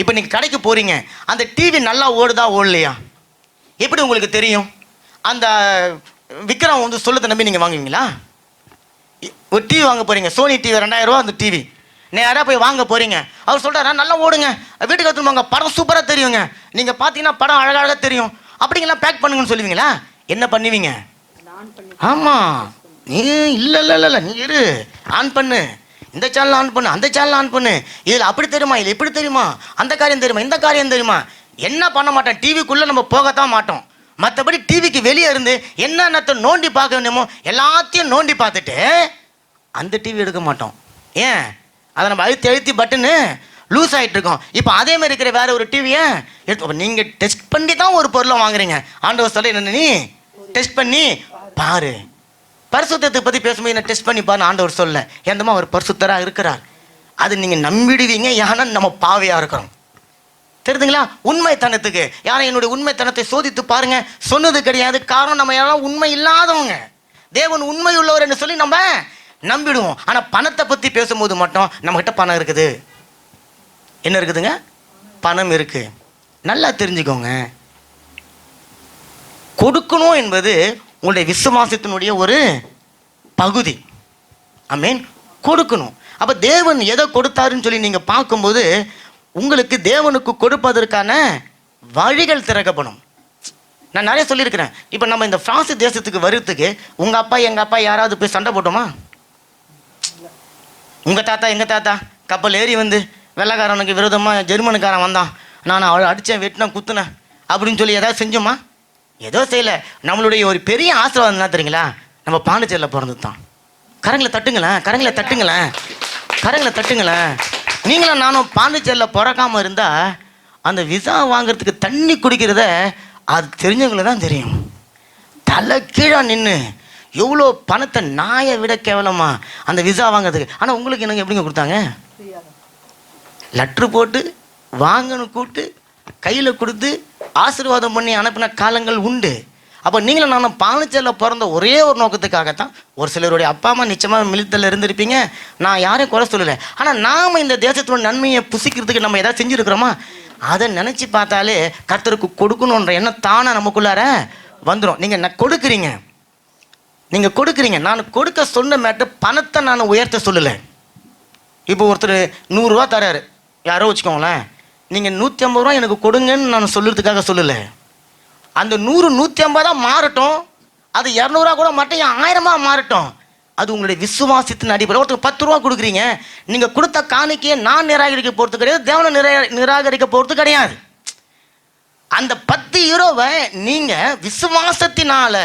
இப்போ நீங்கள் கடைக்கு போகிறீங்க, அந்த டிவி நல்லா ஓடுதா ஓடலையா எப்படி உங்களுக்கு தெரியும்? அந்த விக்ரம் வந்து சொல்லத்தை நம்பி நீங்கள் வாங்குவீங்களா? ஒரு டிவி வாங்க போகிறீங்க, சோனி டிவி 2000 ரூபா அந்த டிவி. நேராக போய் வாங்க போகிறீங்க, அவர் சொல்கிறாரா நல்லா ஓடுங்க, வீட்டுக்கு எடுத்துருவாங்க, படம் சூப்பராக தெரியுங்க, நீங்கள் பார்த்தீங்கன்னா படம் அழகாக தெரியும், அப்படிங்கெல்லாம் பேக் பண்ணுங்கன்னு சொல்லுவீங்களா? என்ன பண்ணுவீங்க? ஆமாம், நீ இல்லை இல்லை இல்லை நீ இரு, ஆன் பண்ணு, இந்த சேனல் ஆன் பண்ணு, அந்த சேனல் ஆன் பண்ணு, இதில் அப்படி தெரியுமா, இதில் எப்படி தெரியுமா, அந்த காரியம் தெரியுமா, இந்த காரியம் தெரியுமா. என்ன பண்ண மாட்டேன், டிவிக்குள்ளே நம்ம போகத்தான் மாட்டோம். மற்றபடி டிவிக்கு வெளியே இருந்து என்னென்னத்தை நோண்டி பார்க்க வேண்டுமோ எல்லாத்தையும் நோண்டி பார்த்துட்டு அந்த டிவி எடுக்க மாட்டோம். ஏன்? அதை நம்ம அழுத்தி பட்டுன்னு லூஸ் ஆகிட்டு இருக்கோம். இப்போ அதேமாதிரி இருக்கிற வேற ஒரு டிவியை எடுத்து நீங்கள் டெஸ்ட் பண்ணி தான் ஒரு பொருளை வாங்குறீங்க. ஆண்டவர் சொல்ல என்ன, நீ டெஸ்ட் பண்ணி பாரு. பரிசுத்தத்தை பற்றி பேசும்போது என்ன டெஸ்ட் பண்ணி பாரு ஆண்டவர் சொல்ல. எந்தமா அவர் பரிசுத்தராக இருக்கிறார், அது நீங்கள் நம்பிடுவீங்க. ஏன்னா நம்ம பாவையாக இருக்கிறோம். தெரியுதுங்களா? உண்மைத்தனத்துக்கு யாரும் என்னுடைய உண்மைத்தனத்தை சோதித்து பாருங்க சொன்னது கிடையாது. காரணம் நம்ம யாரும் உண்மை இல்லாதவங்க. தேவன் உண்மை உள்ளவர் என்று சொல்லி நம்ம நம்பிடுவோம். ஆனால் பணத்தை பற்றி பேசும்போது மட்டும் நம்மகிட்ட பணம் இருக்குது. என்ன இருக்குதுங்க? பணம் இருக்கு. நல்லா தெரிஞ்சுக்கோங்க, கொடுக்கணும் என்பது உங்களுடைய விசுவாசத்தினுடைய ஒரு பகுதி. ஆமேன். கொடுக்கணும். அப்போ தேவன் எதை கொடுத்தாருன்னு சொல்லி நீங்கள் பார்க்கும்போது உங்களுக்கு தேவனுக்கு கொடுப்பதற்கான வழிகள் திறக்கப்படும். நான் நிறைய சொல்லியிருக்கிறேன். இப்போ நம்ம இந்த பிரான்ஸ் தேசத்துக்கு வர்றதுக்கு உங்கள் அப்பா எங்கள் அப்பா யாராவது போய் சண்டை போட்டோமா? உங்கள் தாத்தா எங்கள் தாத்தா கப்பல் ஏறி வந்து வெள்ளைக்காரனுக்கு விரோதமாக ஜெர்மனுக்காரன் வந்தான், நான் அவளை அடித்தேன், வெட்டினேன், குத்துனேன் அப்படின்னு சொல்லி ஏதாவது செஞ்சோமா? ஏதோ செய்யலை. நம்மளுடைய ஒரு பெரிய ஆசீர்வாதம் என்ன தெரியுங்களா? நம்ம பாண்டிச்சேரியில் பிறந்தது தான். கரங்களை தட்டுங்களேன், கரங்களை தட்டுங்களேன், கரங்களை தட்டுங்களேன். நீங்களும் நானும் பாண்டிச்சேரியில் பிறக்காமல் இருந்தால் அந்த விசா வாங்கிறதுக்கு தண்ணி குடிக்கிறத அது தெரிஞ்சவங்கள தான் தெரியும். தலை கீழே நின்று எவ்வளோ பணத்தை நாயை விட கேவலமா அந்த விசா வாங்கிறதுக்கு. ஆனால் உங்களுக்கு எனக்கு எப்படிங்க கொடுத்தாங்க? லெட்ரு போட்டு வாங்கணும் கூப்பிட்டு கையில் கொடுத்து ஆசீர்வாதம் பண்ணி அனுப்பின காலங்கள் உண்டு. அப்போ நீங்களும் நானும் பாண்டிச்சேரியில் பிறந்த ஒரே ஒரு நோக்கத்துக்காகத்தான். ஒரு சிலருடைய அப்பா அம்மா நிச்சயமாக மிலித்தரில் இருந்திருப்பீங்க, நான் யாரையும் குறை சொல்லலை. ஆனால் நாம் இந்த தேசத்தோட நன்மையை புசிக்கிறதுக்கு நம்ம எதாவது செஞ்சுருக்கிறோமா? அதை நினச்சி பார்த்தாலே கர்த்தருக்கு கொடுக்கணுன்ற எண்ணம் தானே நமக்குள்ளார வந்துடும். நீங்கள் கொடுக்குறீங்க, நீங்கள் கொடுக்குறீங்க. நான் கொடுக்க சொன்ன மேட்டு பணத்தை நான் உயர்த்த சொல்லலை. இப்போ ஒருத்தர் 100 ரூபா தராரு, யாரோ வச்சுக்கோங்களேன், நீங்கள் 150 ரூபா எனக்கு கொடுங்கன்னு நான் சொல்லுறதுக்காக சொல்லலை. அந்த 100 150 மாறட்டும், அது 200 கூட மட்டும் 1000 மாறட்டும். அது உங்களுடைய விசுவாசத்தின் அடிப்படை. ஒருத்தர் 10 ரூபா கொடுக்குறீங்க, நீங்கள் கொடுத்த காணிக்கையை நான் நிராகரிக்க போகிறது கிடையாது, தேவனை நிராகரிக்க போகிறது கிடையாது. அந்த 10 யூரோவை நீங்கள் விசுவாசத்தினால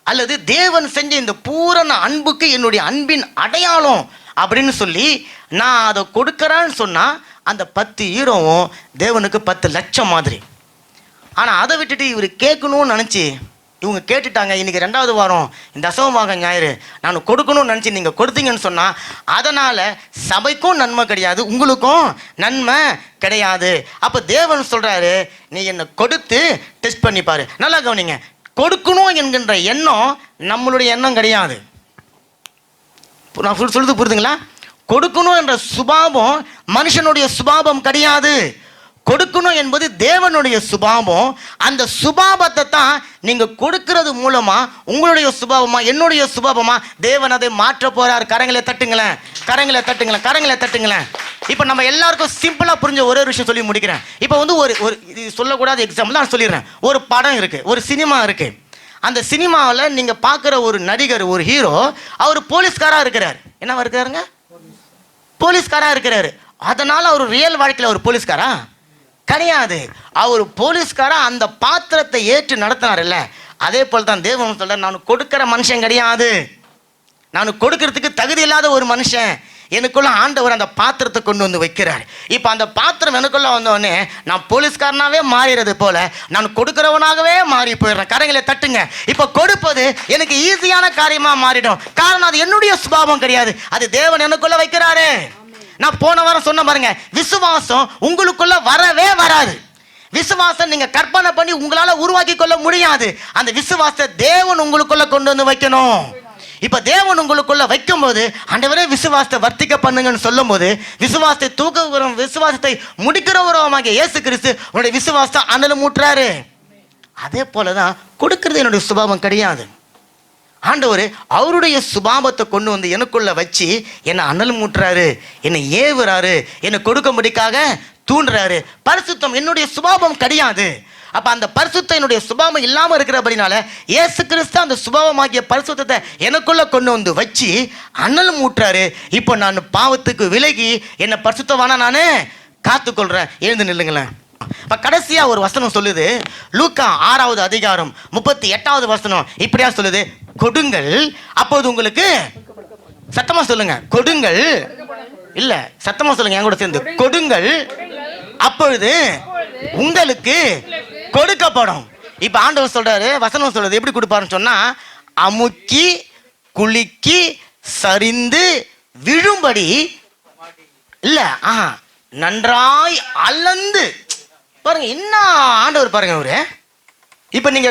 அல்லது தேவன் செஞ்ச இந்த பூரண அன்புக்கு என்னுடைய அன்பின் அடையாளம் அப்படின்னு சொல்லி நான் அதை கொடுக்குறேன்னு சொன்னால் அந்த 10 யூரோவும் தேவனுக்கு 10 லட்சம் மாதிரி. ஆனால் அதை விட்டுட்டு இவர் கேட்கணும்னு நினச்சி இவங்க கேட்டுட்டாங்க, இன்றைக்கி 2வது வாரம் இந்த தசமபாக ஞாயிறு நான் கொடுக்கணும்னு நினச்சி நீங்கள் கொடுத்தீங்கன்னு சொன்னால் அதனால் சபைக்கும் நன்மை கிடையாது, உங்களுக்கும் நன்மை கிடையாது. அப்போ தேவன் சொல்கிறாரு, நீ என்னை கொடுத்து டெஸ்ட் பண்ணிப்பார். நல்லா கவனிங்க, கொடுக்கணும் என்கின்ற எண்ணம் நம்மளுடைய எண்ணம் கிடையாது. நான் சொல்றது புரியுதுங்களா? கொடுக்கணும் என்ற சுபாவம் மனுஷனுடைய சுபாவம் கிடையாது. கொடுக்கணும் என்பது தேவனுடைய சுபாவம். அந்த சுபாவத்தை தான் நீங்க கொடுக்கிறது மூலமா உங்களுடைய சுபாவமா என்னுடைய சுபாவமா தேவன் அதை மாற்ற போறார். கரங்களை தட்டுங்களேன், கரங்களை தட்டுங்களேன், கரங்களை தட்டுங்களேன். இப்போ நம்ம எல்லாருக்கும் சிம்பிளா புரிஞ்ச ஒரே விஷயம் சொல்லி முடிக்கிறேன். இப்போ வந்து ஒரு இது சொல்லக்கூடாத எக்ஸாம்பிள் நான் சொல்லிடுறேன். ஒரு படம் இருக்கு, ஒரு சினிமா இருக்கு. அந்த சினிமாவில் நீங்க பார்க்குற ஒரு நடிகர், ஒரு ஹீரோ, அவர் போலீஸ்காரா இருக்கிறார். என்னவா இருக்கிறாருங்க? போலீஸ்காரா இருக்கிறாரு. அதனால அவர் ரியல் வாழ்க்கையில் ஒரு போலீஸ்காரா கிடையாது. அவர் போலீஸ்காரா அந்த பாத்திரத்தை ஏற்று நடத்தினார் இல்ல, அதே போல தான் தேவன் சொல்றார், நான் கொடுக்கிற மனுஷன் கிடையாது, நான் கொடுக்கறதுக்கு தகுதி இல்லாத ஒரு மனுஷன். எனக்குள்ள ஆண்டவர் அந்த பாத்திரத்தை கொண்டு வந்து வைக்கிறார். இப்போ அந்த பாத்திரம் எனக்குள்ள வந்தோடனே நான் போலீஸ்காரனாவே மாறிடுறது போல நான் கொடுக்கிறவனாகவே மாறி போயிடுறேன். கரங்களை தட்டுங்க. இப்போ கொடுப்பது எனக்கு ஈஸியான காரியமா மாறிடும். காரணம் அது என்னுடைய சுபாவம் கிடையாது, அது தேவன் எனக்குள்ள வைக்கிறாரு. நான் போன வாரம் சொன்ன பாருங்க, விசுவாசம் உங்களுக்குள்ள வரவே வராது. விசுவாசம் நீங்க கற்பனை பண்ணி உங்களால உருவாக்கி கொள்ள முடியாது. அந்த விசுவாசத்தை தேவன் உங்களுக்குள்ள கொண்டு வந்து வைக்கணும். இப்ப தேவன் உங்களுக்குள்ள வைக்கும் போது ஆண்டவரே விசுவாசத்தை வர்த்திக்க பண்ணுங்கன்னு சொல்லும் போது விசுவாசத்தை தூக்குகிறோம், விசுவாசத்தை முடிக்கிறவரமாகிய இயேசு கிறிஸ்து உன்னுடைய விசுவாசத்தை அனல் மூட்டுறாரு. அதே போலதான் கொடுக்கிறது என்னுடைய சுபாவம் கிடையாது. ஆண்டவர் அவருடைய சுபாவத்தை கொண்டு வந்து எனக்குள்ள வச்சு என்னை அனல் மூட்டுறாரு, என்னை ஏவுறாரு, என்னை கொடுக்கும்படிக்காக தூண்டுறாரு. பரிசுத்தம் என்னுடைய சுபாவம் கிடையாது. அப்ப அந்த பரிசுத்தம் என்னுடைய சுபாவம் இல்லாம இருக்கிறபடினால இயேசு கிறிஸ்து அந்த சுபாவமாகிய பரிசுத்தத்தை எனக்குள்ள கொண்டு வந்து வச்சு அனல் மூட்டுறாரு. இப்போ நான் பாவத்துக்கு விலகி என்னை பரிசுத்தவானா நானு காத்துக்கொள்றேன். எழுந்து நில்லுங்களேன். இப்ப கடைசியா ஒரு வசனம் சொல்லுது, லூக்கா 6வது அதிகாரம் 38வது வசனம் இப்படியா சொல்லுது, கொடுங்கள் அப்போது உங்களுக்கு, சத்தமா சொல்லுங்க, கொடுங்கள், இல்ல சத்தமா சொல்லுங்க என் கூட சேர்ந்து, கொடுங்கள் அப்பொழுது உங்களுக்கு கொடுக்கப்படும். இப்ப ஆண்டவர் சொல்றாரு, வசனம் சொல்றது எப்படி கொடுப்பாருன்னு சொன்னா, அமுக்கி குலுக்கி சரிந்து விழும்படி இல்ல, நன்றாய் அளந்து. பாருங்க என்ன ஆண்டவர் பாருங்க அவரு. இப்ப நீங்க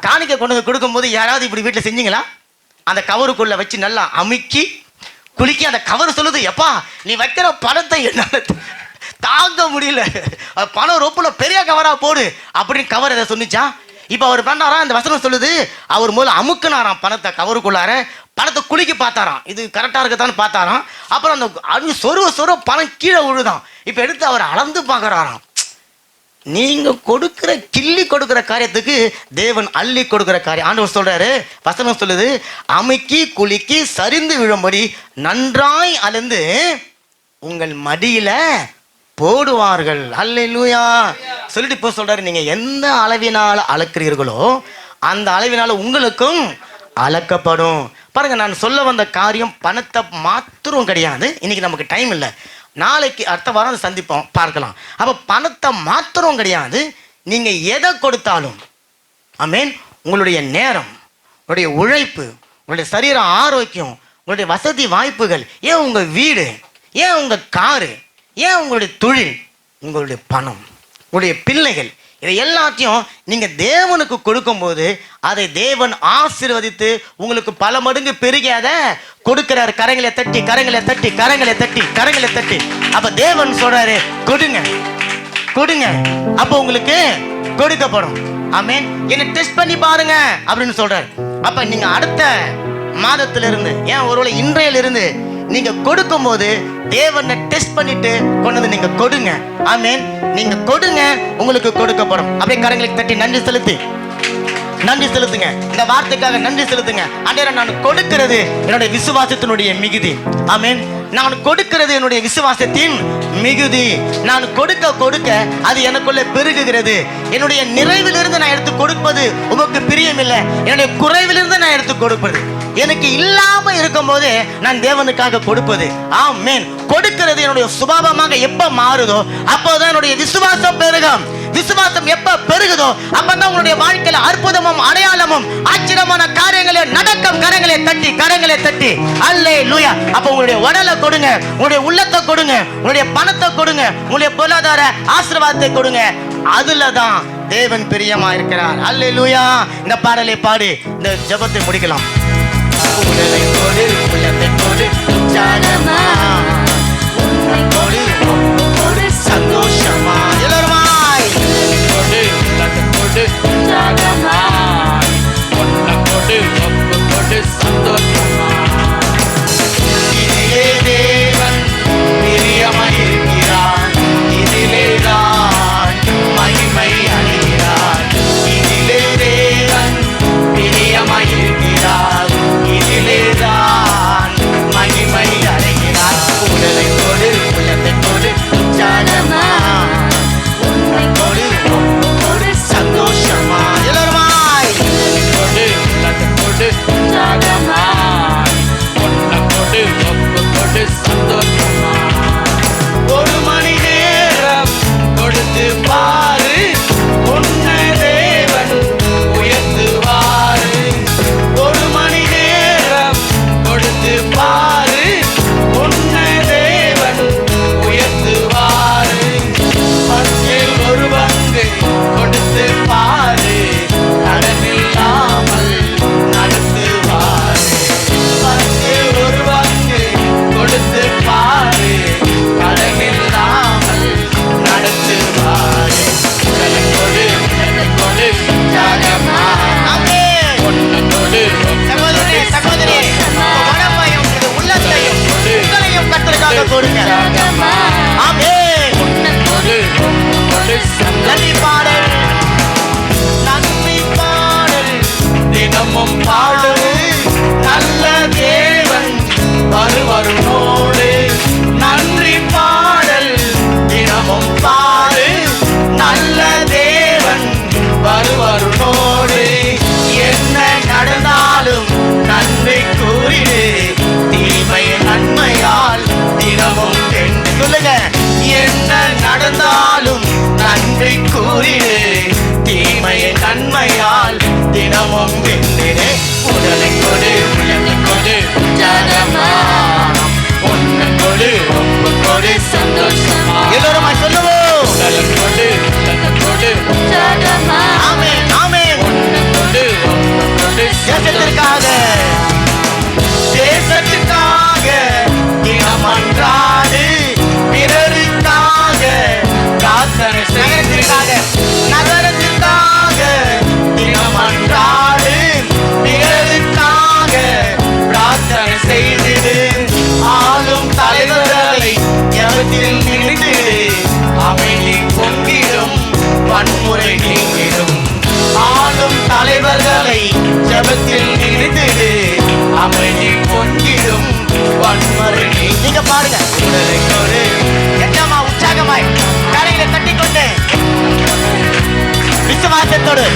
காணிக்கை கொண்டு வந்து கொடுக்கும் போது யாராவது இப்படி வீட்டுல செஞ்சீங்களா? அந்த கவருக்குள்ள வச்சு நல்லா அமுக்கி குலுக்கி அந்த கவர் சொல்லுது, எப்பா நீ வைக்கிற பணத்தை என்னால தாங்க முடியல, பணம் ரொப்புல பெரிய கவரா போடு அப்படின்னு கவர் எதை சொன்னிச்சா? இப்ப அவர் பண்ணாரா, அந்த வசனம் சொல்லுது, அவர் முதல்ல அமுக்குனாராம் பணத்தை கவருக்குள்ளார, பணத்தை குலுக்கி பார்த்தாராம், இது கரெக்டா இருக்கத்தான்னு பார்த்தாராம். அப்புறம் அந்த சொருவ பணம் கீழே விழுதான். இப்ப எடுத்து அவர் அளந்து பார்க்கறாராம். நீங்க கொடுக்கிற கிள்ளி கொடுக்கிற காரியத்துக்கு தேவன் அள்ளி கொடுக்கிற காரியம். ஆண்டவர் சொல்றாரு, வசனம் சொல்லுது, அமுக்கி குலுக்கி சரிந்து விழும்படி நன்றாய் அளந்து உங்கள் மடியில போடுவார்கள். அல்லேலூயா சொல்லிட்டு இப்போ சொல்றாரு, நீங்க எந்த அளவினால அளக்கிறீர்களோ அந்த அளவினால உங்களுக்கும் அளக்கப்படும். பாருங்க, நான் சொல்ல வந்த காரியம் பணத்தை மாத்திரம் கிடையாது. இன்னைக்கு நமக்கு டைம் இல்லை, நாளைக்கு அடுத்த வாரம் சந்திப்போம், பார்க்கலாம். அப்ப பணத்தை மாத்திரம் கிடையாது, நீங்க எதை கொடுத்தாலும், ஆமென், உங்களுடைய நேரம், உங்களுடைய உழைப்பு, உங்களுடைய சரீர ஆரோக்கியம், உங்களுடைய வசதி வாய்ப்புகள், ஏன் உங்க வீடு, ஏன் உங்க காரு, ஏன் உங்களுடைய தொழில், உங்களுடைய பணம், உங்களுடைய பிள்ளைகள், இதை எல்லாத்தையும் நீங்க தேவனுக்கு கொடுக்கும்போது அதை தேவன் ஆசீர்வதித்து உங்களுக்கு பல மடங்கு பெருகி அதை கொடுக்கிறார். கரங்களை தட்டி கரங்களை தட்டி கரங்களை தட்டி கரங்களை தட்டி. அப்ப தேவன் சொல்றாரு, கொடுங்க கொடுங்க, அப்ப உங்களுக்கு கொடுக்கப்படும். ஆமென். என்ன டெஸ்ட் பண்ணி பாருங்க அப்படின்னு சொல்றாரு. அப்ப நீங்க அடுத்த மாதத்திலிருந்து, ஏன் ஒருவேளை இன்றையிலிருந்து நீங்க கொடுக்கும் போது தேவனை டெஸ்ட் பண்ணிட்டு கொண்டு வந்து நீங்க கொடுங்க. ஆமென். நீங்க கொடுங்க, உங்களுக்கு கொடுக்கப்படும். அப்படியே கரங்களுக்கு தட்டி நன்றி செலுத்துங்க. இந்த வார்த்தைக்காக நன்றி செலுத்துங்க. ஆண்டவரே, நான் கொடுக்கிறது என்னுடைய விசுவாசத்தினுடைய மிகுதி. ஆமென். நான் கொடுக்கிறது என்னுடைய விசுவாசத்தின் மிகுதி. நான் கொடுக்க அது எனக்குள்ள பெருகுகிறது. என்னுடைய நிறைவிலிருந்து நான் எடுத்து கொடுப்பது உமக்கு பிரியமில்லை. என்னுடைய குறைவிலிருந்து நான் எடுத்து கொடுப்பது, எனக்கு இல்லாம இருக்கும் போது நான் தேவனுக்காக கொடுப்பது. ஆமென். கொடுக்கிறது என்னுடைய சுபாவமாக எப்ப மாறுதோ அப்போதான் என்னுடைய விசுவாசம் பெருகும். விசுவாசம் எப்ப பெருகுதோ அப்பதான் உங்களுடைய வாழ்க்கையில அற்புதமும் அடையாளமும் ஆச்சரியமான காரியங்களே நடக்கும். கரங்களை தட்டி அல்லேலூயா. அப்ப உங்களுடைய உடலை கொடுங்க, உங்களுடைய உள்ளத்தை கொடுங்க, உங்களுடைய பணத்தை கொடுங்க, உங்களுடைய பொருளாதார ஆசீர்வாதத்தை கொடுங்க. அதுலதான் தேவன் பிரியமா இருக்கிறார். அல்லேலூயா. இந்த பாடலை பாடி இந்த ஜெபத்தை முடிக்கலாம். உடலை கொடு, உள்ளத்தை கொடு, உற்சாகமா கொடு, சந்தோஷமா எல்லாருமாய் கொடு, உள்ளத்தை கொடு, உற்சாகமாய். பொன்னை கொடு, ஒப்பு கொடு, சந்தோஷமாய். இதிலே தேவன் பிரியமாய் இருக்கிறார். இதிலே தான் மகிமை அடைகிறார். இதிலே தேவன் பிரியமாய் இருக்கிறார். இதிலே தான் மகிமை அடைகிறார். உடலை கொடு, உள்ளத்தை கொடு, உற்சாகமா கொடு, ஒப்பு கொடு, சந்தோஷமா எல்லாருமாய் கொடு, உள்ளத்தை கொடு, உற்சாகமாய். பொன்னை கொடு, ஒப்பு கொடு, சந்தோஷமாய். ஒரு மணி நேரம் கொடுத்து பாரு, உன்னை தேவன் உயர்த்துவாரு. ஒரு மணி நேரம் கொடுத்து பாரு, உன்னை தேவன் உயர்த்துவாரு. பத்தில் ஒரு பங்கு கொடுத்து பாரு, கடனில்லாமல் நடத்துவாரு. பத்தில் ஒரு பங்கு கொடுத்து பாரு, கடனில்லாமல் நடத்துவாரு. உடலை கொடு, உள்ளத்தை கொடு, உற்சாகமா. ஆமென். பொன்னை கொடு, சகோதரனே, சகோதரியே, உங்க உடம்பையும் உங்க உள்ளத்தையும் உங்களையும் கர்த்தருக்காக கொடுங்க. ஆமென். கொடு, கொடு, நன்றி பாடல், நன்றி பாடல், தினமும் பாடு. நல்ல தேவன் வருவருளோடு. நன்றி பாடல், தினமும் பாடு. நல்ல தேவன் வருவருளோடு. என்ன நடந்தாலும் நன்றி கூறிடு, தீமை நன்மையால் தினமும் வென்று. சொல்லுங்க. என்ன நடந்தாலும் நன்றி கூறிடு, தீமையை நன்மையால் தினமும் வென்றிடு. உடலை கொடு, உள்ளத்தை கொடு, உற்சாகமா. பொன்னை கொடு, ஒப்பு கொடு, சந்தோஷமா. எல்லோருமா சொல்லுவோம். உடலை கொடு, உள்ளத்தை கொடு, உற்சாகமா. ஆமென். ஆமென். பொன்னை கொடு, ஒப்பு கொடு, தேசத்திற்காக தினம் அன்றாடு, பிறருக்காக பிரார்த்தனை செய்திருக்காக, நகரத்திற்காக தினம் அன்றாடு, பிறருக்காக பிரார்த்தனை செய்திடு. ஆளும் தலைவர்களை எவற்றில் நினைத்திடு, அமைதி பொங்கிடும், வன்முறை நீங்கிடும். ஆளும் தலைவர்களை ஜெபத்தில் நினைத்திடு, அமைதி பொங்கிடும், வன்முறை நீங்க பாருங்க. உடலை கொடு, என்னமா உற்சாகமாய் கரையில தட்டிக்கொண்டு விசுவாசத்தோடு